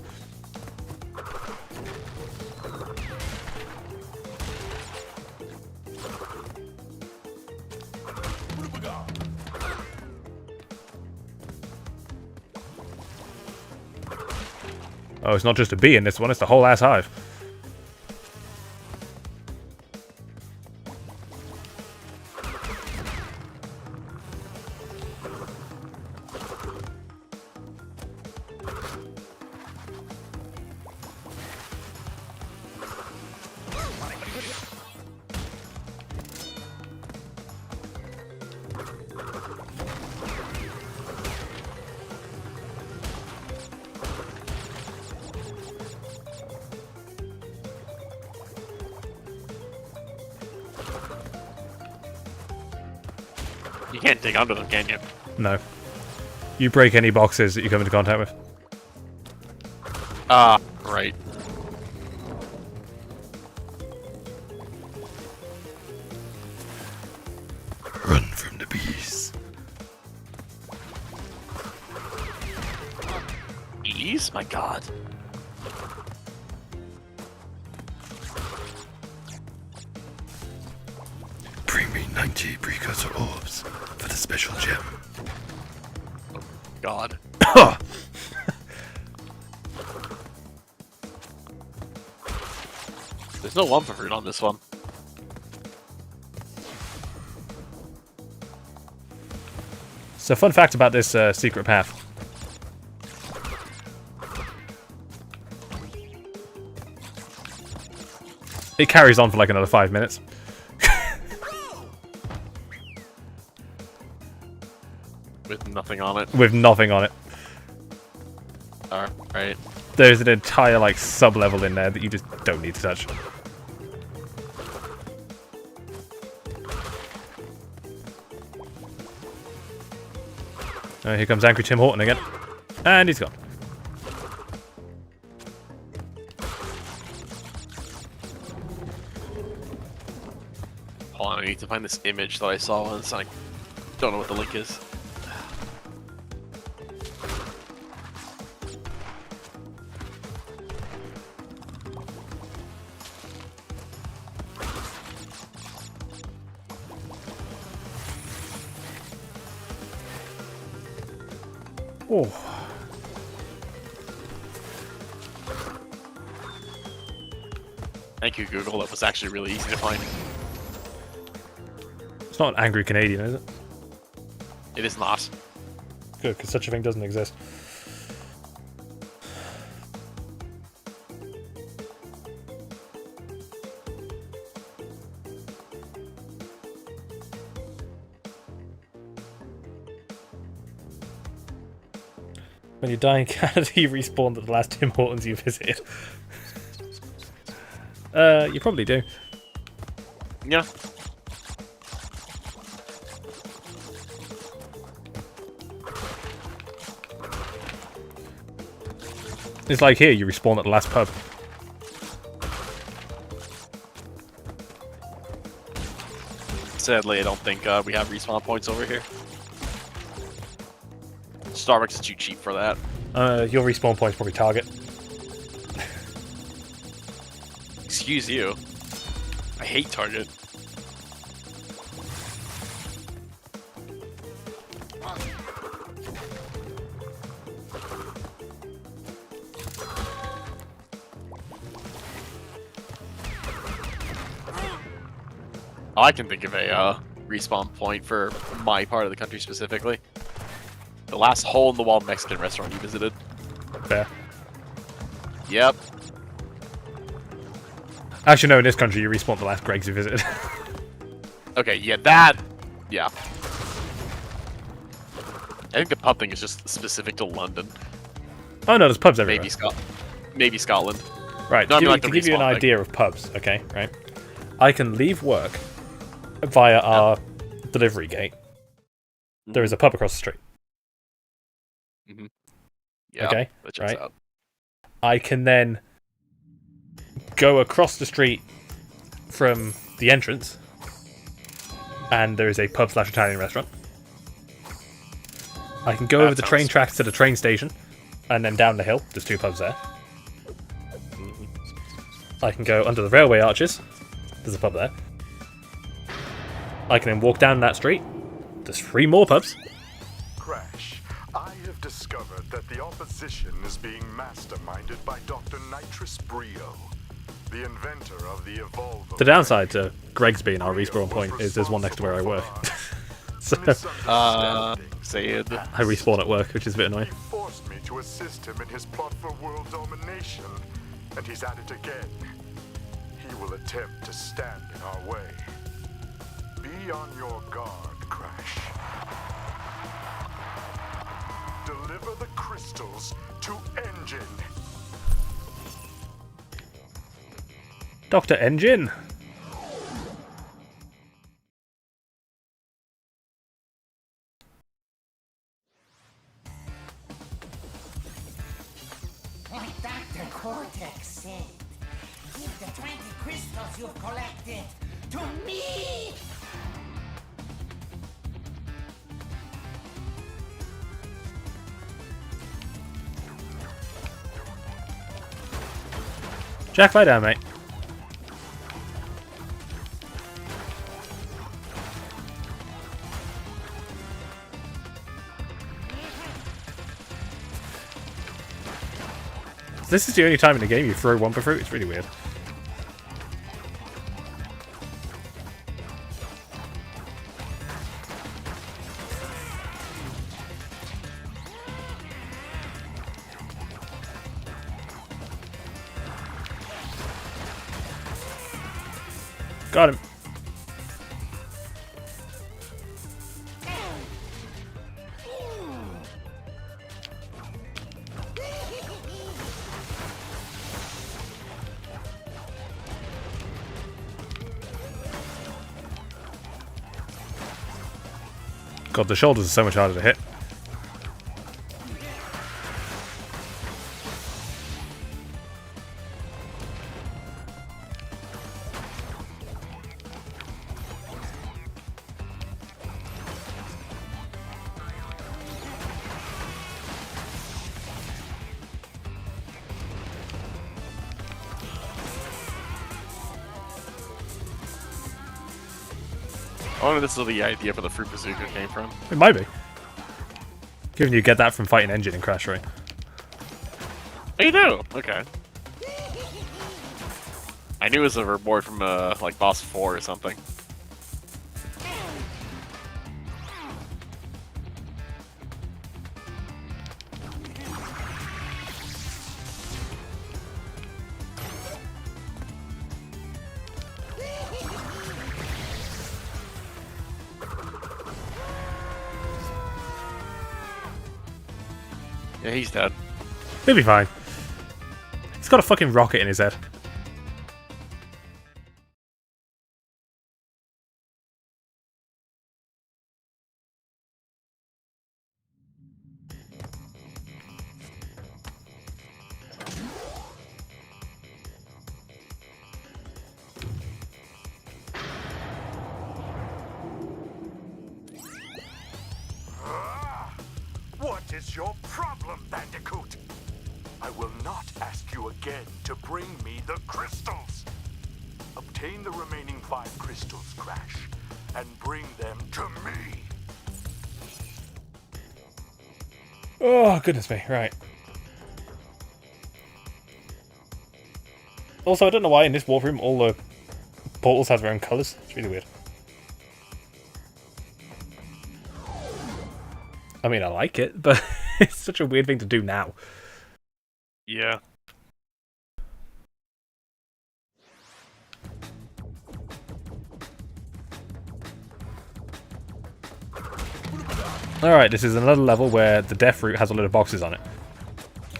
Oh, it's not just a bee in this one, it's the whole ass hive. You can't dig under them, can you? No. You break any boxes that you come into contact with. Ah, right. Run from the bees. Bees? My god. 90 precursor orbs for the special gem. God. There's no lump fruit on this one. So fun fact about this secret path. It carries on for like another 5 minutes. With nothing on it. With nothing on it. Alright. There's an entire like sub-level in there that you just don't need to touch. Here comes Angry Tim Horton again. And he's gone. Hold on, I need to find this image that I saw once. I don't know what the link is. Oh. Thank you, Google. That was actually really easy to find. It's not an angry Canadian, is it? It is not. Good, because such a thing doesn't exist. When you die in Canada, you respawn at the last Tim Hortons you visited. You probably do. Yeah. It's like here, you respawn at the last pub. Sadly, I don't think we have respawn points over here. Starbucks is too cheap for that. Your respawn point's probably Target. Excuse you. I hate Target. I can think of a respawn point for my part of the country specifically. The last hole-in-the-wall Mexican restaurant you visited. Fair. Yep. Actually, no, in this country, you respawn the last Greg's you visited. Okay, yeah, that... Yeah. I think the pub thing is just specific to London. Oh no, there's pubs everywhere. Maybe Scotland. Right, No, I mean, like, to the give you an respawn thing. idea of pubs, okay, right? I can leave work via our delivery gate. There is a pub across the street. Yeah, Okay, that checks right. out. I can then go across the street from the entrance, and there is a pub/Italian restaurant. I can go over the train tracks to the train station, and then down the hill. There's 2 pubs there. I can go under the railway arches. There's a pub there. I can then walk down that street. There's 3 more pubs. Crash, I have discovered that the opposition is being masterminded by Dr. Nitrous Brio, the inventor of the Evolver. The downside to Greg's being our respawn point is there's one next to where I work. So Sayed. I respawn at work, which is a bit annoying. He forced me to assist him in his plot for world domination, and he's at it again. He will attempt to stand in our way. Be on your guard, Crash. Deliver the crystals to Engine. Dr. Engine! Like Dr. Cortex said, give the 20 crystals you've collected to me! Jack, lie down, mate. This is the only time in the game you throw Wumpa Fruit. It's really weird. Got him. God, the shoulders are so much harder to hit. I wonder if this is the idea for the fruit bazooka came from. It might be. Given you get that from fighting Engine in Crash, right? Oh, you do? Okay. I knew it was a reward from, like, Boss 4 or something. Yeah, he's dead. He'll be fine. He's got a fucking rocket in his head. What is your problem, Bandicoot? I will not ask you again to bring me the crystals. Obtain the remaining 5 crystals, Crash, and bring them to me. Oh, goodness me. Right. Also, I don't know why in this warp room all the portals have their own colours. It's really weird. I mean, I like it, but it's such a weird thing to do now. Yeah. Alright, this is another level where the death fruit has a lot of boxes on it.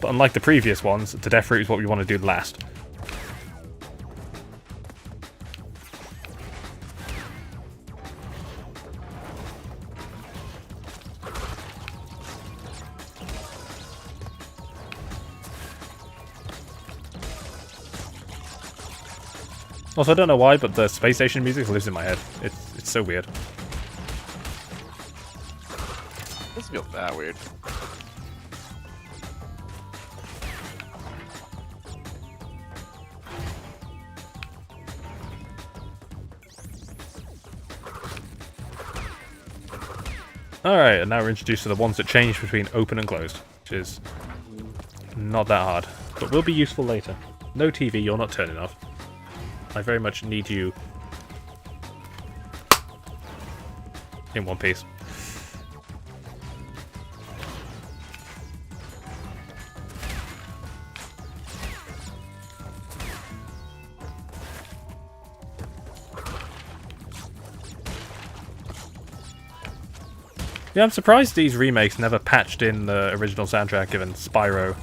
But unlike the previous ones, the death fruit is what we want to do last. Also, I don't know why, but the space station music lives in my head. It's so weird. Doesn't feel that weird. Alright, and now we're introduced to the ones that change between open and closed, which is not that hard, but will be useful later. No TV, you're not turning off. I very much need you in one piece. Yeah, I'm surprised these remakes never patched in the original soundtrack, given Spyro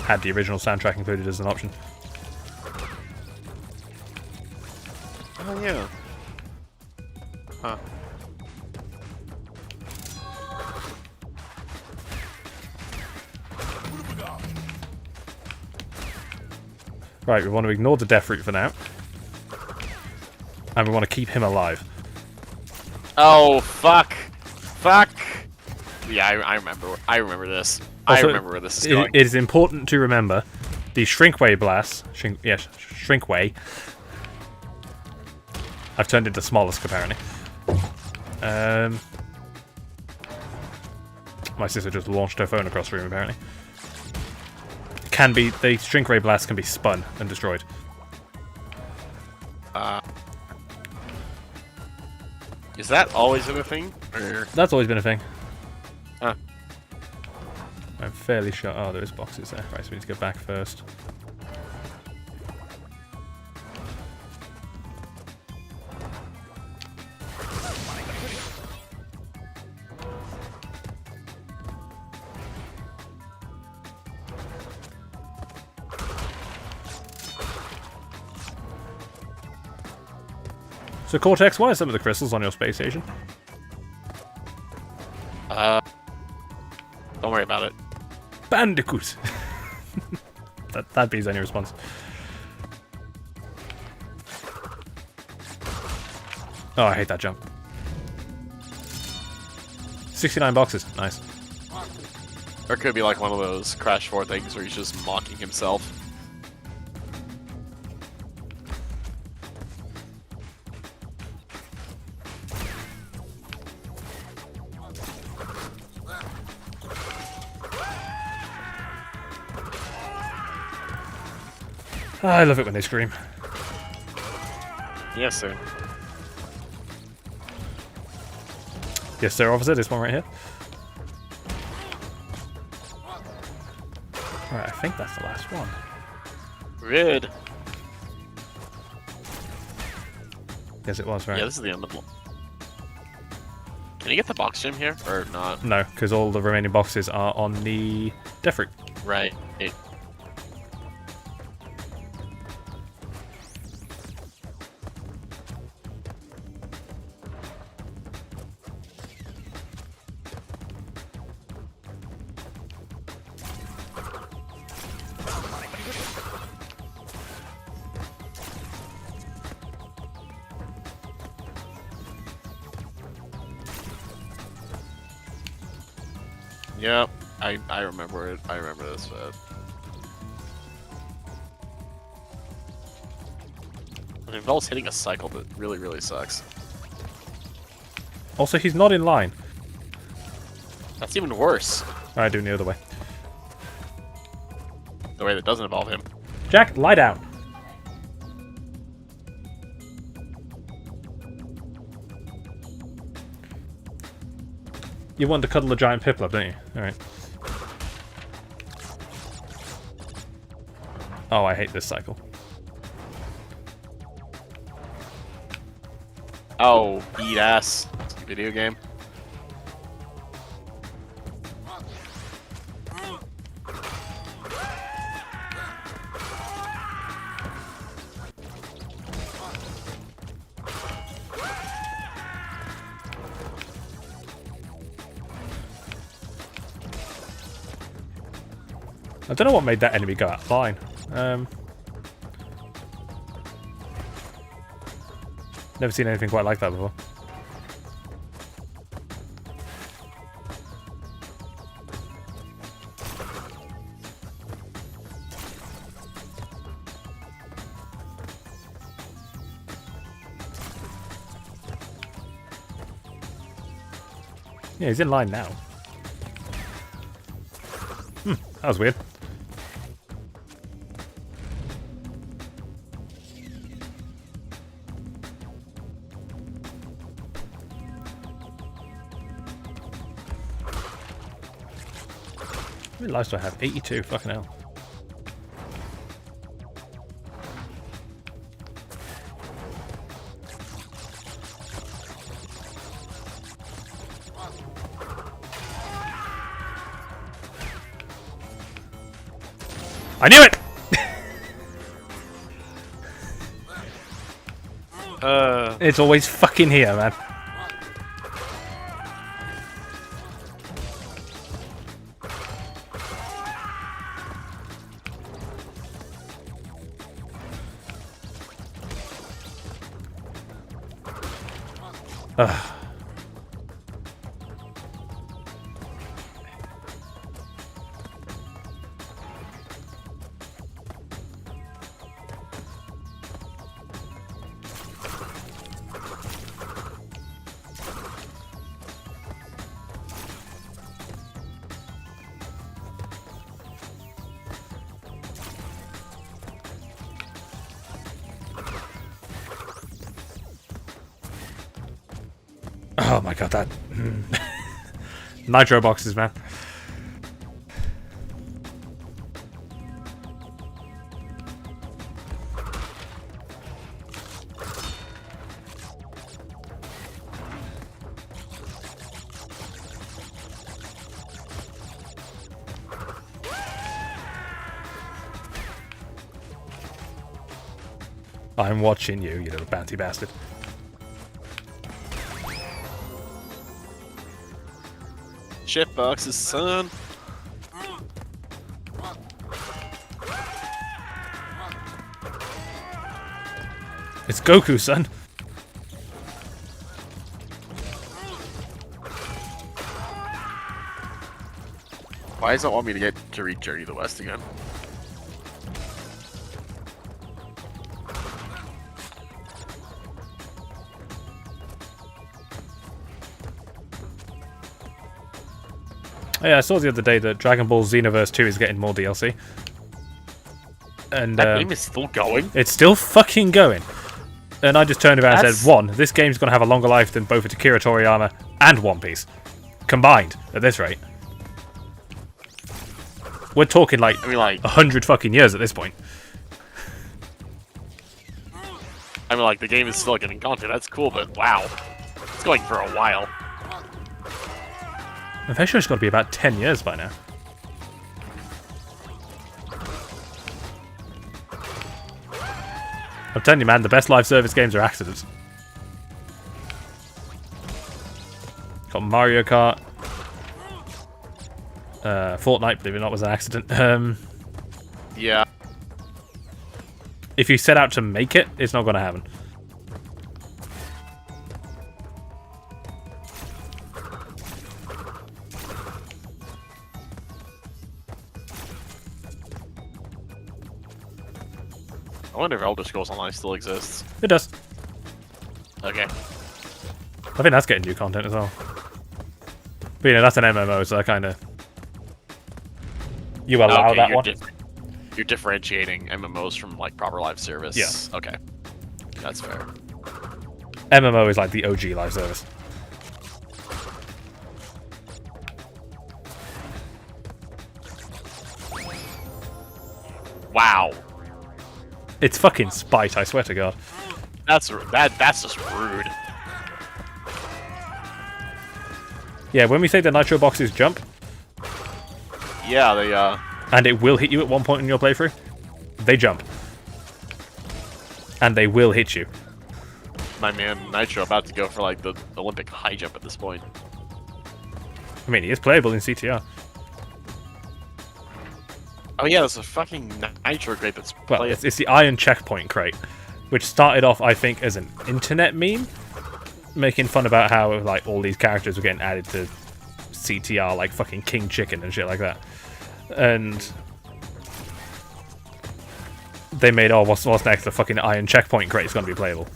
had the original soundtrack included as an option. Oh, yeah. Huh. Right, we want to ignore the death fruit for now. And we want to keep him alive. Oh, fuck. Fuck. Yeah, I remember. I remember this. Also, I remember where this is going. It is important to remember the Shrinkway blasts. Shrinkway. I've turned into Smollusk apparently. My sister just launched her phone across the room apparently. can be, the shrink ray blast can be spun and destroyed. Is that always been a thing? Or... That's always been a thing. Huh. I'm fairly sure. Oh, there is boxes there. Right, so we need to go back first. So Cortex, why are some of the crystals on your space station? Don't worry about it. Bandicoot! that'd be his only response. Oh, I hate that jump. 69 boxes. Nice. Or it could be like one of those Crash 4 things where he's just mocking himself. I love it when they scream. Yes, sir. Yes, sir, officer. This one right here. Alright, I think that's the last one. Red. Yes, it was, right? Yeah, this is the end of the... Can you get the box gem here? Or not? No, because all the remaining boxes are on the death route. Right. Yep, I remember it. I remember this bit. It involves hitting a cycle that really, really sucks. Also, he's not in line. That's even worse. Alright, doing the other way. The way that doesn't involve him. Jack, lie down. You wanted to cuddle a giant Piplup, didn't you? Alright. Oh, I hate this cycle. Oh, beat ass. Video game. I don't know what made that enemy go out of line. Never seen anything quite like that before. Yeah, he's in line now. That was weird. How many lives do I have? 82, fucking hell. I knew it! It's always fucking here, man. Ugh. Oh my god, that nitro boxes, man. I'm watching you, you little bounty bastard. Shit boxes, son. It's Goku, son. Why does it want me to get to read Journey to the West again? Oh, yeah, I saw the other day that Dragon Ball Xenoverse 2 is getting more DLC. And That game is still going? it's still fucking going. And I just turned around and That's- said, one, this game's going to have a longer life than both Akira Toriyama and One Piece. Combined, at this rate. We're talking like, I mean, like, 100 fucking years at this point. the game is still getting content. That's cool, but wow. It's going for a while. I'm pretty sure it's got to be about 10 years by now. I'm telling you, man, the best live service games are accidents. Got Mario Kart. Fortnite, believe it or not, was an accident. Yeah. If you set out to make it, it's not going to happen. I wonder if Elder Scrolls Online still exists. It does. Okay. I think that's getting new content as well. But, you know, that's an MMO, so I kind of... You allow Okay, that you're one? You're differentiating MMOs from, like, proper live service. Yeah. Okay. That's fair. MMO is like the OG live service. Wow. It's fucking spite, I swear to God. That's just rude. Yeah, when we say the nitro boxes jump, Yeah, they and it will hit you at one point in your playthrough, they jump. And they will hit you. my man Nitro about to go for like the Olympic high jump at this point. I mean, he is playable in CTR. Oh yeah, there's a fucking Nitro crate that's Well, playable. it's the Iron Checkpoint crate, which started off, I think, as an internet meme, making fun about how like all these characters were getting added to CTR, like fucking King Chicken and shit like that. And they made, oh, what's next? The fucking Iron Checkpoint crate is going to be playable,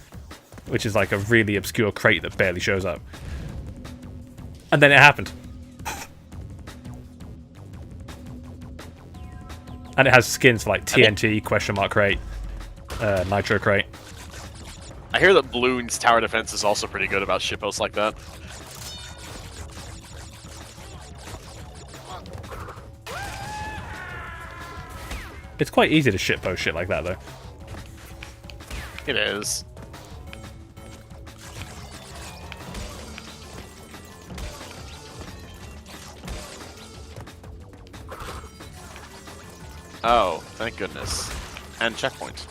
which is like a really obscure crate that barely shows up. And then it happened. And it has skins for like TNT, question mark crate, Nitro crate. I hear that Bloons tower defense is also pretty good about shitposts like that. It's quite easy to shitpost shit like that, though. It is. Oh, thank goodness. And checkpoint.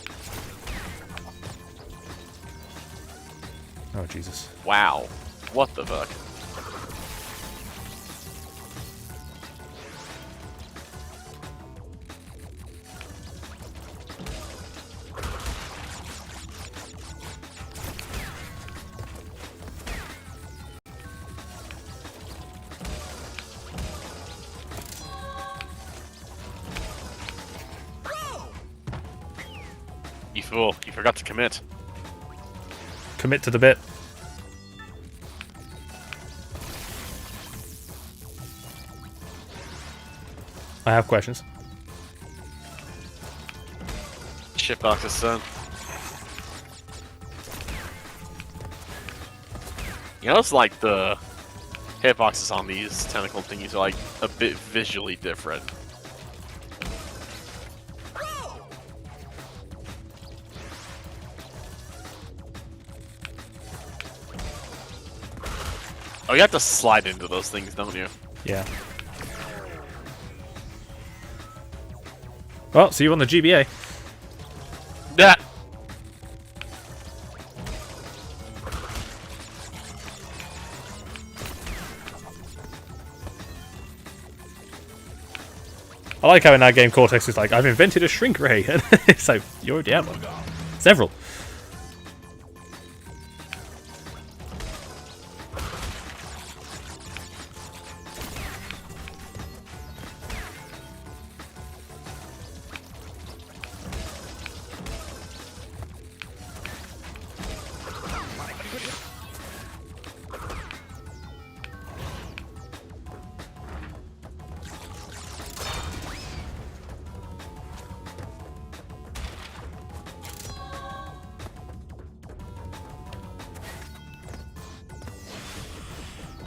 Oh, Jesus. Wow. What the fuck? You fool, you forgot to commit. Commit to the bit. I have questions. Shitboxes, son. You know, it's like the hitboxes on these tentacle thingies are like a bit visually different. Oh, you have to slide into those things, don't you? Yeah. Well, see you on the GBA. Yeah. I like how in that game Cortex is like, I've invented a shrink ray. And it's like, you already have one. Several.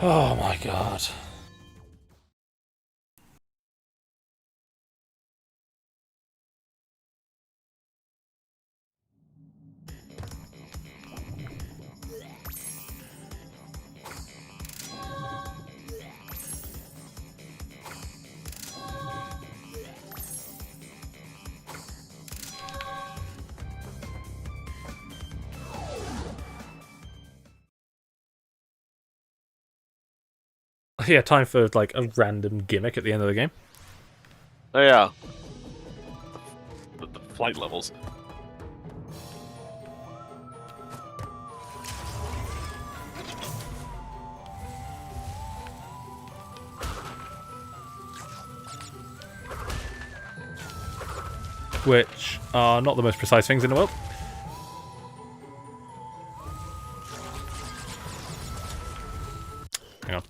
Oh my god. Yeah, time for like a random gimmick at the end of the game. Oh yeah. The flight levels. Which are not the most precise things in the world. Hang on.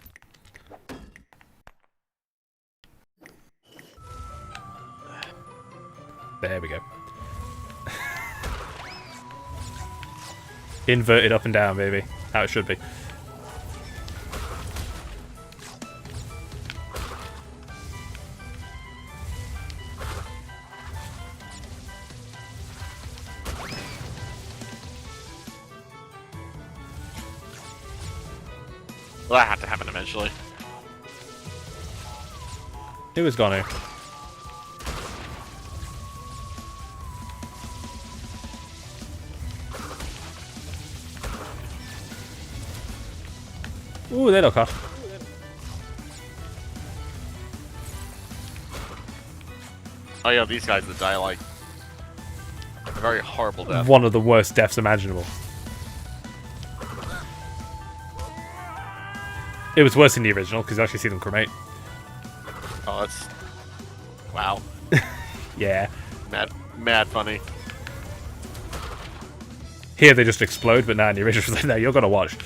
There we go. Inverted up and down, baby. How it should be. Well, that had to happen eventually. It was gonna. Ooh, they look hot. Oh yeah, these guys that die like a very horrible death. One of the worst deaths imaginable. It was worse in the original because you actually see them cremate. Oh, that's wow. Yeah. Mad funny. Here they just explode, but now in the original, no, you're gonna watch.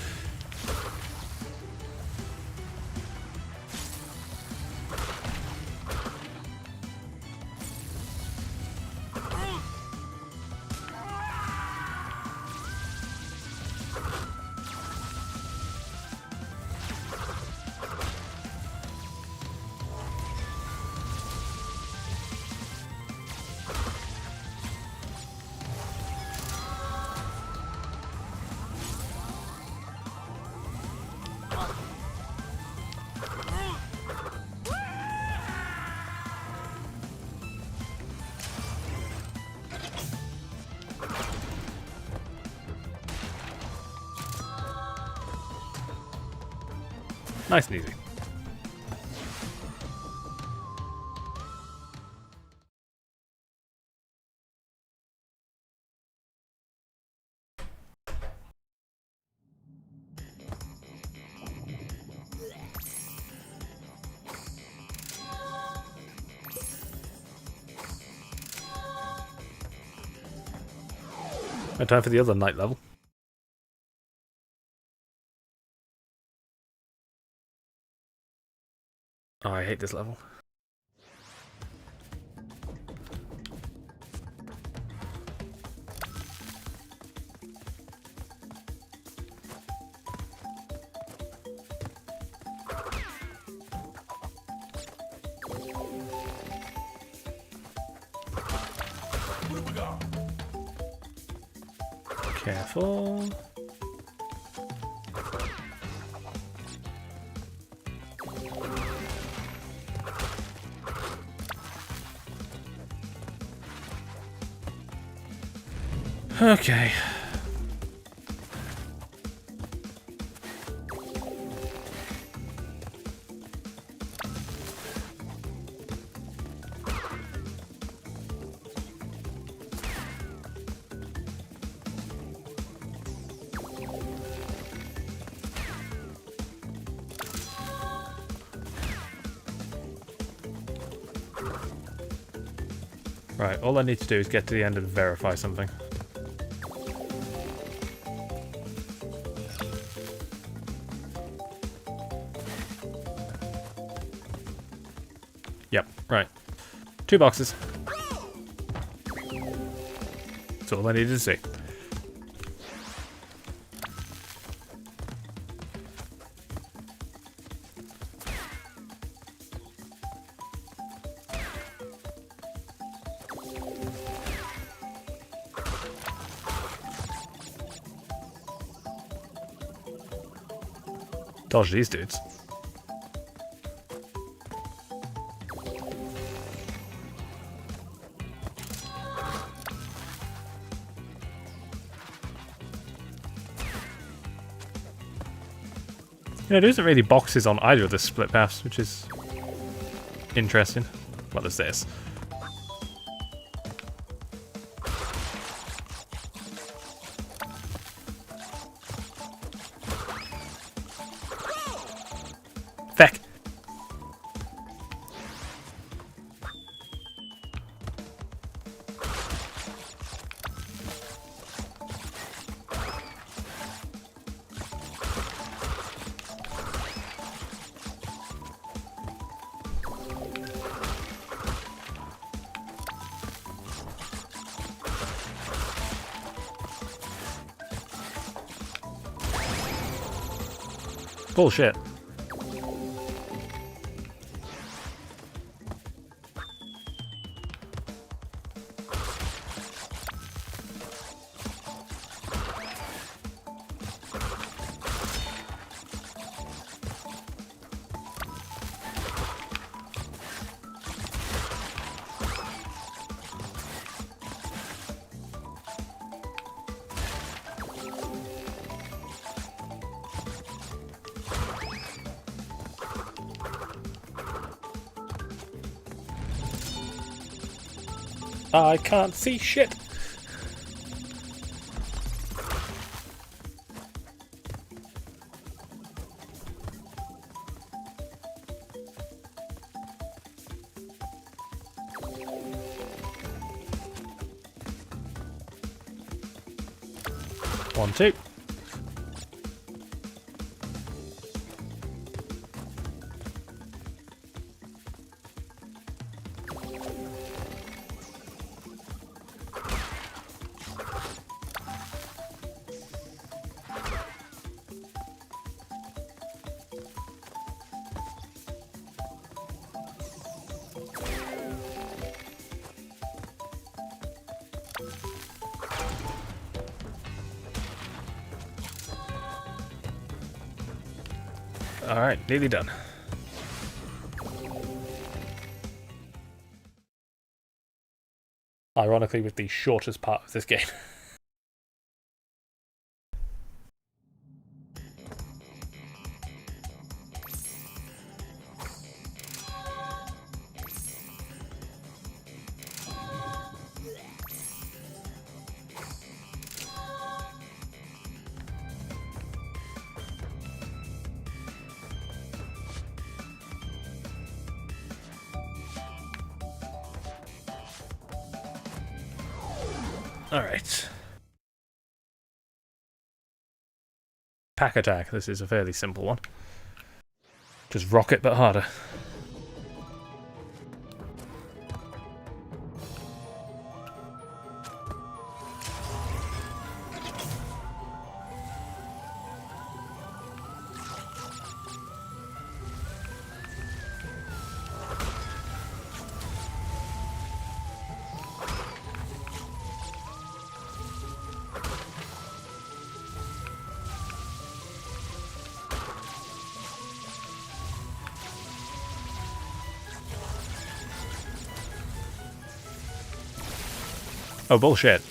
Nice and easy. No time for the other night level. Oh, I hate this level. Careful. Okay. Right, all I need to do is get to the end and verify something. Yep, right. 2 boxes. That's all I needed to see. Dodge these dudes. You know, there isn't really boxes on either of the split paths, which is interesting. Well, there's this. Feck. Bullshit. I can't see shit. One, two. Alright, nearly done. Ironically, with the shortest part of this game. Alright. Pack attack. This is a fairly simple one. Just rocket but harder. Oh, bullshit.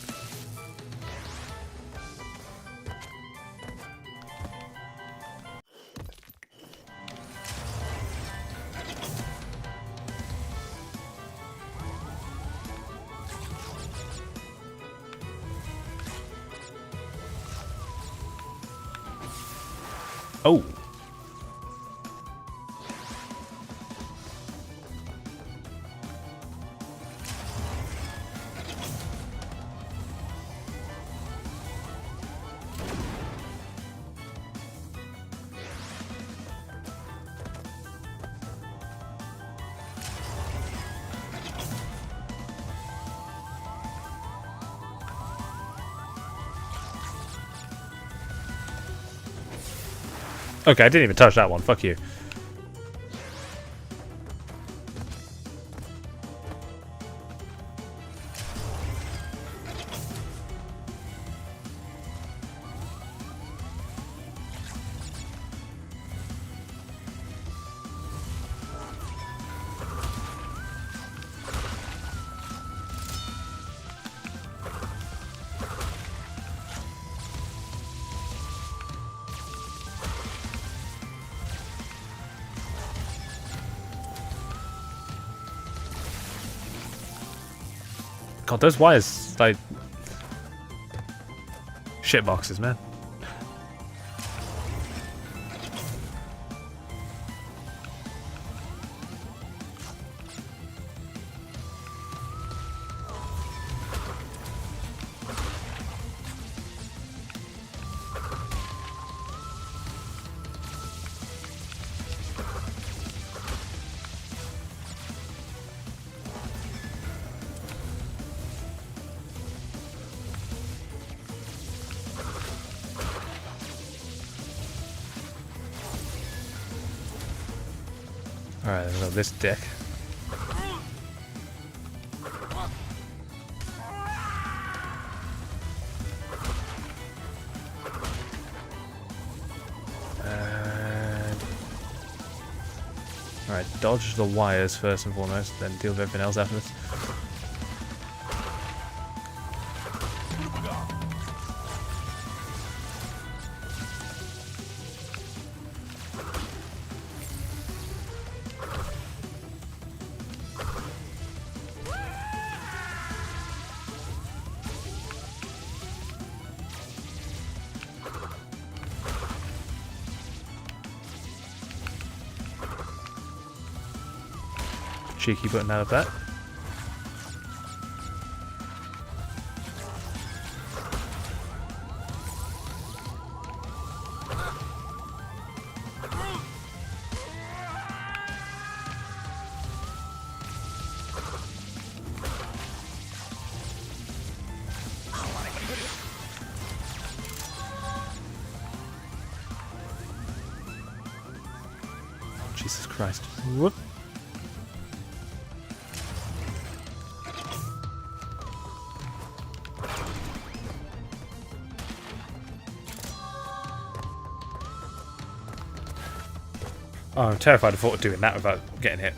Oh. Okay, I didn't even touch that one. Fuck you. God, those wires, like... shit boxes, man. Alright, so this dick. Alright, dodge the wires first and foremost, then deal with everything else after this. Cheeky button out of that. Jesus Christ. Whoop. Oh, I'm terrified of thought of doing that without getting hit.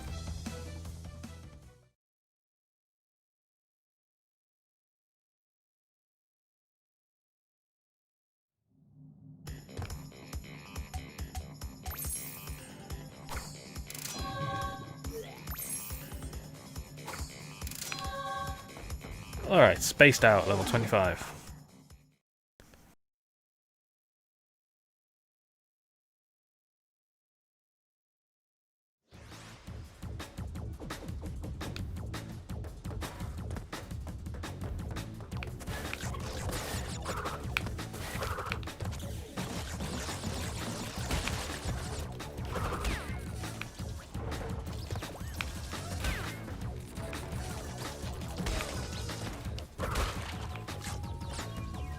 Alright, spaced out, level 25.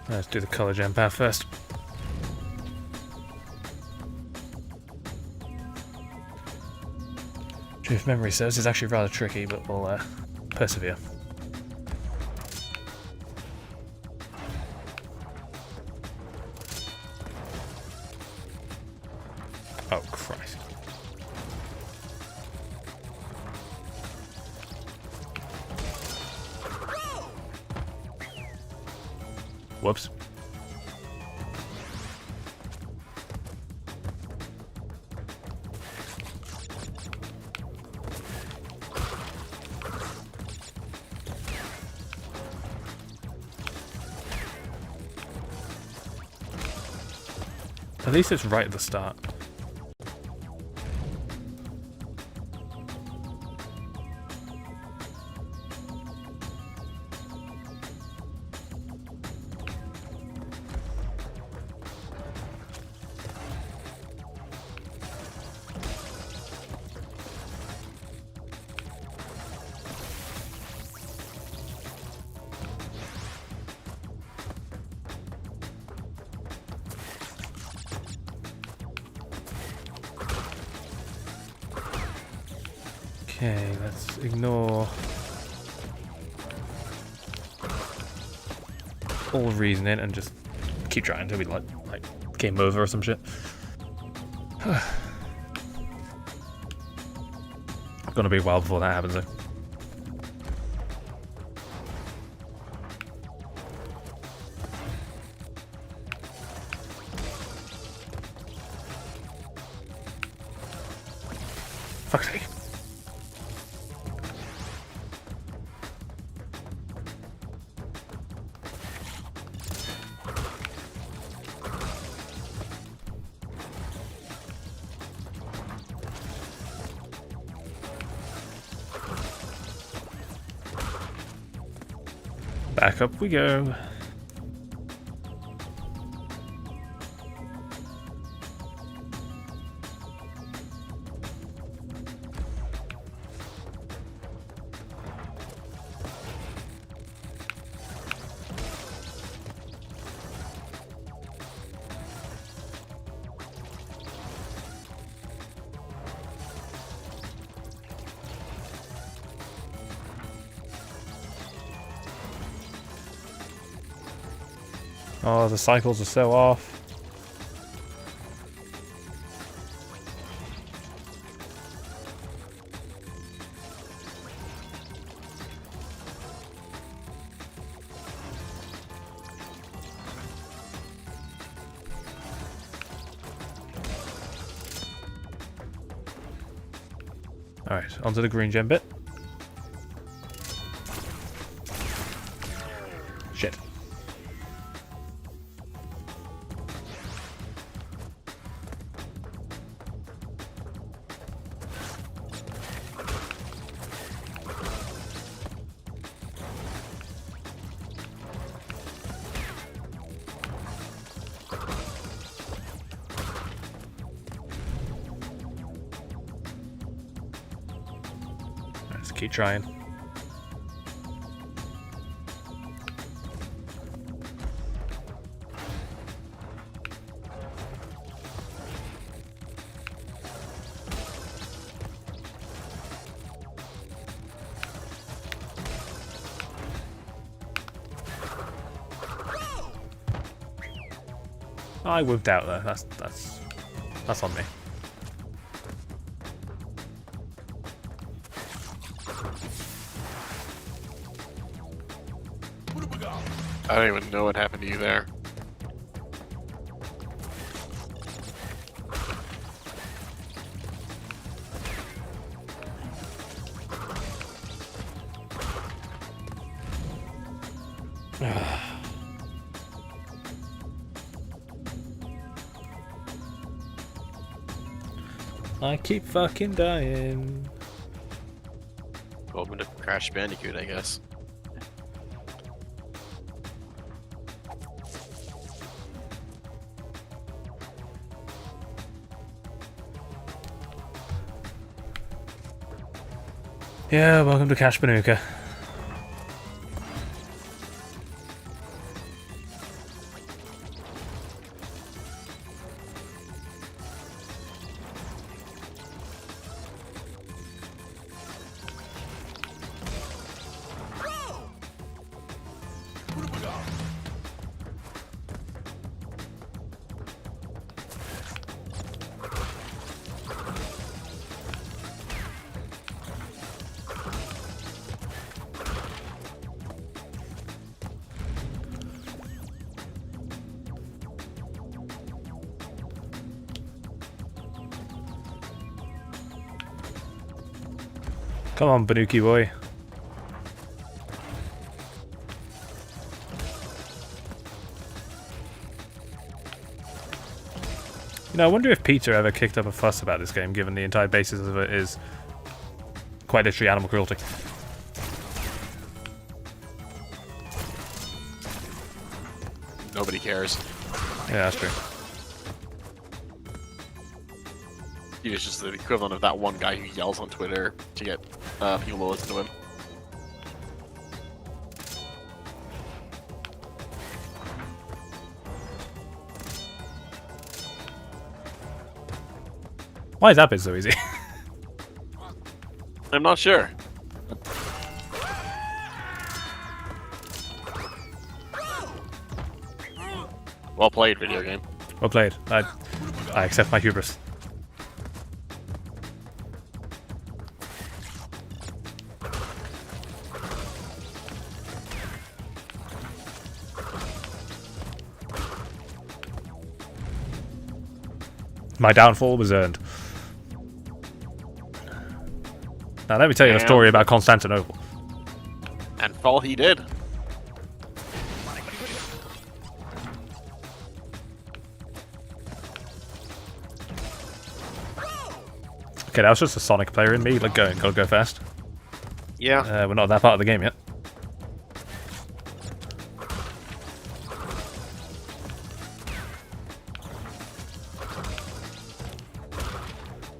Let's do the colour gem path first. If memory serves, it's actually rather tricky, but we'll persevere. Oh, Christ. Whoops. At least it's right at the start. Okay, let's ignore all reasoning and just keep trying until we like game over or some shit. Gonna be a while before that happens though. Fuck's sake. Back up we go. Oh, the cycles are so off. Alright, onto the green gem bit. Shit. Let's keep trying. I whipped out there. That's on me. I don't even know what happened to you there. I keep fucking dying. Welcome to Crash Bandicoot, I guess. Yeah, welcome to Cash Banuka. Come on, Banuki boy. You know, I wonder if Peter ever kicked up a fuss about this game, given the entire basis of it is quite literally animal cruelty. Nobody cares. Yeah, that's true. He was just the equivalent of that one guy who yells on Twitter to get people to listen to him. Why is that bit so easy? I'm not sure. Well played, video game. Well played. I accept my hubris. My downfall was earned. Now let me tell you a story about Constantinople. And fall he did. Okay, that was just a Sonic player in me. Like, gotta go fast. Yeah. We're not that part of the game yet.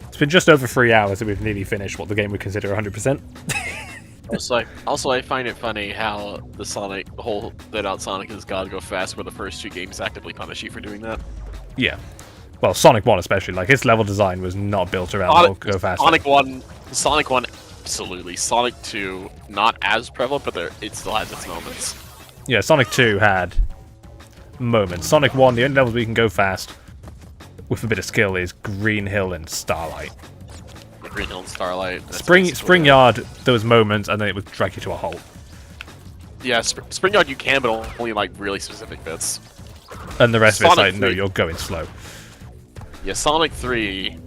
It's been just over 3 hours that we've nearly finished what the game would consider 100%. Also, I find it funny how the whole bit out Sonic is gotta go fast, where the first 2 games actively punish you for doing that. Yeah. Well, Sonic 1 especially. Like, its level design was not built around go fast. Sonic 1, absolutely. Sonic 2, not as prevalent, but it still has its moments. Yeah, Sonic 2 had moments. Sonic 1, the only levels we can go fast with a bit of skill is Green Hill and Starlight. Green Hill and Starlight. Spring Yard, there was moments, and then it would drag you to a halt. Yeah, Spring Yard you can, but only like really specific bits. And the rest of it's like, 3, no, you're going slow. Yeah, Sonic 3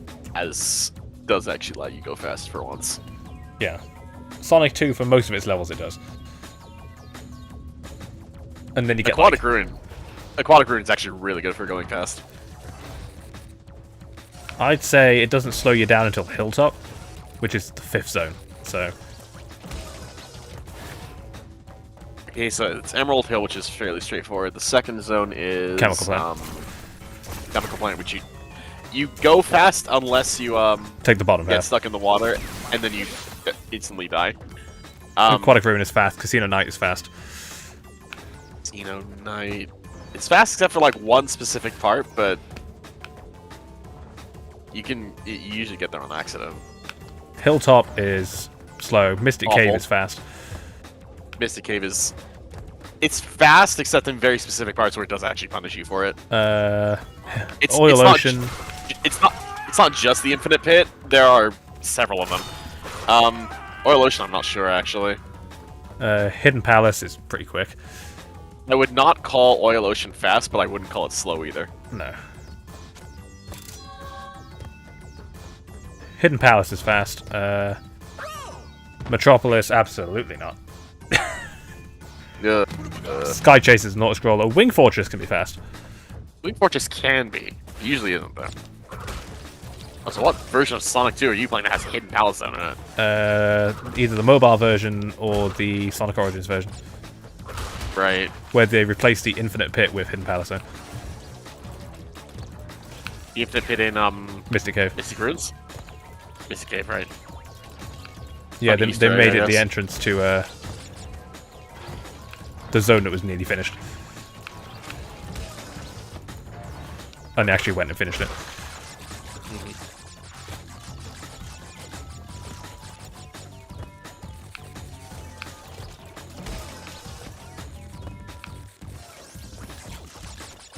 does actually let you go fast for once. Yeah. Sonic 2, for most of its levels, it does. And then you get Aquatic Ruin. Aquatic Ruin is actually really good for going fast. I'd say it doesn't slow you down until Hilltop, which is the 5th zone. So. Okay, so it's Emerald Hill, which is fairly straightforward. The second zone is Chemical Plant. Chemical Plant, which you go fast unless you take the bottom get half. stuck in the water, and then you instantly die. Aquatic Ruin is fast. Casino Night is fast. Casino Night. It's fast except for like one specific part, but you usually get there on accident. Hilltop is slow. Mystic Cave is fast. Mystic Cave it's fast except in very specific parts where it does actually punish you for it. Oil Ocean. It's not just the Infinite Pit. There are several of them. Oil Ocean, I'm not sure actually. Hidden Palace is pretty quick. I would not call Oil Ocean fast, but I wouldn't call it slow either. No. Hidden Palace is fast. Metropolis, absolutely not. Sky Chase is not a scroller. Wing Fortress can be fast. Wing Fortress can be. Usually isn't though. So what version of Sonic 2 are you playing that has Hidden Palace Zone in it? Either the mobile version or the Sonic Origins version. Right. Where they replaced the Infinite Pit with Hidden Palace Zone. The Infinite Pit in Mystic Cave. Mystic Ruins? Mystic Cave, right. Yeah, they made it the guess. entrance to the zone that was nearly finished. And they actually went and finished it.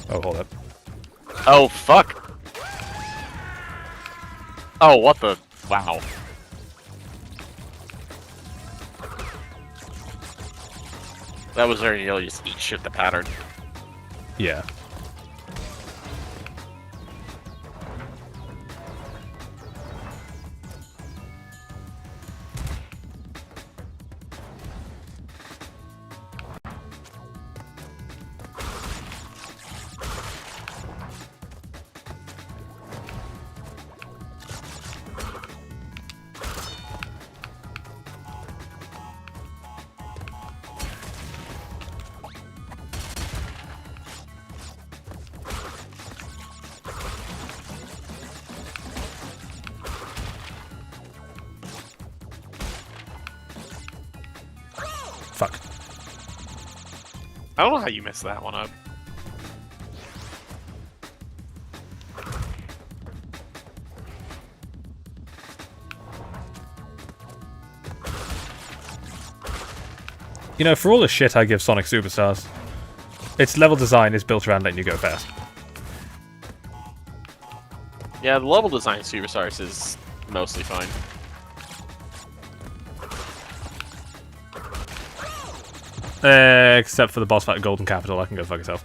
Oh, hold up. Oh, fuck! Oh, what the... Wow. That was very nearly just eat shit the pattern. Yeah. I don't know how you messed that one up. You know, for all the shit I give Sonic Superstars, its level design is built around letting you go fast. Yeah, the level design of Superstars is mostly fine. Except for the boss fight at Golden Capital, I can go fuck itself.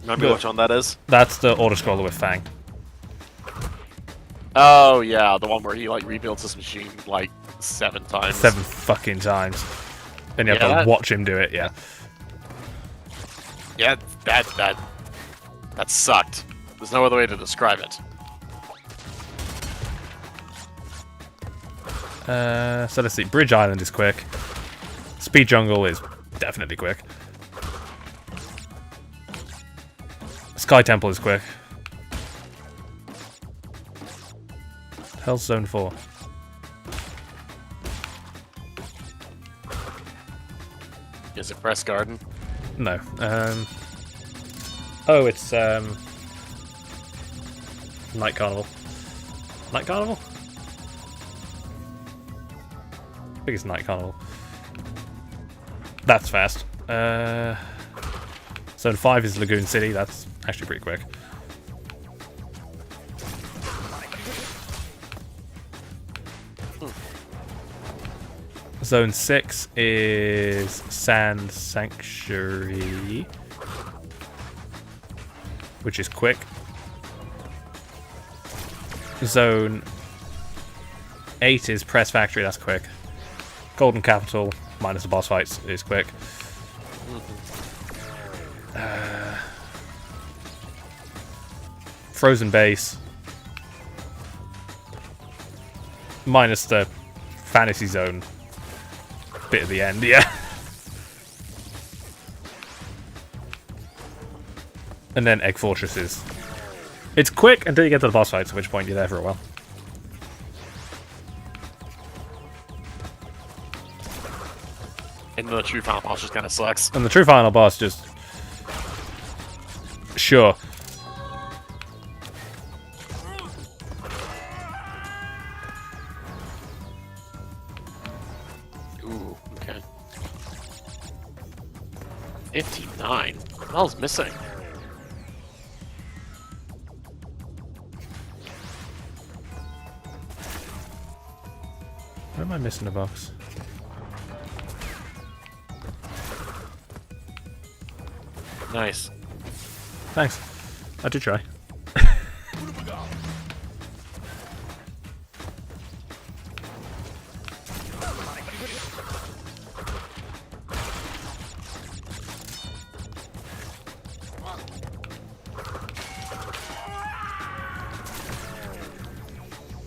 Remember which one that is? That's the auto-scroller with Fang. Oh yeah, the one where he like rebuilds his machine like 7 times. 7 fucking times. And you have Yeah, to watch him do it, yeah. Yeah, that sucked. There's no other way to describe it. So let's see. Bridge Island is quick. Speed Jungle is definitely quick. Sky Temple is quick. Hell's Zone 4. Is it Press Garden? No. Oh, it's Night Carnival. Night Carnival? I think it's Night Carnival. That's fast. Zone 5 is Lagoon City. That's actually pretty quick. Zone 6 is Sand Sanctuary, which is quick. Zone 8 is Press Factory, that's quick. Golden Capital, minus the boss fights, is quick. Frozen Base, minus the Fantasy Zone bit at the end, yeah. And then Egg Fortress is... It's quick until you get to the boss fights, at which point you're there for a while. And the true final boss just kind of sucks. And the true final boss just... Sure. Ooh, okay. 59? What the hell's missing? Where am I missing a box? Nice. Thanks. I did try.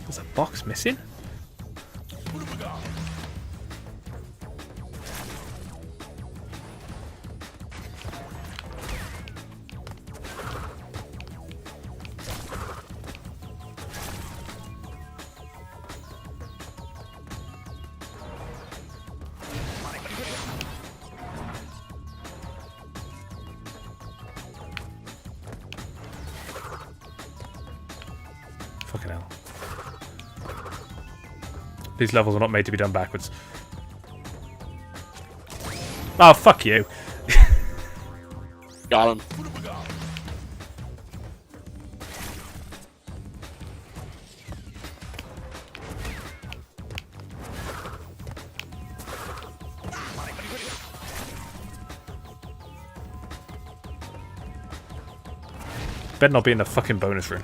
There's a box missing? Fucking hell. These levels are not made to be done backwards. Oh, fuck you. Got him. Better not be in the fucking bonus room.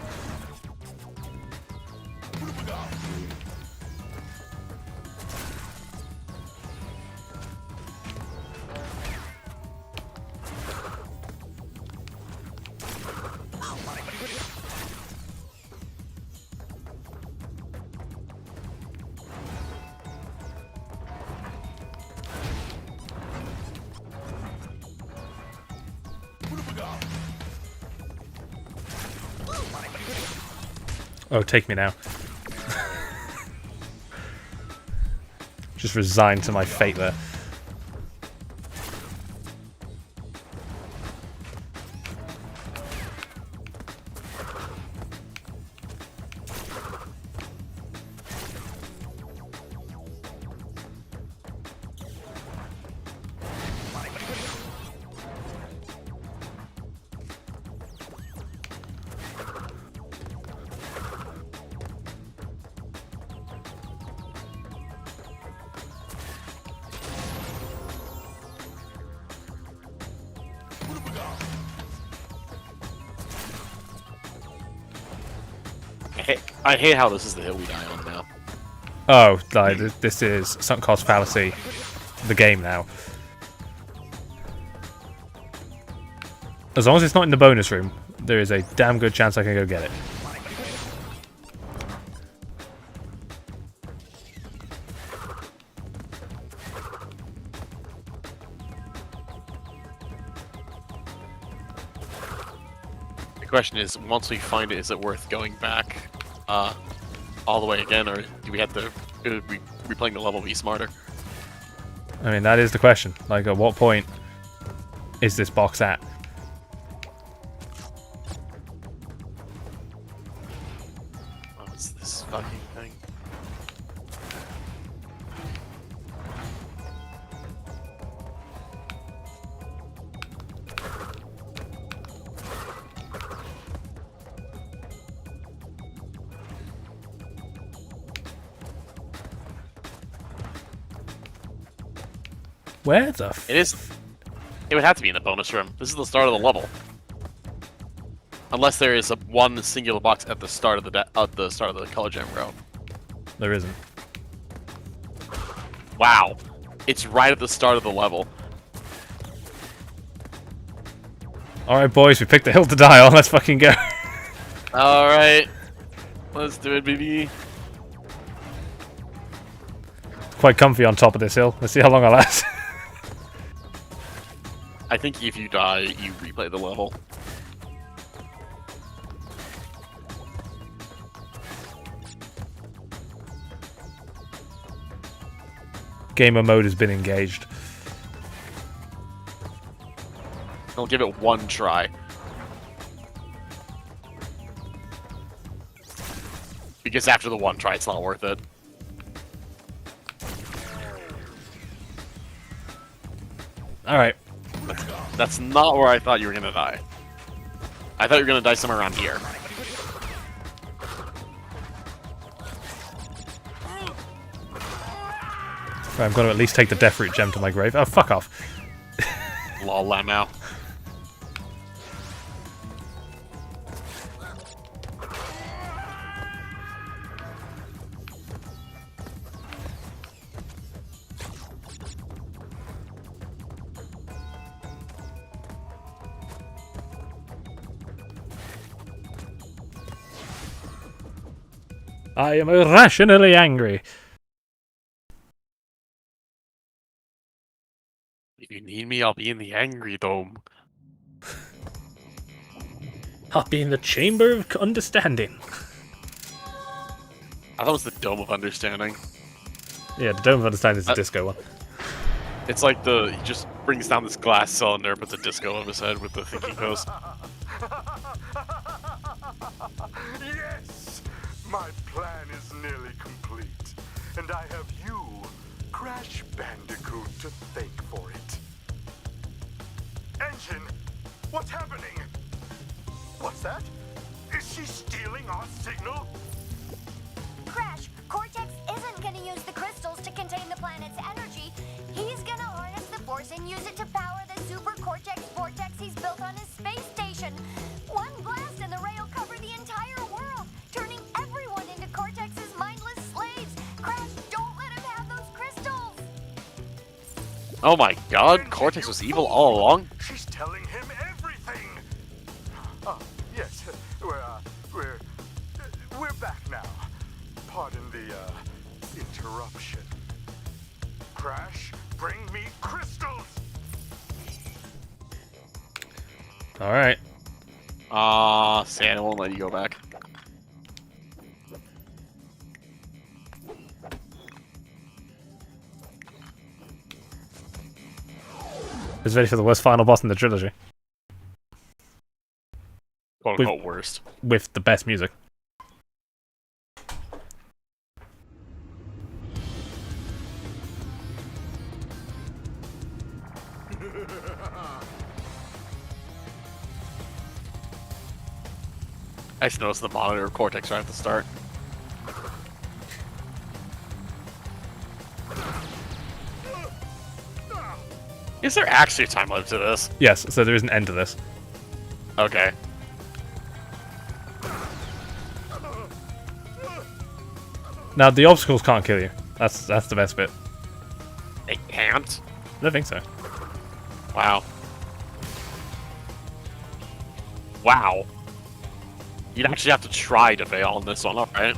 Oh, take me now. Just resigned to my fate there. I hate how this is the hill we die on now. Oh, like, this is sunk cost fallacy. The game now. As long as it's not in the bonus room, there is a damn good chance I can go get it. The question is, once we find it, is it worth going back all the way again, or do we have to replaying the level be smarter? I mean, that is the question. Like, at what point is this box at? What's this fucking thing? Where the f- It is. It would have to be in the bonus room. This is the start of the level. Unless there is one singular box at the start of the color gem row. There isn't. Wow, it's right at the start of the level. Alright, boys, we picked the hill to die on. Let's fucking go. All right, let's do it, baby. Quite comfy on top of this hill. Let's see how long I last. I think if you die, you replay the level. Gamer mode has been engaged. I'll give it one try. Because after the one try, it's not worth it. Alright. That's not where I thought you were gonna die. I thought you were gonna die somewhere around here. Right, I'm going to at least take the Death Root gem to my grave. Oh, fuck off. Lol, Lamau. I am irrationally angry. If you need me, I'll be in the Angry Dome. I'll be in the Chamber of Understanding. I thought it was the Dome of Understanding. Yeah, the Dome of Understanding is the disco one. It's like he just brings down this glass cylinder, puts a disco on his head with the thinking post. Yes! My plan is nearly complete. And I have you, Crash Bandicoot, to thank for it. Engine, what's happening? What's that? Is she stealing our signal? Crash, Cortex isn't gonna use the crystals to contain the planet's energy. He's gonna harness the force and use it to power the super Cortex vortex he's built on his space station. One blast and the ray will cover the entire world, turning everyone into Cortex's mindless slaves. Crash, don't let him have those crystals! Oh my god, Cortex was evil all along? She's telling him everything. Oh, yes, we're back now. Pardon the interruption. Crash, bring me crystals. Alright. Santa won't let you go back. Who's ready for the worst final boss in the trilogy? Quote unquote worst. With the best music. I just noticed the monitor of Cortex right at the start. Is there actually a time limit to this? Yes, so there is an end to this. Okay. Now the obstacles can't kill you. That's the best bit. They can't. I don't think so. Wow. Wow. You'd actually have to try to fail on this one, alright?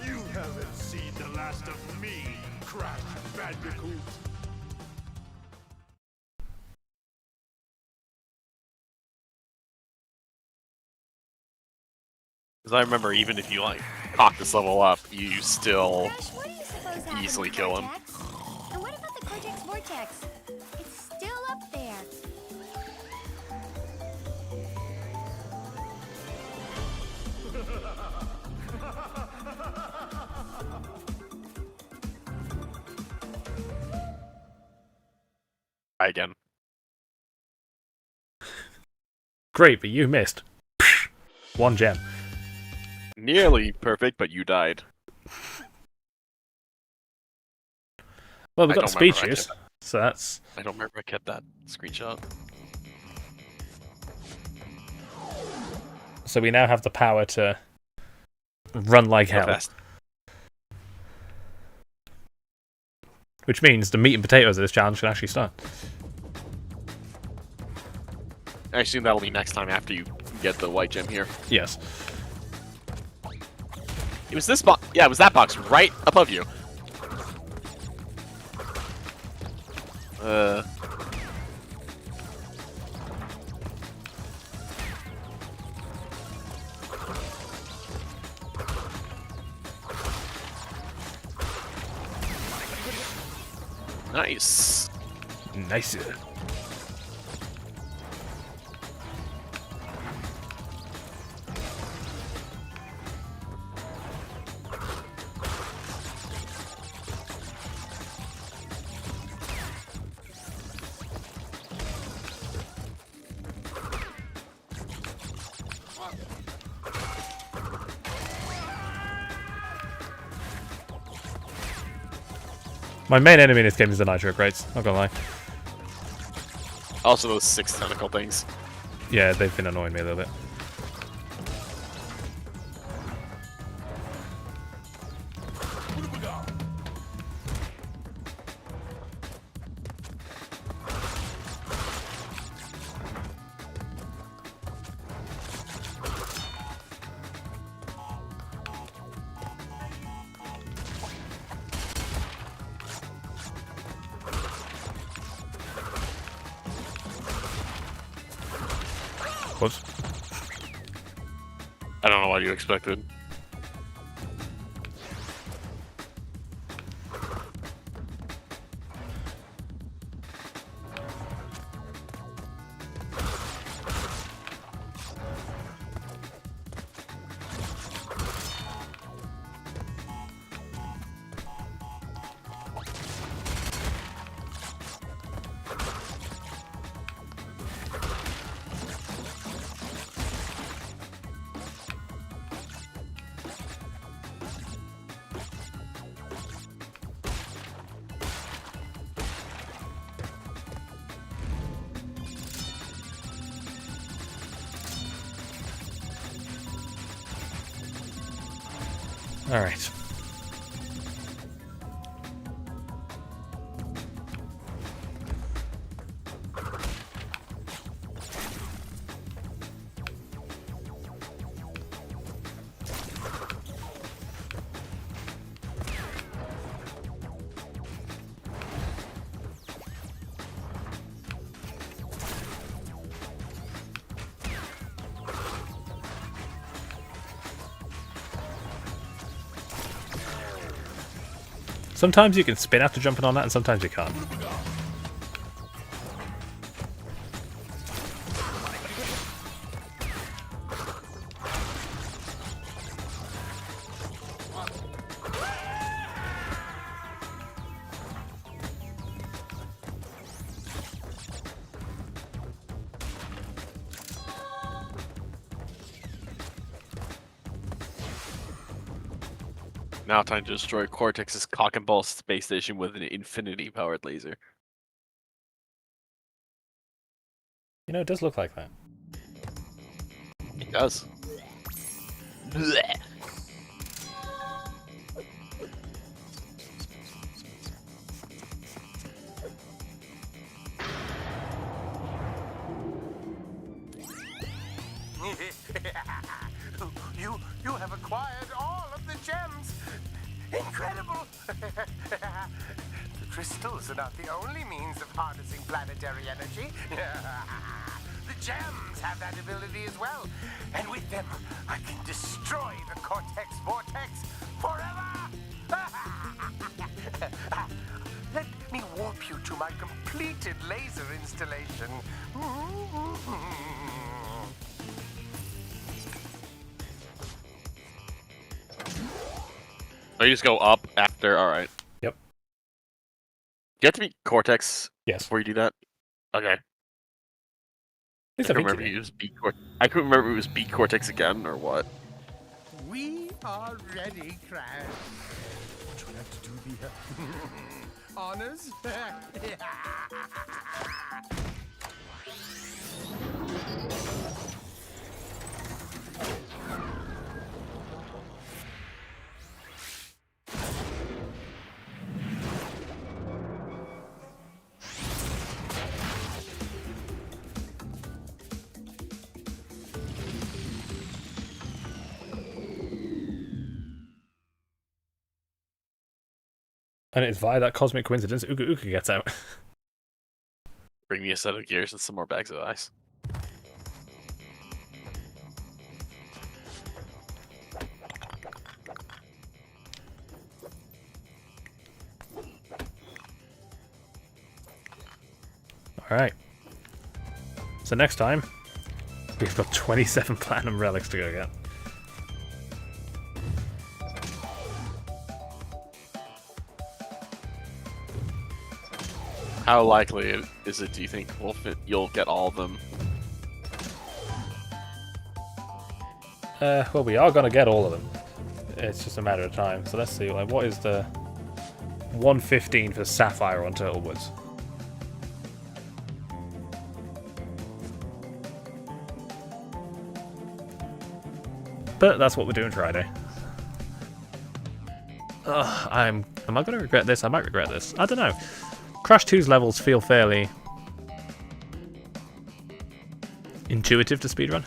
You haven't seen the last of me, Crash Bandicoot. Because I remember even if you, like, cock this level up, you still Crash, what do you suppose happened easily to kill him. Cortex? And what about the Cortex Vortex? It's still up there. try again. Great, but you missed. 1 gem. Nearly perfect, but you died. Well, we I got don't speed remember, I juice, so that's... I don't remember I kept that screenshot. So we now have the power to run like hell. Fast. Which means the meat and potatoes of this challenge can actually start. I assume that'll be next time after you get the white gem here. Yes. It was this box. Yeah, it was that box right above you. Nice. Nice. My main enemy in this game is the nitro crates, not gonna lie. Also those 6 tentacle things. Yeah, they've been annoying me a little bit. Whoops. I don't know what you expected. All right. Sometimes you can spin after jumping on that, and sometimes you can't. Now time to destroy Cortex's cock and ball space station with an infinity-powered laser. You know, it does look like that. It does. Blech. You have acquired all of the gems. Incredible! The crystals are not the only means of harnessing planetary energy. The gems have that ability as well. And with them, I can destroy the Cortex Vortex forever! Let me warp you to my completed laser installation. Oh, you just go up after. All right. Yep. Do you have to beat Cortex Yes. before you do that? Okay. At least I couldn't think remember you if do. it was I couldn't remember if it was beat Cortex again or what. We are ready, Crash. Would you like to do the honors? And it's via that cosmic coincidence Uka Uka gets out. Bring me a set of gears and some more bags of ice. Alright. So next time, we've got 27 platinum relics to go get. How likely is it, do you think, you'll get all of them? Well, we are going to get all of them. It's just a matter of time. So let's see, like, what is the 115 for Sapphire on Turtlewoods? But that's what we're doing Friday. Ugh, am I going to regret this? I might regret this. I don't know. Crash 2's levels feel fairly intuitive to speedrun.